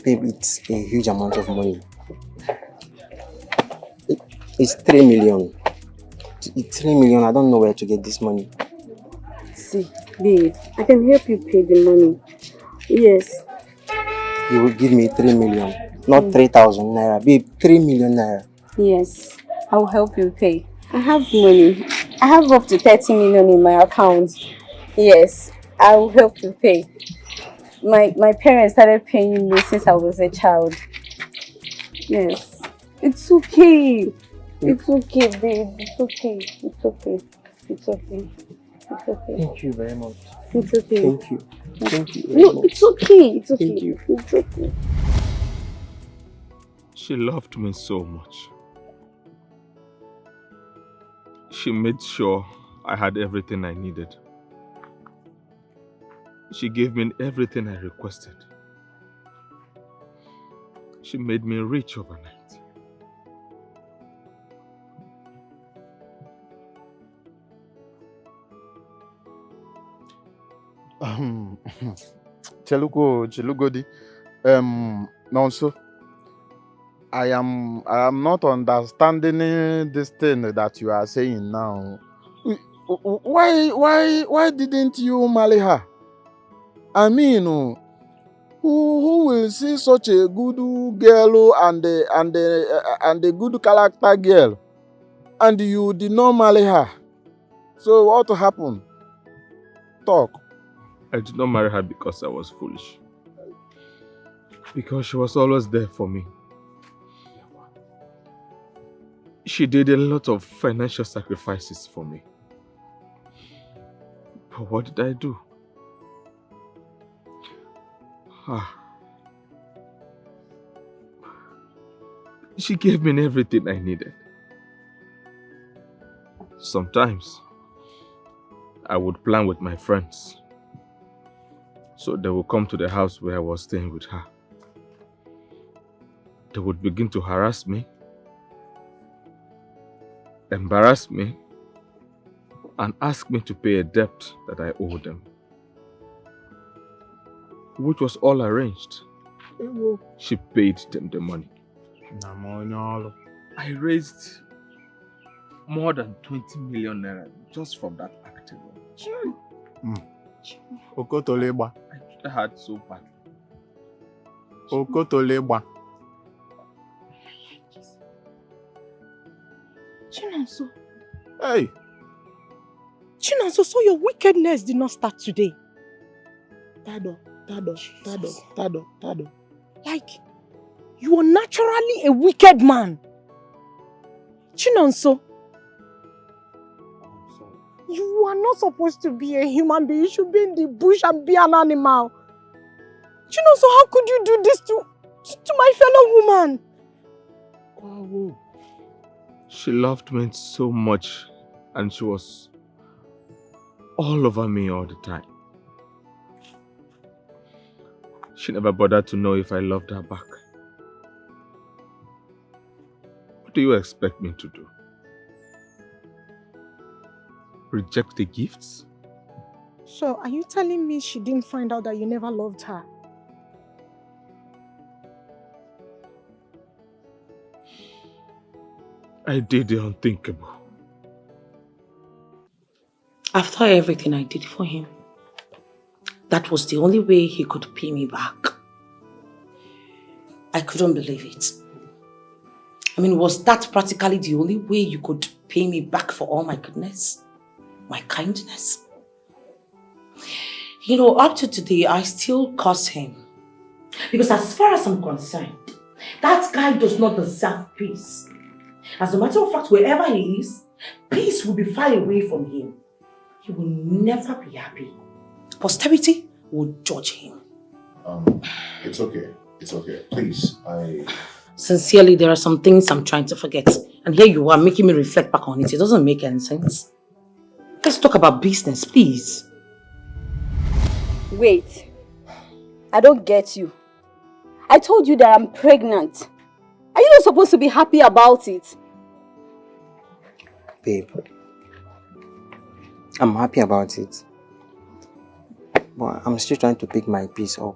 Babe, it's a huge amount of money. It's 3 million. It's 3 million. I don't know where to get this money. See, babe, I can help you pay the money. Yes. You will give me 3 million, not 3,000 naira. Babe, 3 million naira. Yes, I'll help you pay. I have money. I have up to 30 million in my account. Yes, I will help you pay. My parents started paying me since I was a child. Yes. It's okay. It's okay, babe. It's okay. It's okay. It's okay. It's okay. Thank you very much. It's okay. Thank you. Thank you. No, it's okay. It's okay. Thank you. It's okay. She loved me so much. She made sure I had everything I needed. She gave me everything I requested. She made me rich overnight. Chelugodi. Nonso, I am not understanding this thing that you are saying now. Why didn't you marry her? I mean, who will see such a good girl and a good character girl, and you did not marry her? So what happened? Talk. I did not marry her because I was foolish. Because she was always there for me. She did a lot of financial sacrifices for me. But what did I do? She gave me everything I needed. Sometimes, I would plan with my friends. So they would come to the house where I was staying with her. They would begin to harass me, embarrass me, and ask me to pay a debt that I owed them. Which was all arranged. She paid them the money. I raised more than 20 million naira just from that act alone. Okotoleba. I had so bad. Okotoleba. Chinonso. Hey. Chinonso, so your wickedness did not start today. Tado. Like, you are naturally a wicked man. Chinonso. You are not supposed to be a human being. You should be in the bush and be an animal. Chinonso, how could you do this to my fellow woman? Oh. She loved me so much and she was all over me all the time. She never bothered to know if I loved her back. What do you expect me to do? Reject the gifts? So, are you telling me she didn't find out that you never loved her? I did the unthinkable. After everything I did for him, that was the only way he could pay me back. I couldn't believe it. I mean, was that practically the only way you could pay me back for all my goodness? My kindness? You know, up to today, I still curse him. Because as far as I'm concerned, that guy does not deserve peace. As a matter of fact, wherever he is, peace will be far away from him. He will never be happy. Posterity will judge him. It's okay. It's okay. Please, Sincerely, there are some things I'm trying to forget. And here you are making me reflect back on it. It doesn't make any sense. Let's talk about business, please. Wait. I don't get you. I told you that I'm pregnant. Are you not supposed to be happy about it? Babe, I'm happy about it. But I'm still trying to pick my piece up.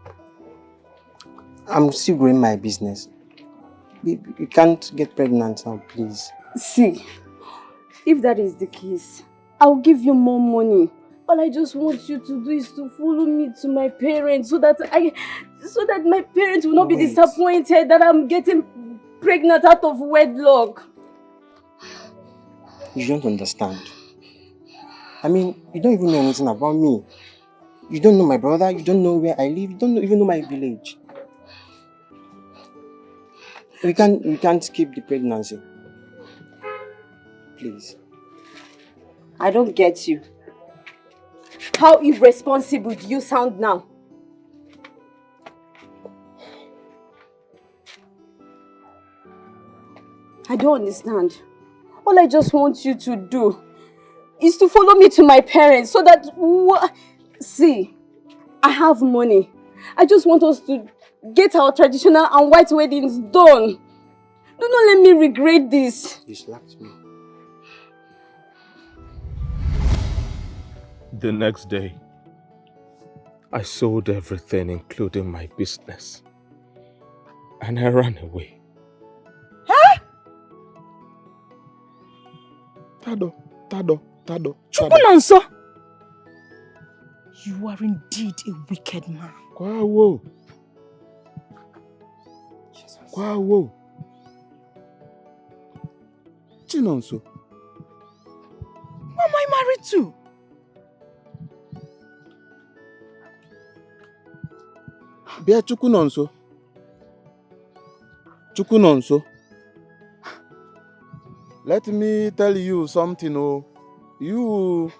I'm still growing my business. Babe, you can't get pregnant now, please. See, if that is the case, I'll give you more money. All I just want you to do is to follow me to my parents so that my parents will not be disappointed that I'm getting pregnant out of wedlock. You don't understand. I mean, you don't even know anything about me. You don't know my brother, you don't know where I live, you don't even know my village. We can't keep the pregnancy. Please. I don't get you. How irresponsible do you sound now? I don't understand. All I just want you to do is to follow me to my parents so that... See, I have money. I just want us to get our traditional and white weddings done. Do not let me regret this. You slapped me. The next day, I sold everything, including my business. And I ran away. Huh? Tado. Chukunonso! You are indeed a wicked man. Kwawo. Chinonso. Who am I married to? Bia Chukunonso. Let me tell you something, oh. You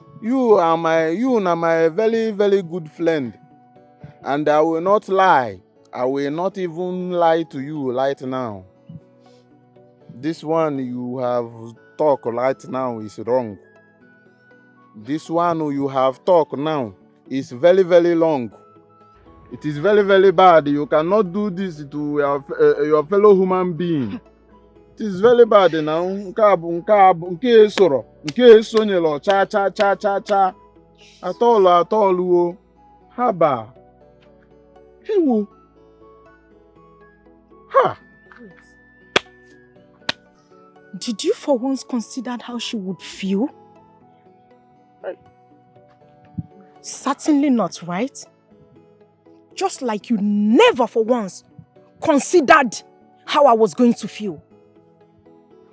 are my very, very good friend. And I will not lie. I will not even lie to you right now. This one you have talked right now is wrong. This one you have talked now is very, very wrong. It is very, very bad. You cannot do this to your fellow human being. It is very bad now. Nke esonyelo cha. Atol wo. Haba. Hewu. Ha. Did you for once consider how she would feel? Certainly not, right? Just like you never for once considered how I was going to feel.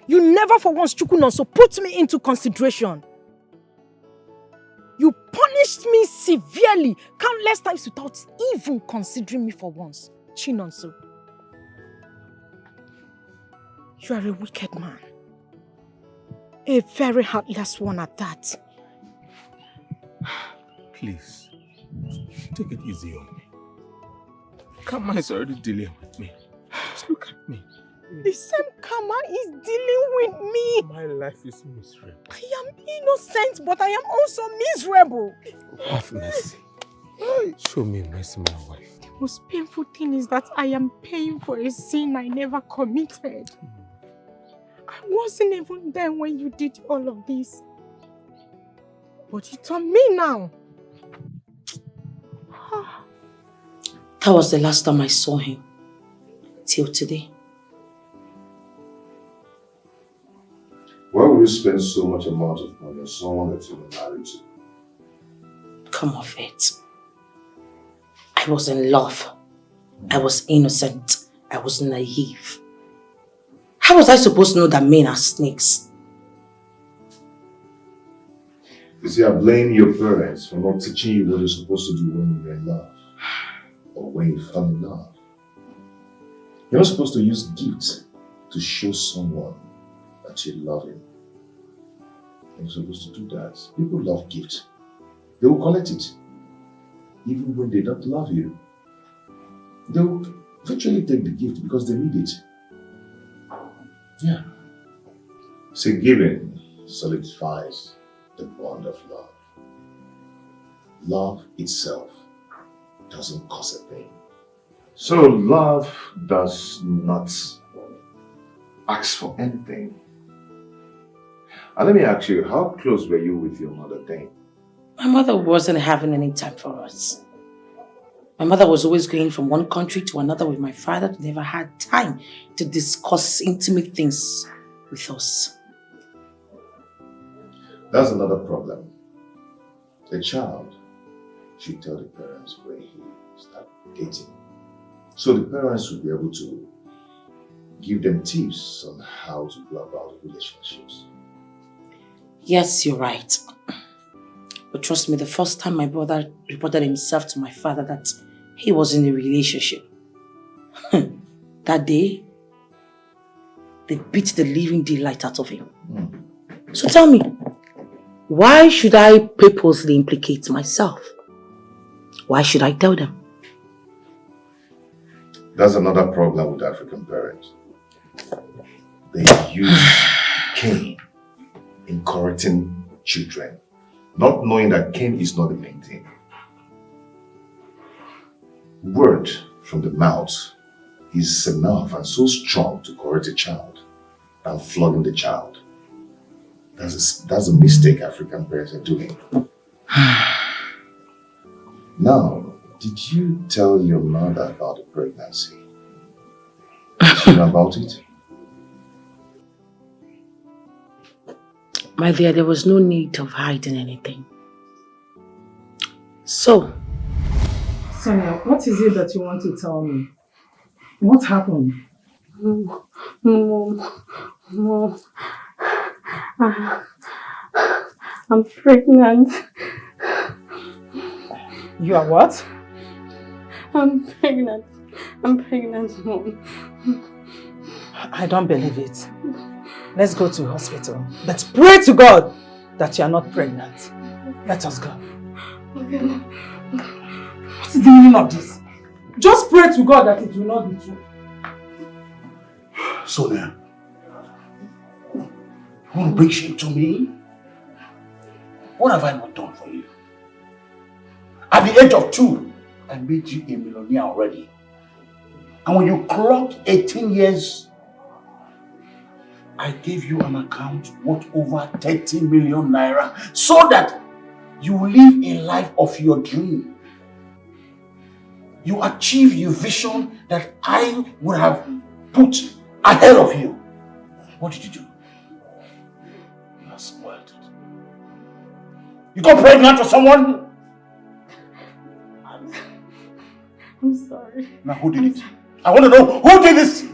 You never for once, Chukunonso, put me into consideration. You punished me severely, countless times without even considering me for once. Chinonso, you are a wicked man. A very heartless one at that. Please, take it easy on me. Karma is already dealing with me. Just look at me. The same karma is dealing with me. My life is miserable. I am innocent, but I am also miserable. Have mercy. Show me mercy, my wife. The most painful thing is that I am paying for a sin I never committed. I wasn't even there when you did all of this. But it's on me now. That was the last time I saw him. Till today. Why would you spend so much amount of money on someone that you were married to? Come off it. I was in love. I was innocent. I was naive. How was I supposed to know that men are snakes? You see, I blame your parents for not teaching you what you're supposed to do when you're in love. Or when you fall in love. You're not supposed to use gifts to show someone that you love him. You're not supposed to do that. People love gifts. They will collect it. Even when they don't love you. They will eventually take the gift because they need it. Yeah. See, giving solidifies the bond of love. Love itself doesn't cause a thing. So love does not ask for anything. And let me ask you, how close were you with your mother then? My mother wasn't having any time for us. My mother was always going from one country to another with my father. They never had time to discuss intimate things with us. That's another problem. A child should tell the parents when he starts dating. So the parents will be able to give them tips on how to go about relationships. Yes, you're right. But trust me, the first time my brother reported himself to my father that he was in a relationship, that day, they beat the living daylight out of him. So tell me, why should I purposely implicate myself? Why should I tell them? That's another problem with African parents. They use cane in correcting children, not knowing that cane is not the main thing. Word from the mouth is enough and so strong to correct a child than flogging the child. That's a mistake African parents are doing. Now, Did you tell your mother about the pregnancy? Did she know about it? My dear, there was no need of hiding anything. So, Sonia, what is it that you want to tell me? What happened? Mom, I'm pregnant. You are what? I'm pregnant. I'm pregnant, Mom. I don't believe it. Let's go to hospital. But pray to God that you are not pregnant. Let us go. Okay. What is the meaning of this? Just pray to God that it will not be true. Sonia, you want to bring shame to me? What have I not done for you? At the age of 2, I made you a millionaire already. And when you clocked 18 years, I gave you an account worth over 30 million naira so that you live a life of your dream. You achieve your vision that I would have put ahead of you. What did you do? You have spoiled it. You got pregnant for someone? I'm sorry. Now who did it? I want to know who did this?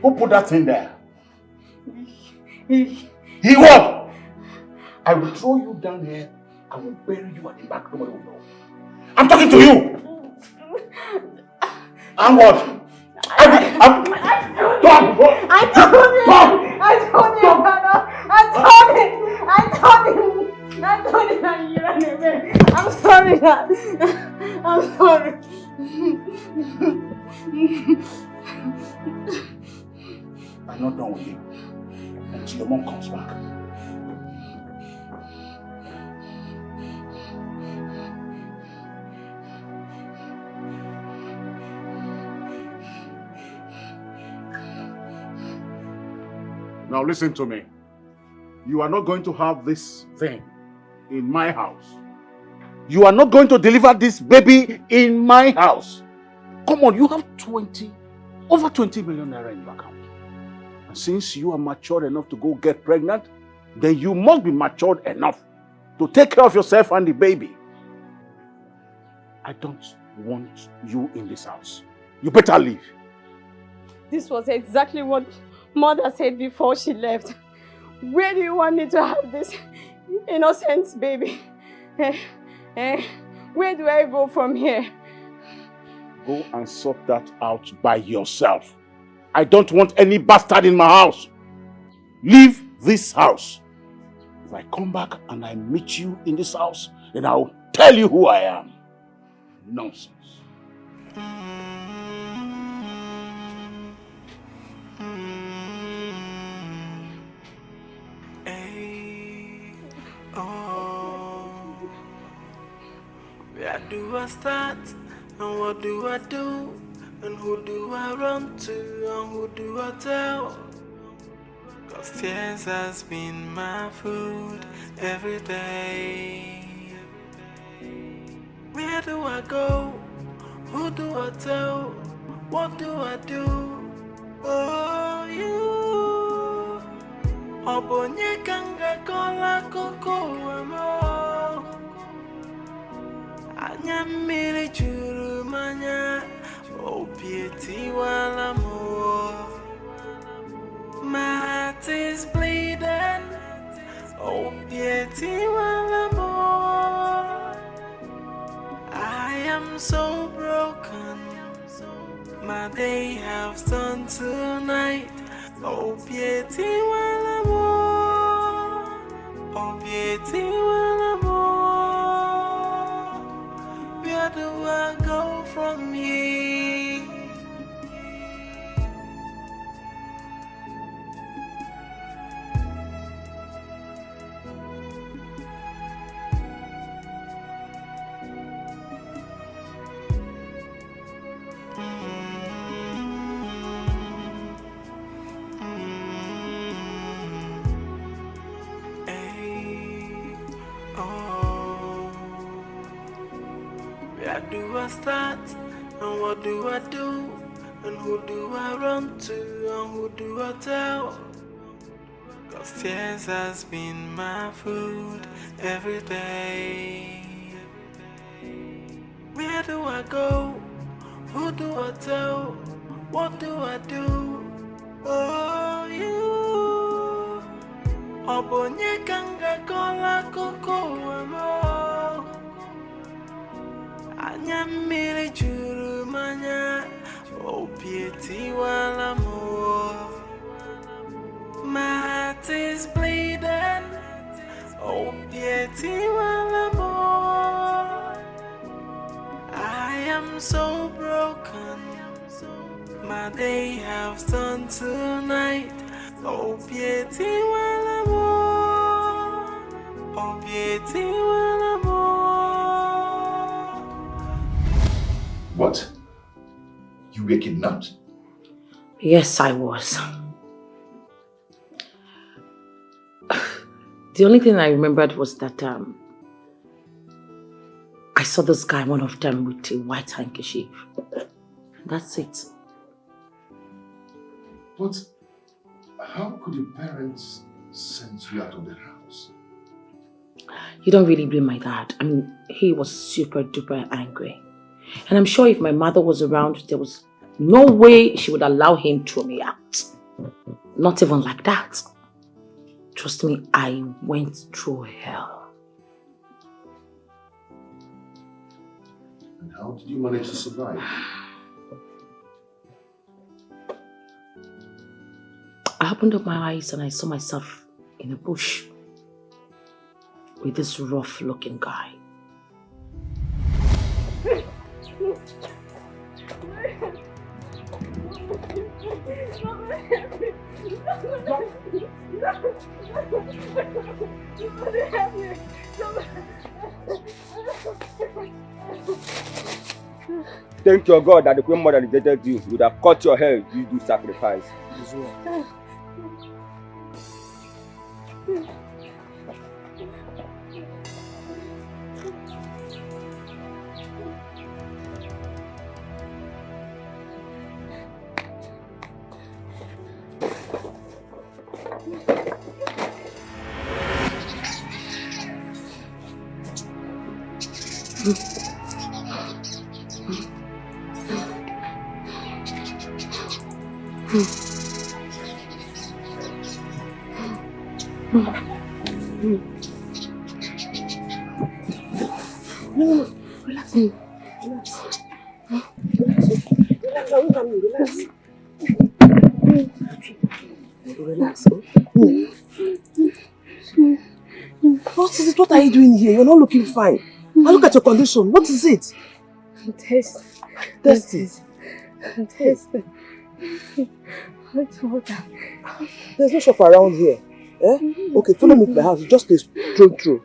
Who put that thing there? He what? I will throw you down here. I will bury you at the back. Nobody will know. I'm talking to you. And what? I told him that you ran away. I'm sorry, Dad. I'm sorry. I'm not done with you until your mom comes back. Now listen to me. You are not going to have this thing in my house. You are not going to deliver this baby in my house. Come on, you have over 20 million naira in your account. And since you are matured enough to go get pregnant, then you must be matured enough to take care of yourself and the baby. I don't want you in this house. You better leave. This was exactly what Mother said before she left. Where do you want me to have this innocent baby? Where do I go from here? Go and sort that out by yourself. I don't want any bastard in my house. Leave this house. If I come back and I meet you in this house, then I'll tell you who I am. Nonsense. Where do I start? And what do I do? And who do I run to? And who do I tell? 'Cause tears has been my food every day. Where do I go? Who do I tell? What do I do? Oh, you. Obonye kanga kola koko amo. Anya miri churu manya. Opieti wala mo. My heart is bleeding. Opieti wala mo. I am so broken. My day has turned to night. Opieti wala mo. Opieti wala mo. Where do I go from here? Where do I start? And what do I do? And who do I run to? And who do I tell? 'Cause tears has been my food every day. Where do I go? Who do I tell? What do I do? Oh, you. Obonye kanga kola koko amo. Anya miri juru manya. Opieti wala mo. My heart is bleeding. Opieti wala mo. I am so broken. My day have turned to night. Opieti wala mo. Opieti wala mo. What? You were kidnapped? Yes, I was. The only thing I remembered was that I saw this guy, one of them, with a white handkerchief. That's it. But how could your parents send you out of the house? You don't really blame my dad. I mean, he was super duper angry. And I'm sure if my mother was around, there was no way she would allow him to throw me out. Not even like that. Trust me, I went through hell. And how did you manage to survive? I opened up my eyes and I saw myself in a bush with this rough looking guy. Thank your God that the Queen Mother rejected you. Would have cut your hair if you do sacrifice. No, relax. Relax. Relax, I won't harm you. Relax. Relax. What is it? What are you doing here? You're not looking fine. Now look at your condition. What is it? I'm thirsty. Thirsty? I'm thirsty. What's water? There's no shop around here. Eh? Okay, follow me to my house. Just a stroll through.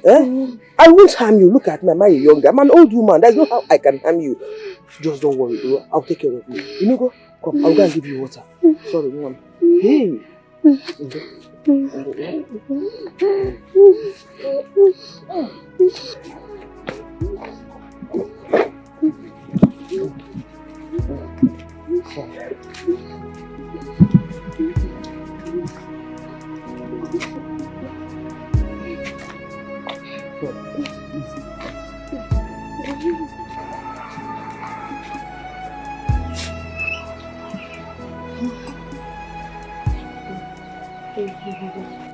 Eh? I won't harm you. Look at me. I'm a young guy. I'm an old woman. There's no how I can harm you. Just don't worry. I'll take care of you. You know, go. Come, I'll go and give you water. Sorry, mom. Hey.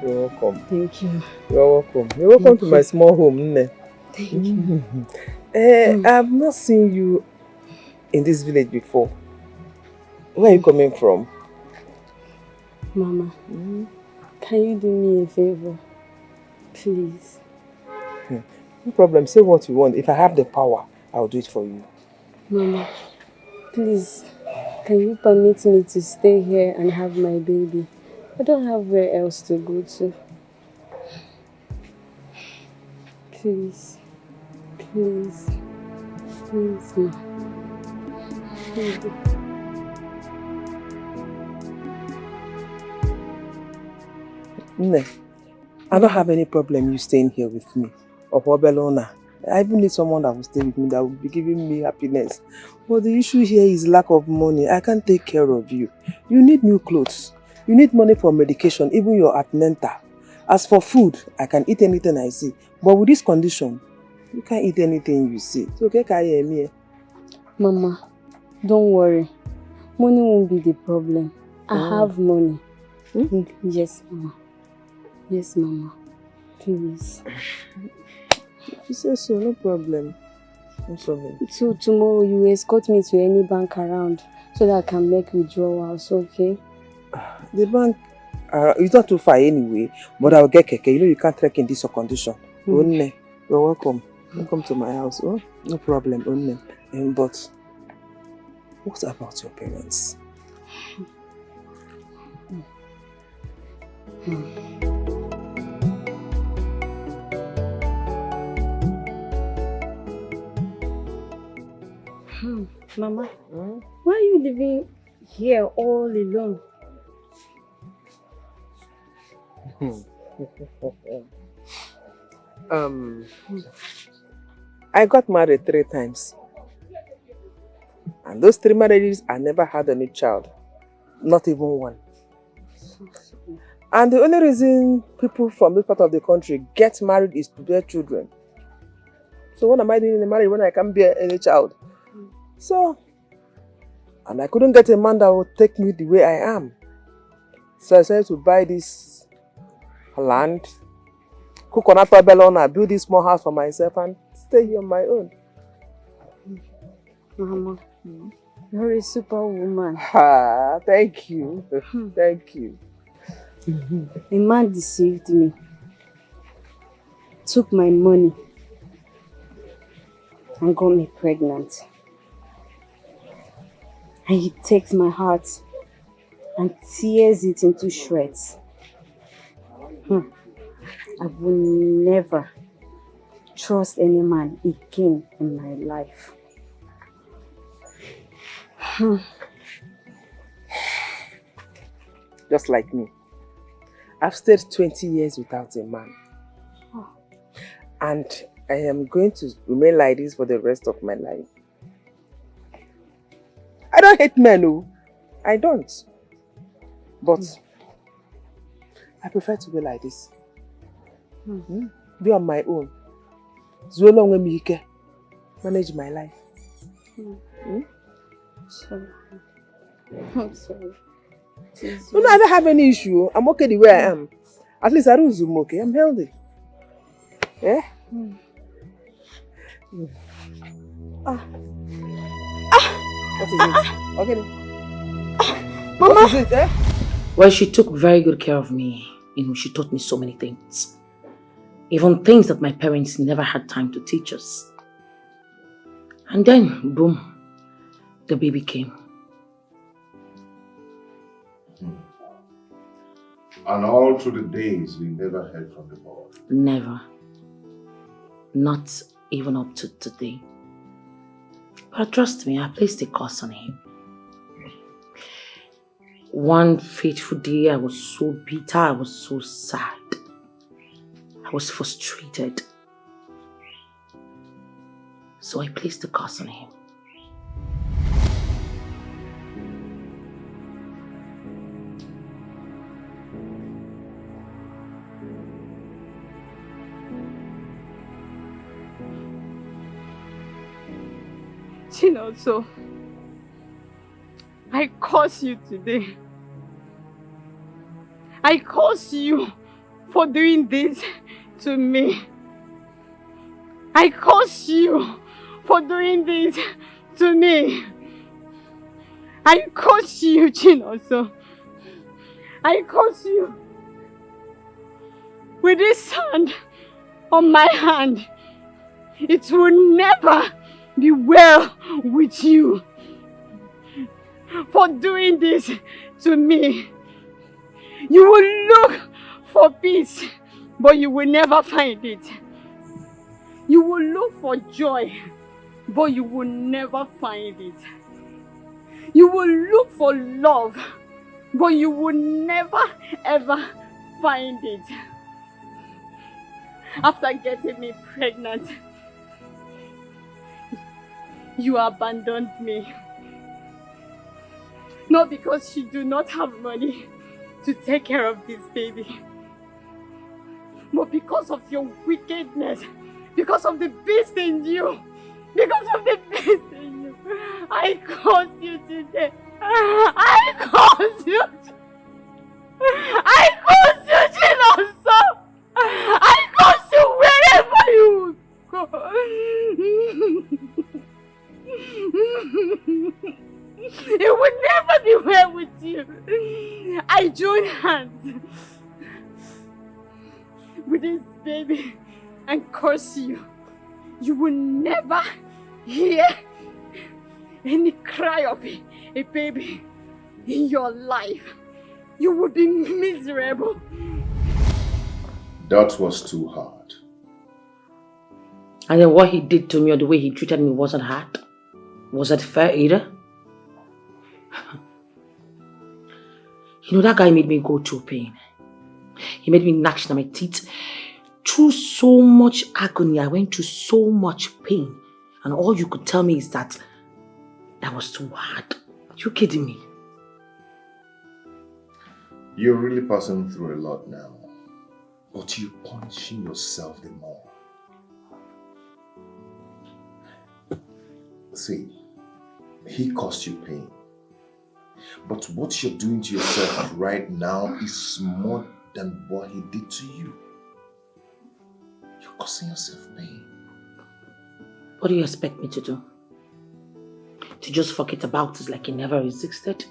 You're welcome. Thank you. You're welcome. You're welcome to my small home, Nne. Thank you. I've not seen you in this village before. Where are you coming from? Mama, can you do me a favor? Please. No problem. Say what you want. If I have the power, I'll do it for you. Mama, please, can you permit me to stay here and have my baby? I don't have where else to go to. Please. Please. Please, ma. Please. Nne, I don't have any problem you staying here with me. Or Belona. I even need someone that will stay with me, that will be giving me happiness. But the issue here is lack of money. I can't take care of you. You need new clothes. You need money for medication, even your antenatal. As for food, I can eat anything I see. But with this condition, you can't eat anything you see. It's okay, can you hear me? Mama, don't worry. Money won't be the problem. I have money. Yes, Mama. Yes, Mama. Please. If you say so, no problem. No problem. So tomorrow you escort me to any bank around so that I can make withdrawals, okay? The bank, it's not too far anyway, but I'll get keke. You know you can't trek in this condition. Onne, you're welcome. Welcome to my house. Oh, no problem, Onne. But what about your parents? Mama, why are you living here all alone? I got married 3 times. And those 3 marriages, I never had any child. Not even one. And the only reason people from this part of the country get married is to bear children. So what am I doing in a marriage when I can't bear any child? So, and I couldn't get a man that would take me the way I am. So I decided to buy this land, cook on Apabellona, build this small house for myself and stay here on my own. Mama, you're a superwoman. Thank you. Thank you. A man deceived me, took my money, and got me pregnant. And he takes my heart and tears it into shreds. I will never trust any man again in my life. Just like me. I've stayed 20 years without a man. And I am going to remain like this for the rest of my life. I don't hate men, no. I don't. But I prefer to be like this. Be on my own. So long with me, manage my life. Sorry. I'm sorry. No, I don't have any issue. I'm okay the way I am. At least I don't zoom okay. I'm healthy. Yeah? What is it? Okay. Mama. What is it, eh? Well, she took very good care of me. You know, she taught me so many things. Even things that my parents never had time to teach us. And then, boom, the baby came. And all through the days, we never heard from the boy. Never. Not even up to today. But trust me, I placed a curse on him. One fateful day, I was so bitter, I was so sad. I was frustrated. So I placed a curse on him. Chinonso, I curse you today. I curse you for doing this to me. I curse you for doing this to me. I curse you, Chinonso. I curse you. With this hand on my hand, it will never be well with you for doing this to me. You will look for peace, but you will never find it. You will look for joy, but you will never find it. You will look for love, but you will never ever find it. After getting me pregnant, you abandoned me. Not because you do not have money to take care of this baby, but because of your wickedness, because of the beast in you, because of the beast in you. I curse you today. I curse you. I curse you, Chinonso. I curse you wherever you go. It will never be well with you. I join hands with this baby and curse you. You will never hear any cry of a baby in your life. You will be miserable. That was too hard. And then what he did to me or the way he treated me wasn't hard. Was it fair either? You know, that guy made me go through pain. He made me gnash on my teeth. Through so much agony, I went through so much pain. And all you could tell me is that was too hard. Are you kidding me? You're really passing through a lot now. But you're punishing yourself the more. See, he caused you pain. But what you're doing to yourself right now is more than what he did to you. You're causing yourself pain. What do you expect me to do? To just forget about it like it never existed?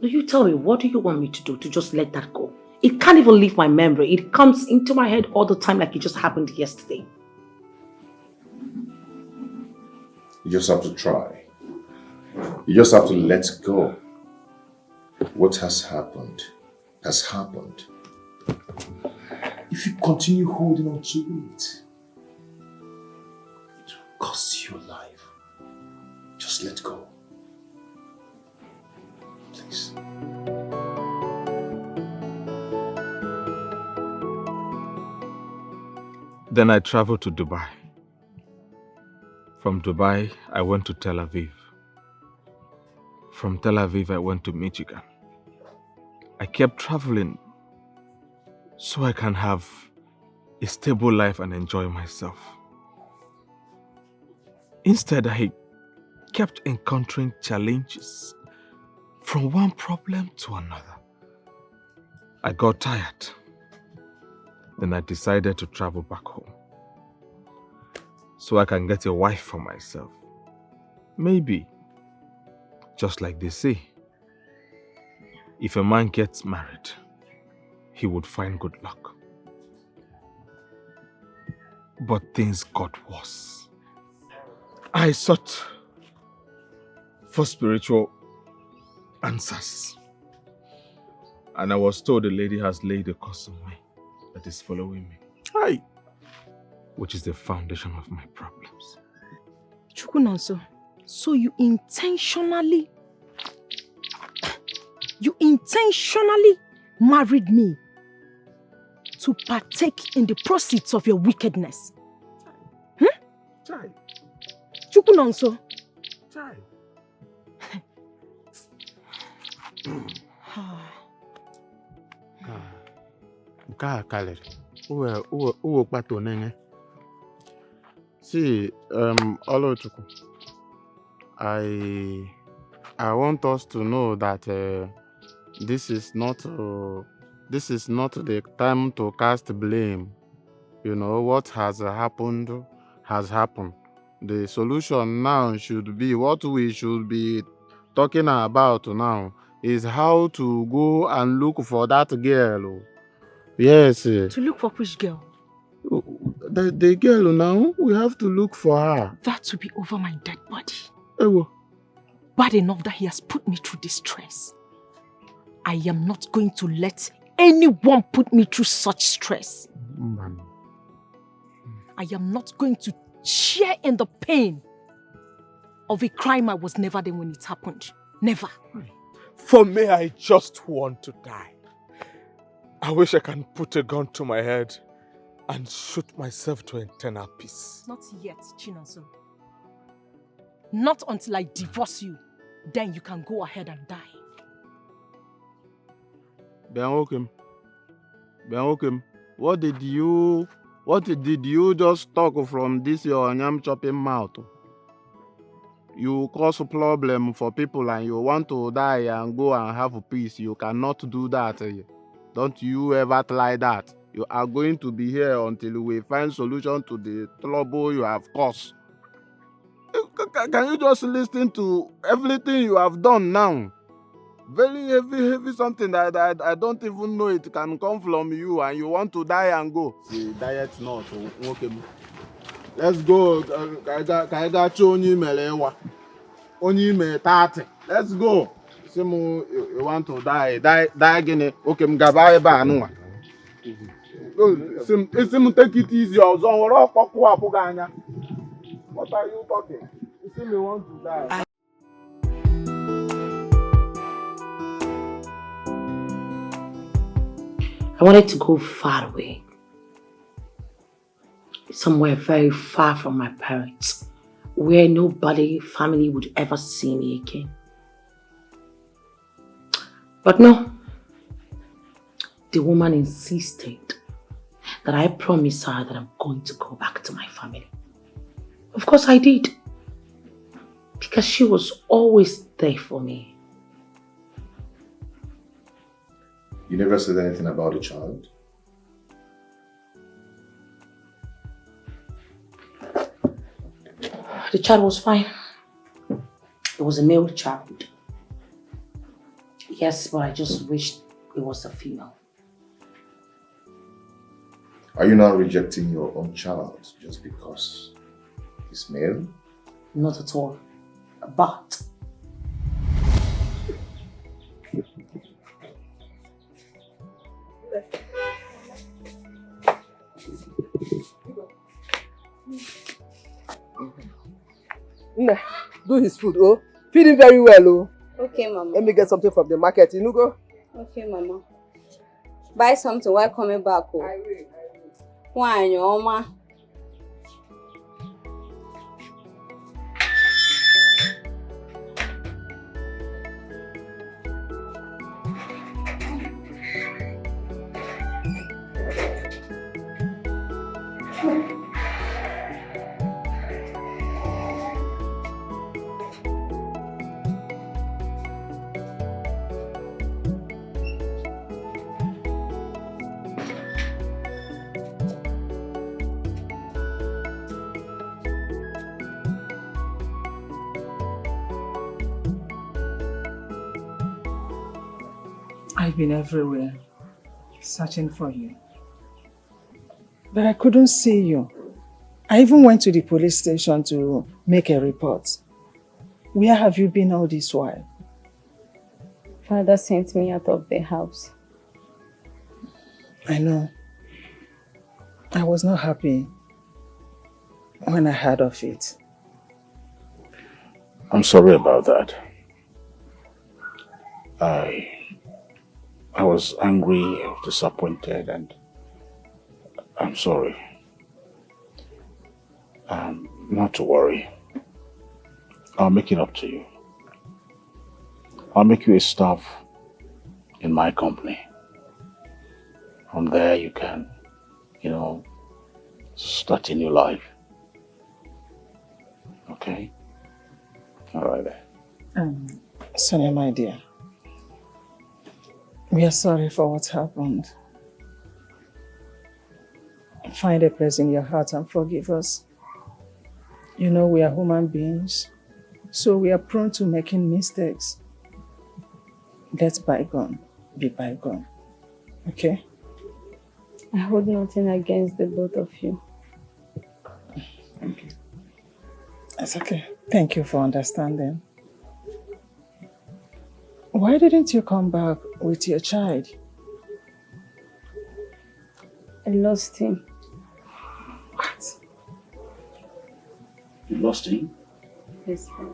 No, you tell me, what do you want me to do? To just let that go? It can't even leave my memory. It comes into my head all the time like it just happened yesterday. You just have to try. You just have to let go. What has happened has happened. If you continue holding on to it, it will cost you your life. Just let go. Please. Then I traveled to Dubai. From Dubai, I went to Tel Aviv. From Tel Aviv, I went to Michigan. I kept traveling so I can have a stable life and enjoy myself. Instead, I kept encountering challenges from one problem to another. I got tired. Then I decided to travel back home so I can get a wife for myself. Maybe, just like they say, if a man gets married, he would find good luck. But things got worse. I sought for spiritual answers. And I was told the lady has laid a curse on me that is following me. Aye. Which is the foundation of my problems. Chukunonso, so you intentionally married me to partake in the proceeds of your wickedness. Chai. Chukunonso. Chai. Nke a karịrị. Uwe kpato nene. See, Olochukwu, I want us to know that this is not the time to cast blame. You know, what has happened has happened. The solution now should be, what we should be talking about now is how to go and look for that girl. Yes. To look for which girl? The girl now, we have to look for her. That will be over my dead body. Ewo. Bad enough that he has put me through this stress. I am not going to let anyone put me through such stress. Man. I am not going to share in the pain of a crime I was never there when it happened. Never. For me, I just want to die. I wish I can put a gun to my head and shoot myself to eternal peace. Not yet, Chinonso. Not until I divorce you. Then you can go ahead and die. Ben Okim, what did you just talk from this your yam chopping mouth? You cause a problem for people and you want to die and go and have peace. You cannot do that. Don't you ever try that. You are going to be here until we find solution to the trouble you have caused. Can you just listen to everything you have done now? Very heavy something that I don't even know it can come from you, and you want to die and go. See, diet not okay. Let's go. Only me 30. Let's go. You want to die again. Okay, mgaba eba anwa. Take it easy. What are you talking? You me want to die. I wanted to go far away. Somewhere very far from my parents, where nobody, family would ever see me again. But no, the woman insisted that I promise her that I'm going to go back to my family. Of course I did, because she was always there for me. You never said anything about the child? The child was fine. It was a male child. Yes, but I just wished it was a female. Are you now rejecting your own child just because he's male? Not at all. But do his food, oh. Feed him very well, oh. Okay, Mama. Let me get something from the market, you know, go. Okay, Mama. Buy something while coming back, oh. I will. Why, your Mama? I've been everywhere, searching for you. But I couldn't see you. I even went to the police station to make a report. Where have you been all this while? Father sent me out of the house. I know. I was not happy when I heard of it. I'm sorry about that. I was angry, I was disappointed, and I'm sorry. Not to worry. I'll make it up to you. I'll make you a staff in my company. From there you can, start a new life. Okay? All right then. Sonia, my dear, we are sorry for what happened. Find a place in your heart and forgive us. You know we are human beings, so we are prone to making mistakes. Let bygone be bygone, okay? I hold nothing against the both of you. Okay. It's okay. Thank you for understanding. Why didn't you come back with your child? I lost him. What? You lost him? Yes, Father.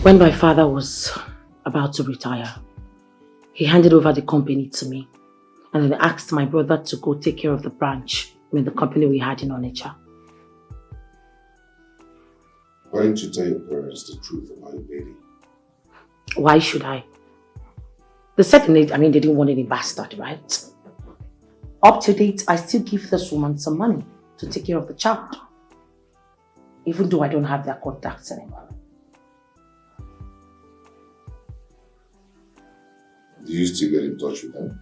When my father was about to retire, he handed over the company to me and then asked my brother to go take care of the branch, the company we had in Onitsha. Why didn't you tell your parents the truth about your baby? Why should I? They said they didn't want any bastard, right? Up to date, I still give this woman some money to take care of the child. Even though I don't have their contacts anymore. Do you still get in touch with them?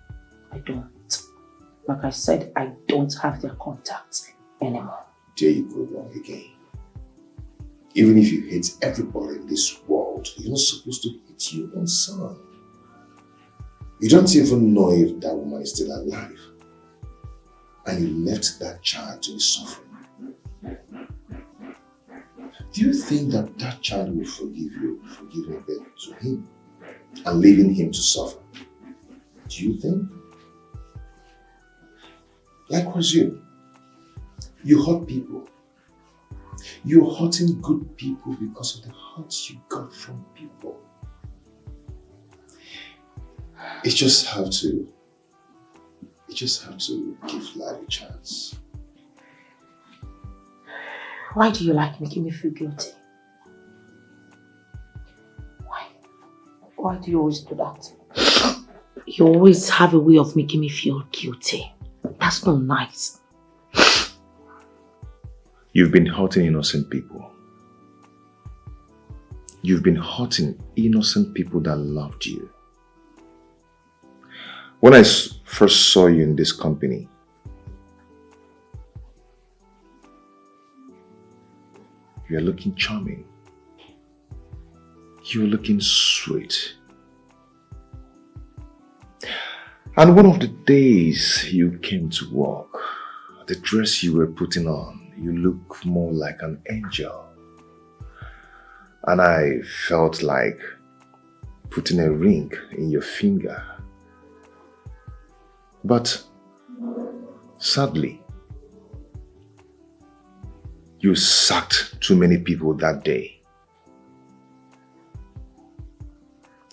I don't. Like I said, I don't have their contacts anymore. There you go wrong again. Even if you hate everybody in this world, you're not supposed to hate your own son. You don't even know if that woman is still alive. And you left that child to be suffering. Do you think that that child will forgive you for giving birth to him and leaving him to suffer? Do you think? Likewise you hurt people. You're hurting good people because of the hurt you got from people. You just have to give life a chance. Why do you like making me feel guilty? Why? Why do you always do that? You always have a way of making me feel guilty. That's not nice. You've been hurting innocent people. You've been hurting innocent people that loved you. When I first saw you in this company, you were looking charming. You were looking sweet. And one of the days you came to work, the dress you were putting on, you look more like an angel. And I felt like putting a ring in your finger. But sadly, you sacked too many people that day.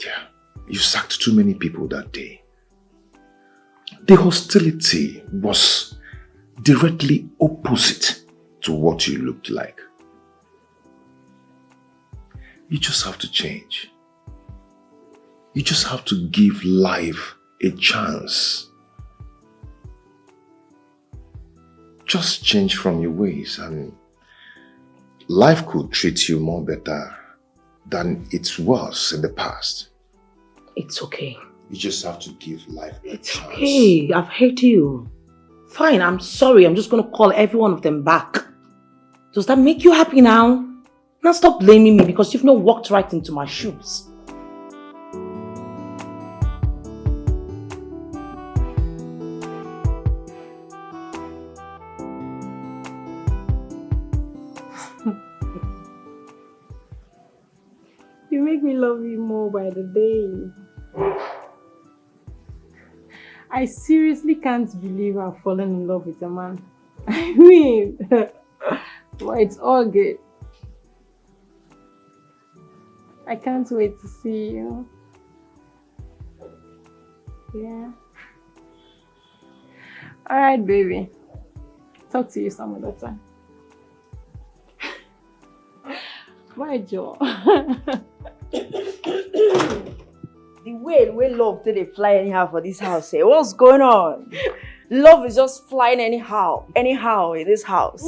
Yeah, you sacked too many people that day. The hostility was directly opposite to what you looked like. You just have to change. You just have to give life a chance. Just change from your ways and life could treat you more better than it was in the past. It's okay. You just have to give life a chance. Okay, I've heard you. Fine, I'm sorry. I'm just going to call every one of them back. Does that make you happy now? Now stop blaming me because you've not walked right into my shoes. You make me love you more by the day. I seriously can't believe I've fallen in love with a man. I mean, but it's all good. I can't wait to see you. Yeah. Alright, baby. Talk to you some other time. Bye, Joe. The way love did they fly anyhow for this house, eh? What's going on? Love is just flying anyhow in this house.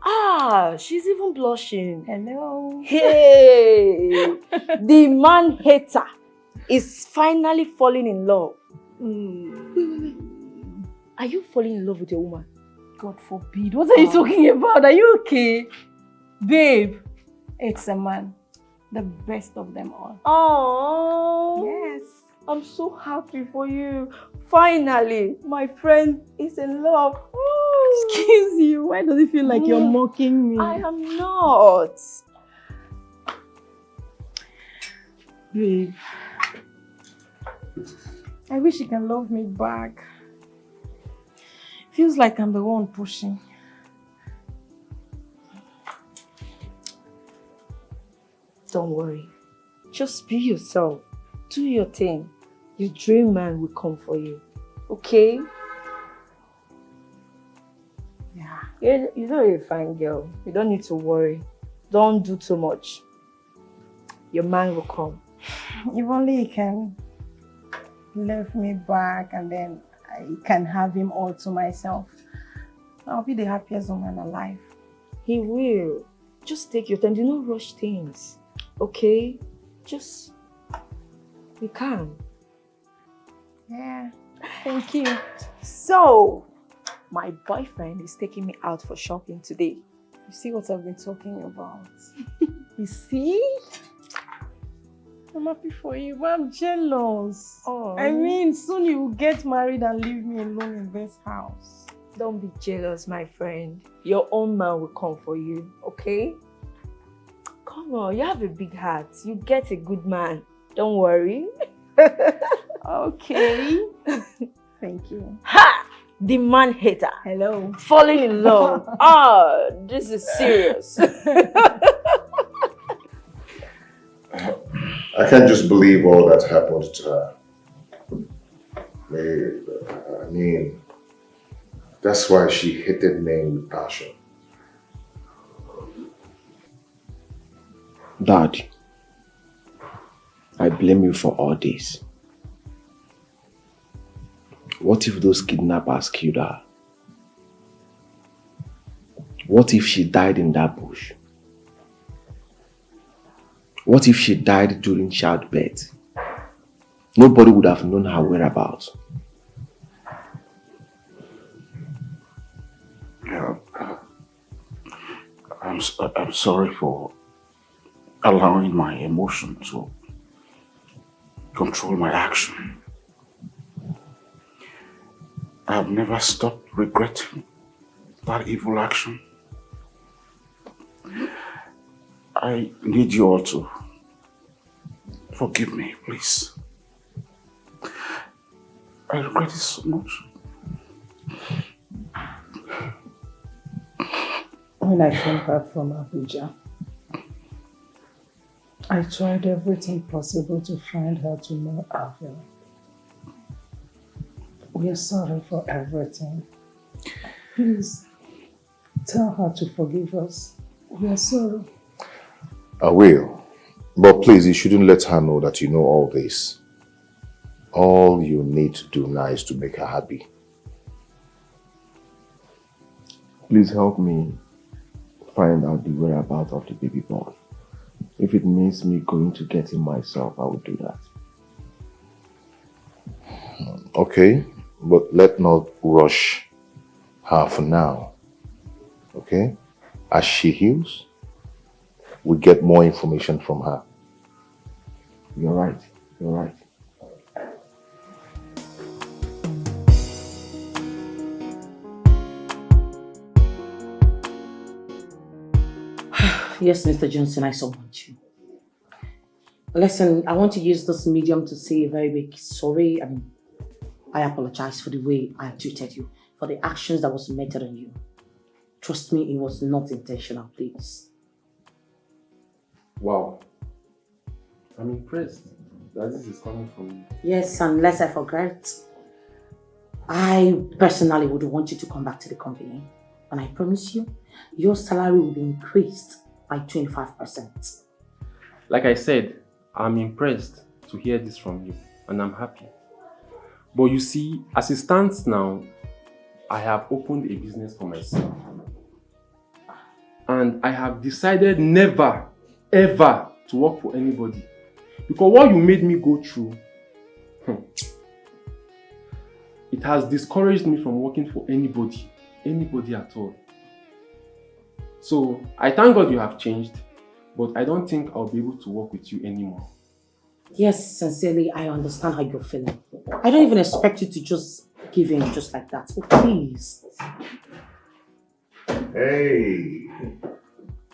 Oh, she's even blushing. Hello. Hey, the man hater is finally falling in love. Are you falling in love with a woman? God forbid. What are you talking about? Are you okay? Babe, it's a man. The best of them all. Oh, yes. I'm so happy for you. Finally, my friend is in love. Ooh. Excuse you. Why does it feel like you're mocking me? I am not. Babe, I wish you can love me back. Feels like I'm the one pushing. Don't worry. Just be yourself. Do your thing. Your dream man will come for you. Okay? Yeah. You're not a fine girl. You don't need to worry. Don't do too much. Your man will come. If only he can leave me back and then I can have him all to myself. I'll be the happiest woman alive. He will. Just take your time. Do not rush things. Okay? Just be calm. Yeah. Thank you. So, my boyfriend is taking me out for shopping today. You see what I've been talking about? You see? I'm happy for you, but I'm jealous. Oh. I mean, soon you will get married and leave me alone in this house. Don't be jealous, my friend. Your own man will come for you, okay? Come on, you have a big heart. You get a good man. Don't worry. Okay. Thank you. Ha! The man hater. Hello. Falling in love. Ah, this is serious. I can't just believe all that happened to her. I mean, that's why she hated men with passion. Dad, I blame you for all this. What if those kidnappers killed her? What if she died in that bush? What if she died during childbirth? Nobody would have known her whereabouts. Yeah, I'm sorry for allowing my emotion to control my action. I've never stopped regretting that evil action. I need you all to forgive me, please. I regret it so much. When I came back from Abuja, I tried everything possible to find her to know Avila. We are sorry for everything. Please, tell her to forgive us. We are sorry. I will. But please, you shouldn't let her know that you know all this. All you need to do now is to make her happy. Please help me find out the whereabouts of the baby boy. If it means me going to get him myself, I will do that. Okay, but let's not rush her for now. Okay? As she heals, we get more information from her. You're right. You're right. Yes, Mr. Johnson, I so want you. Listen, I want to use this medium to say a very big sorry. I apologize for the way I treated you, for the actions that was meted on you. Trust me, it was not intentional, please. Wow. I'm impressed that this is coming from you. Yes, unless I forget, I personally would want you to come back to the company. And I promise you, your salary will be increased by 25%. Like I said, I'm impressed to hear this from you, and I'm happy. But you see, as it stands now, I have opened a business for myself. And I have decided never, ever to work for anybody. Because what you made me go through, it has discouraged me from working for anybody at all. So, I thank God you have changed, but I don't think I'll be able to work with you anymore. Yes, sincerely, I understand how you're feeling. I don't even expect you to just give in just like that. Oh, please. Hey!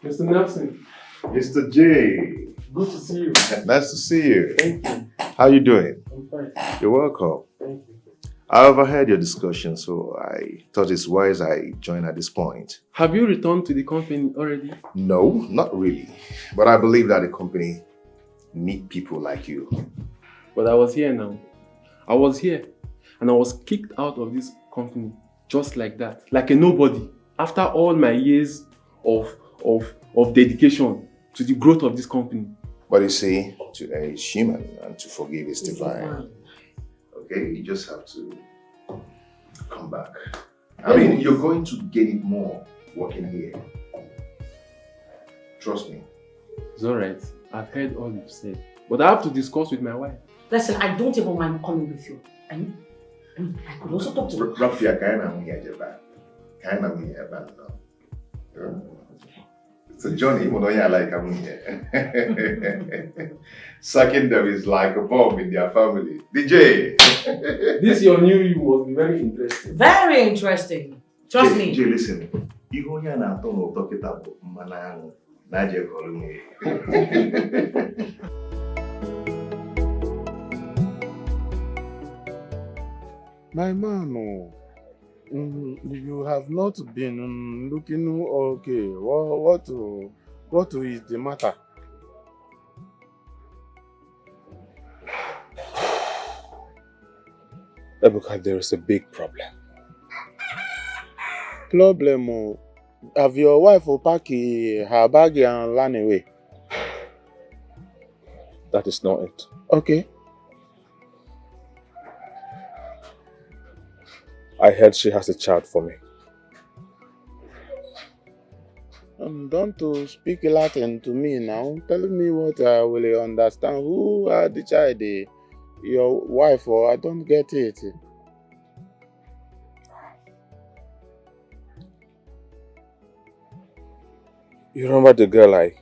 Mr. Nelson. Mr. J. Good to see you. Nice to see you. Thank you. How you doing? I'm fine. You're welcome. Thank you. I overheard your discussion, so I thought it's wise I join at this point. Have you returned to the company already? No, not really. But I believe that the company need people like you. But I was here now. I was here. and I was kicked out of this company just like that, like a nobody, after all my years of dedication to the growth of this company. But you see, to err is human and to forgive is divine. Okay, you just have to come back. I mean, you're going to get it more working here. Trust me. It's alright. I've heard all you've said. But I have to discuss with my wife. Listen, I don't even mind coming with you. I could also talk to you. Rafia, it's a journey, but I like coming here. Sucking them is like a bomb in their family. DJ! This your new you must be very interesting. Very interesting. Trust me. DJ, listen. You go here and talk it up. Nadia calling me. My man, you have not been looking okay. What is the matter? Ebuka, there is a big problem. Problem? Have your wife packed her bag and run away? That is not it. Okay. I heard she has a child for me. Don't speak Latin to me now. Tell me what I will understand. Who had the child? Your wife, or I don't get it. You remember the girl I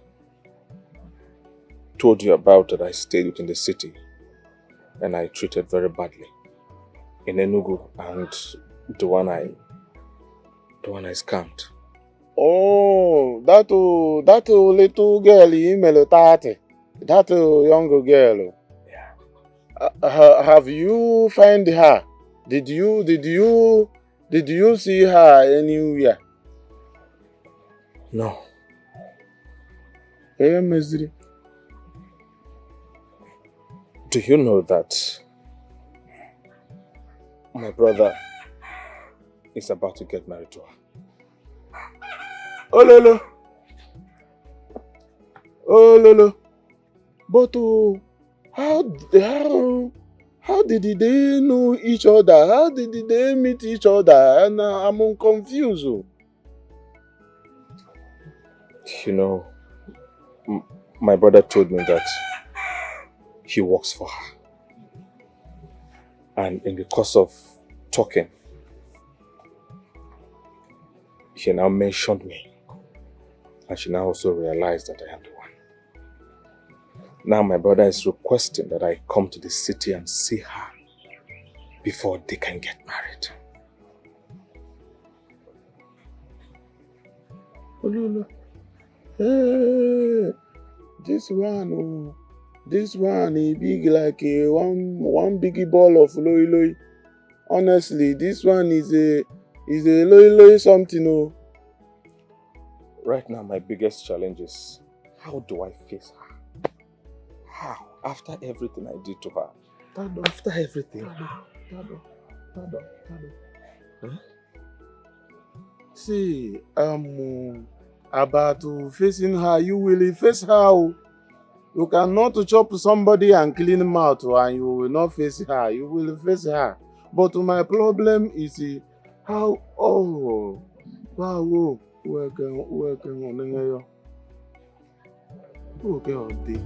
told you about that I stayed with in the city and I treated very badly in Enugu, and the one I scammed? Oh, that little girl in Melotati. That young girl. Yeah. Have you found her? Did you see her anywhere? No. Hey, Misery. Do you know that my brother is about to get married to her? Oh Lolo. But how did they know each other? How did they meet each other? And I'm confused. You know, my brother told me that he works for her. And in the course of talking, she now mentioned me. And she now also realized that I am the one. Now my brother is requesting that I come to the city and see her before they can get married. Oh, hey, this one he big like a one biggie ball of loy. Honestly, this one is a loy something. Oh. Right now, my biggest challenge is, how do I face her? How? After everything I did to her. After everything. Tado. Huh? See, about facing her, you will face her. You cannot chop somebody and clean mouth and you will not face her. You will face her. But my problem is how, wow, working on it. Okay, all day.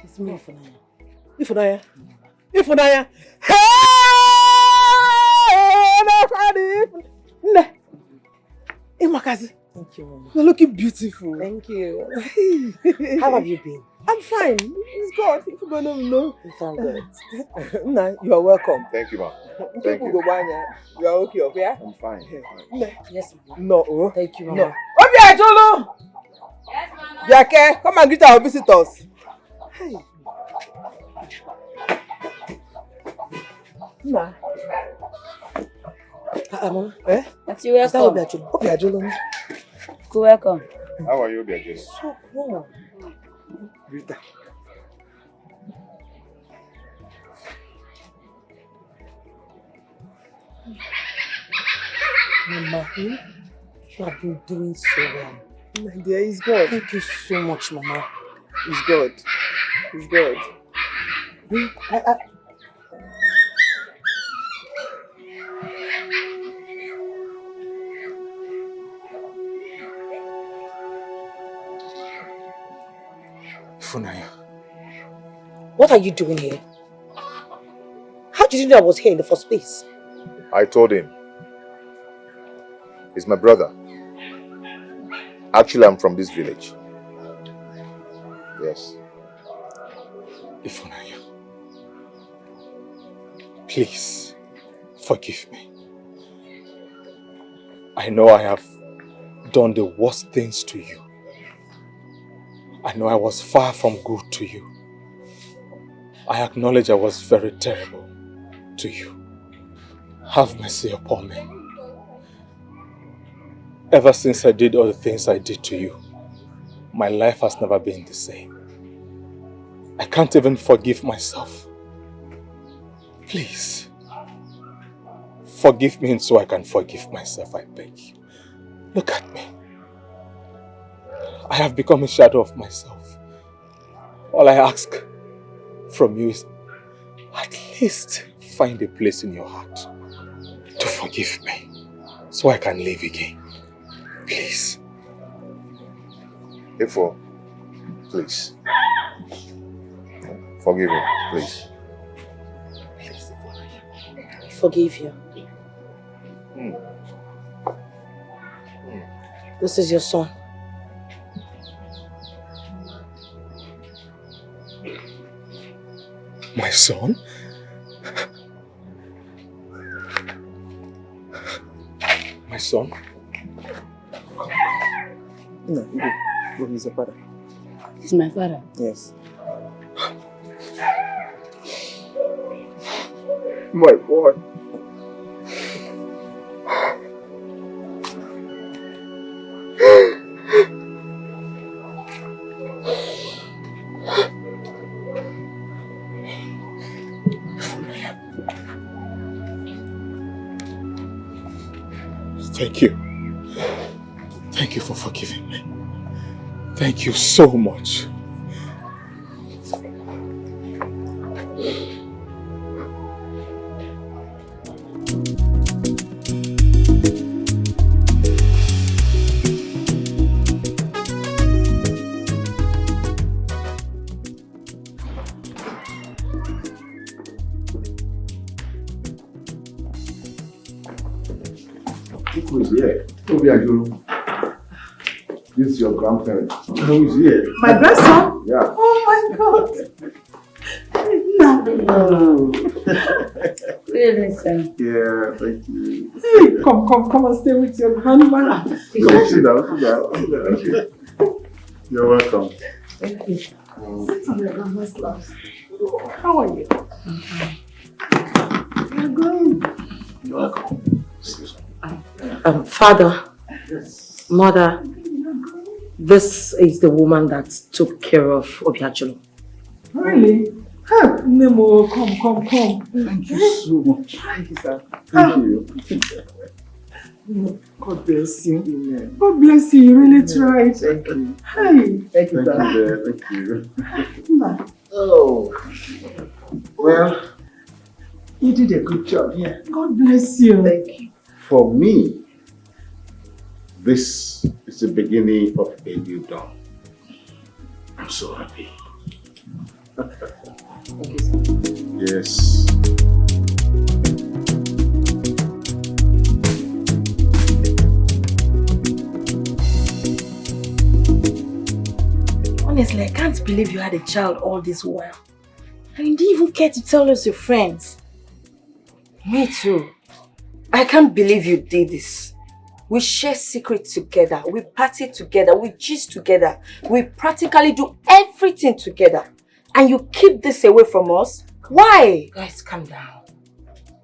It's me, Ifunanya. Hey! Imakazi. you, Mama. You're looking beautiful. Thank you. How have you been? I'm fine. It's God. If you're gonna know. Thank God. Nah, you are welcome. Thank you, ma. Thank you. You are okay, okay? I'm fine. Yes, Mama. No. Oh. Thank you, Mama. No. Obiajulu! Yes, Mama. Biake, come and greet our visitors. Hey. Nah. Mama. Eh? That's you welcome. Obiajulu. Go welcome. How are you, Obiajulu? So cool. Rita. Mama, you have been doing so well. My dear, it's God. Thank you so much, Mama. It's God. It's God. Funaya, what are you doing here? How did you know I was here in the first place? I told him. He's my brother. Actually, I'm from this village. Yes. Ifunanya, please forgive me. I know I have done the worst things to you. I know I was far from good to you. I acknowledge I was very terrible to you. Have mercy upon me. Ever since I did all the things I did to you, my life has never been the same. I can't even forgive myself. Please, forgive me so I can forgive myself, I beg you. Look at me. I have become a shadow of myself. All I ask from you is at least find a place in your heart to forgive me so I can live again. Please. Ifo, please. Forgive him, please. Please, I forgive you. This is your son. My son? My son? No, go. He's your father. He's my father. Yes. My God. Thank you. Thank you for forgiving me. Thank you so much. Who is here? Obiajulu. This is your grandparent. Who is here? My grandson? Yeah. Oh my God. No. Really, sir. Yeah, thank you. Hey, come and stay with your grandmother. Come, sit down. Okay. You're welcome. Thank you. Sit on your grandma's lap. How are you? You're going. You're welcome. Father, Mother, this is the woman that took care of Obiajulu. Really? Nemo, come. Thank you so much. Thank you, sir. Thank you. God bless you. Amen. God bless you. You really tried. Thank you. Hey. Thank you, sir. Thank you. Oh. Well, you did a good job here. God bless you. Thank you. For me, this is the beginning of a new dawn. I'm so happy. Thank you, sir. Yes. Honestly, I can't believe you had a child all this while. And you didn't even care to tell us your friends. Me too. I can't believe you did this. We share secrets together. We party together. We gist together. We practically do everything together. And you keep this away from us? Why? Guys, calm down.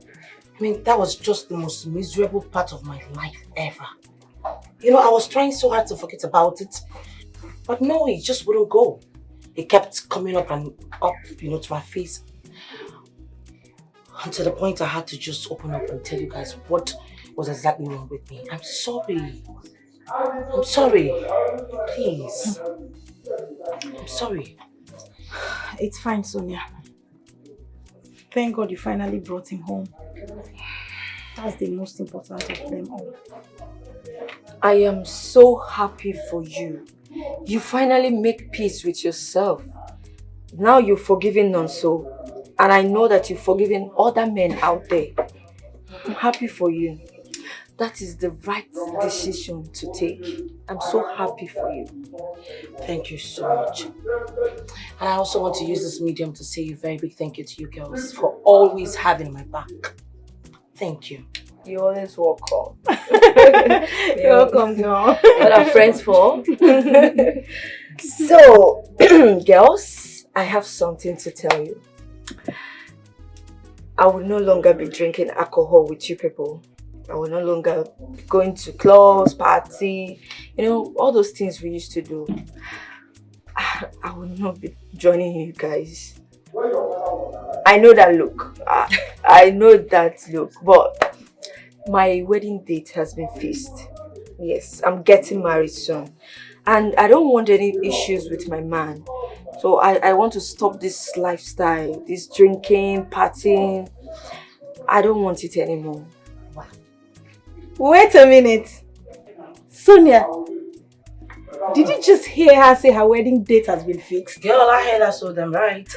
I mean, that was just the most miserable part of my life ever. You know, I was trying so hard to forget about it. But no, it just wouldn't go. It kept coming up and up, you know, to my face. And to the point I had to just open up and tell you guys what was exactly wrong with me. I'm sorry. I'm sorry. Please. I'm sorry. It's fine, Sonia. Thank God you finally brought him home. That's the most important of them all. I am so happy for you. You finally make peace with yourself. Now you've forgiven Nonso. And I know that you've forgiven other men out there. I'm happy for you. That is the right decision to take. I'm so happy for you. Thank you so much. And I also want to use this medium to say a very big thank you to you girls for always having my back. Thank you. You're always welcome. You're welcome, girl. What are friends for? So, girls, I have something to tell you. I will no longer be drinking alcohol with you people. I will no longer be going to clubs, party, you know, all those things we used to do. I will not be joining you guys. I know that look. I know that look, but my wedding date has been fixed. Yes, I'm getting married soon. And I don't want any issues with my man. So I want to stop this lifestyle, this drinking, partying. I don't want it anymore. Wait a minute. Sonia, did you just hear her say her wedding date has been fixed? Girl, I heard her so damn right.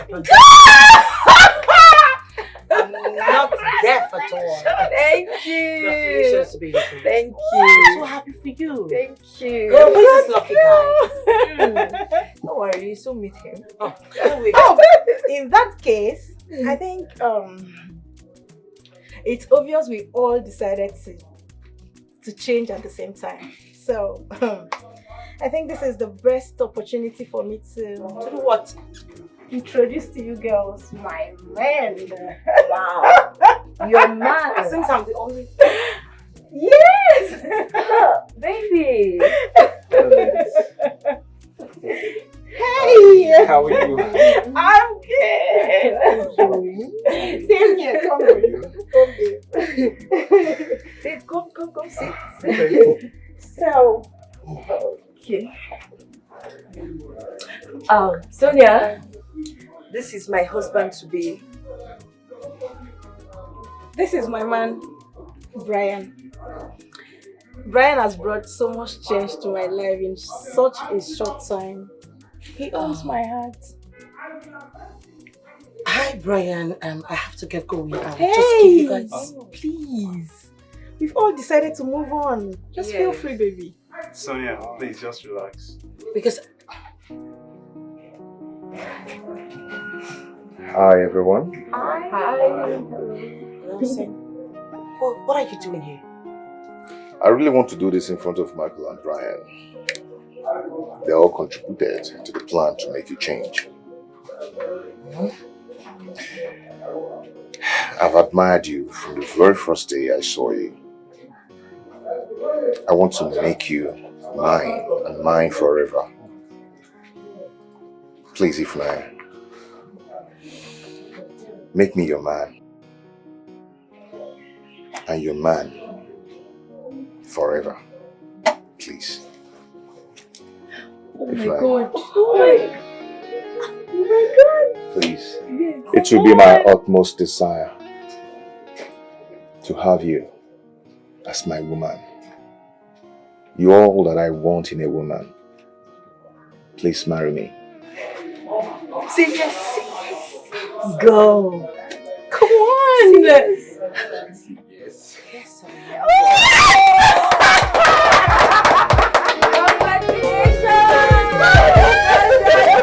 I'm not deaf at all. Thank you. Congratulations, baby. Thank you. I'm so happy for you. Thank you. Girl, who's this lucky guy? Don't worry, you still meet him. Oh, In that case, I think it's obvious we all decided to change at the same time. So I think this is the best opportunity for me to do what? Introduce to you girls my man. Wow. Your man. Since I'm the only... Yes! Baby. Hey! How are you? I'm good. Same here. Come here. Come, sit. So, okay. Sonia, this is my husband to be. This is my man, Brian. Brian has brought so much change to my life in such a short time. He owns my heart. Hi, Brian. I have to get going. Hey! Just keep you guys. Oh, please. We've all decided to move on. Just feel free, baby. Sonia, please just relax. Because... Hi, everyone. Hi. What are you doing here? I really want to do this in front of Michael and Brian. They all contributed to the plan to make you change. I've admired you from the very first day I saw you. I want to make you mine and mine forever. Please, Ifnaya, make me your man and your man forever. Please. Oh my Ifnaya. God. Oh my God. Please. It will be my utmost desire to have you as my woman. You're all that I want in a woman. Please marry me. Say yes. Go. Come on. Yes. Yes. Congratulations.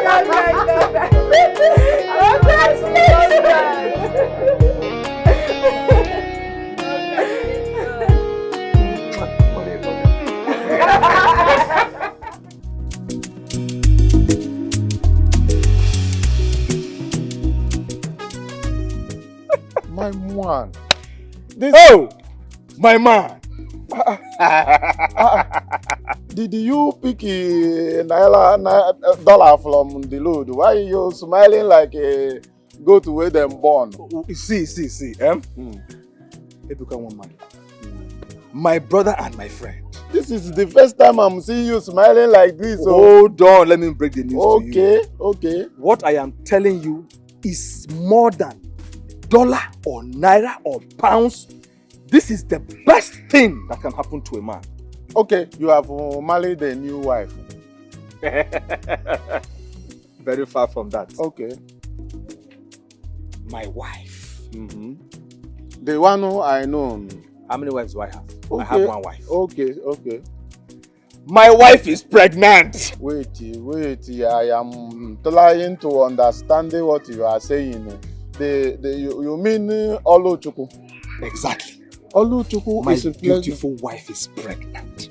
My man. Oh! My man! Did you pick a dollar from the load? Why are you smiling like a goat where them born? See. Ebuka one man. My brother and my friend. This is the first time I'm seeing you smiling like this. Hold on, let me break the news to you. Okay. What I am telling you is more than dollar or naira or pounds. This is the best thing that can happen to a man. Okay, you have married a new wife. Very far from that. Okay. My wife. The one who I know. How many wives do I have? Okay. I have one wife. Okay. My wife is pregnant. Wait, I am trying to understand what you are saying. You mean Oluchukwu? Exactly. Oluchukwu My is beautiful wife is pregnant.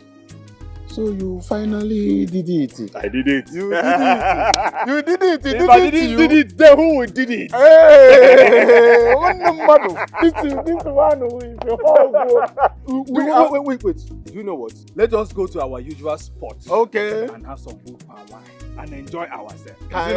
So you finally did it. I did it. You did it. You did it. If I didn't did it, then who did it? Hey, this one who is the whole Wait. Do you know what? Let us go to our usual spot. Okay. And have some food and wine and enjoy ourselves. Ka